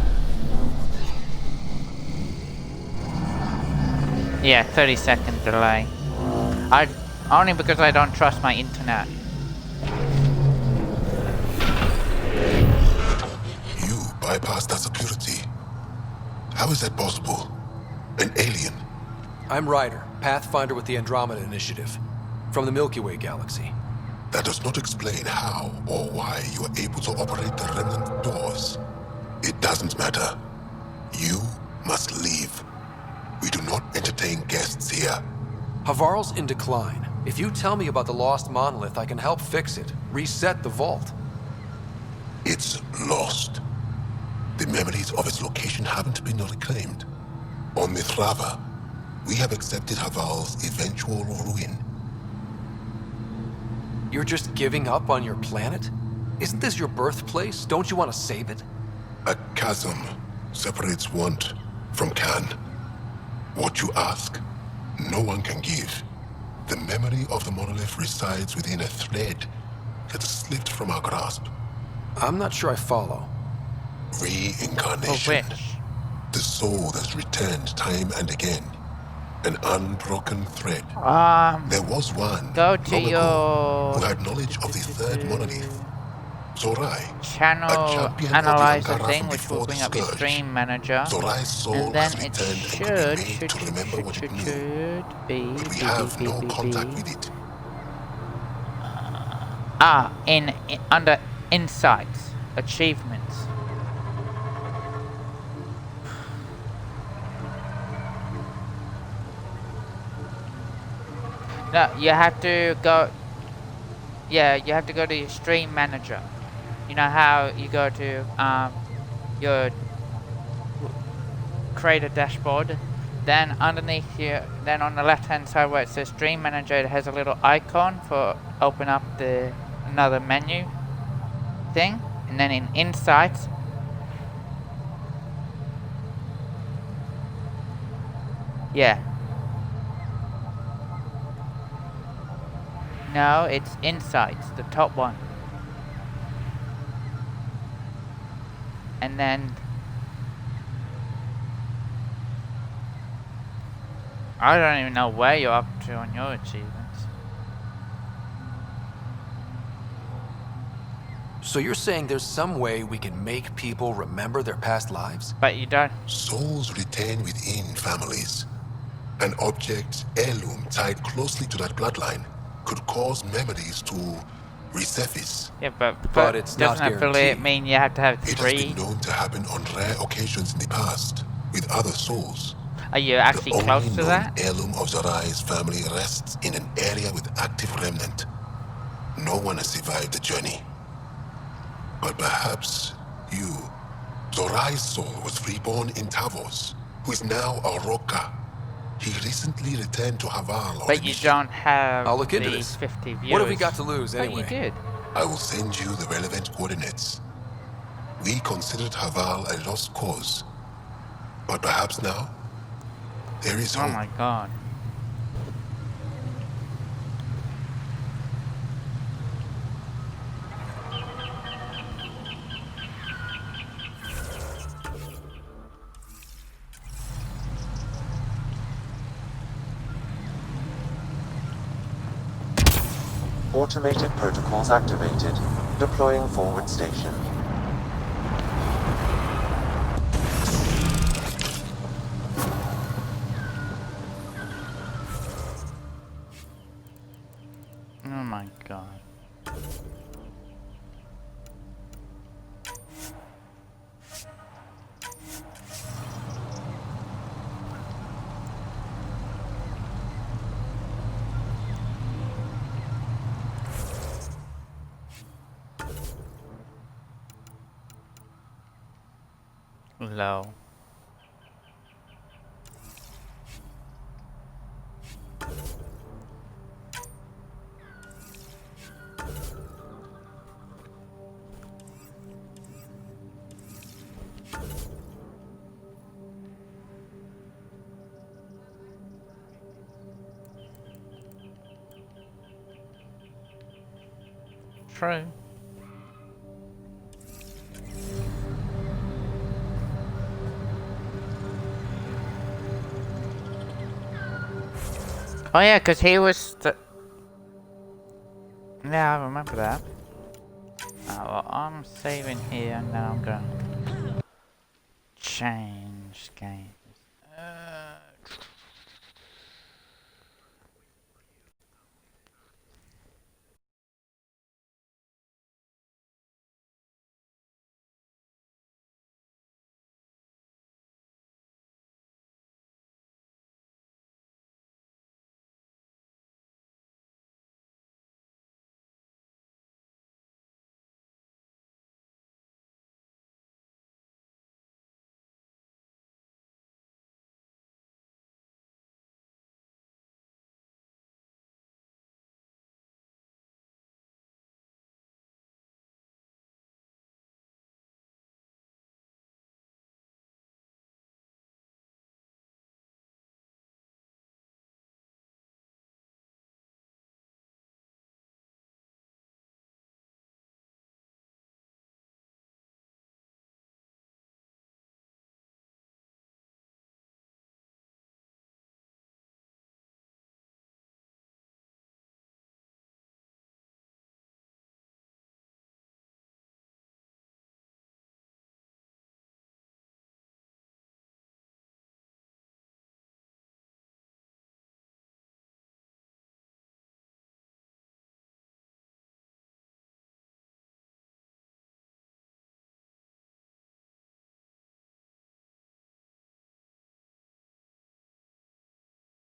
Yeah, 30-second delay. Only because I don't trust my internet. Bypass that security. How is that possible? An alien? I'm Ryder, Pathfinder with the Andromeda Initiative, from the Milky Way galaxy. That does not explain how or why you are able to operate the remnant doors. It doesn't matter. You must leave. We do not entertain guests here. Havarl's in decline. If you tell me about the lost monolith, I can help fix it, reset the vault. It's lost. The memories of its location haven't been reclaimed. On Mithrava, we have accepted Havarl's eventual ruin. You're just giving up on your planet? Isn't this your birthplace? Don't you want to save it? A chasm separates want from can. What you ask, no one can give. The memory of the monolith resides within a thread that slipped from our grasp. I'm not sure I follow. Reincarnation. The soul that's returned time and again. An unbroken thread. There was one go to your who had knowledge of the third monolith. Zorai, channel analyzer thing, which will bring up your stream manager, and then it should be. We have no contact with it. In under insights, achievements. No, you have to go. Yeah, you have to go to your stream manager. You know how you go to your create a dashboard, then underneath you, then on the left hand side where it says Dream Manager, it has a little icon for open up the another menu thing, and then in Insights, yeah. No, it's Insights, the top one. And then I don't even know where you're up to on your achievements. So you're saying there's some way we can make people remember their past lives? But you don't. Souls retain within families. An object, heirloom tied closely to that bloodline could cause memories to resurface. Yeah, but it's doesn't not affiliate guaranteed. mean you have to have It has 3? been known to happen on rare occasions in the past with other souls. Are you actually The close only to known that? heirloom of Zarai's family rests in an area with active remnant. No one has survived the journey. But perhaps you, Zorai's soul, was reborn in Tavos, who is now a Roka. He recently returned to Haval on But a you mission. don't have I'll look into the this. 50 viewers. What have we got to lose But anyway? you did. I will send you the relevant coordinates. We considered Haval a lost cause. But perhaps now, there is hope. Oh my god. Automated protocols activated. Deploying forward station. Oh my god. Low. True. Oh yeah, because he was the... Yeah, I remember that. Well, I'm saving here and then I'm gonna change game.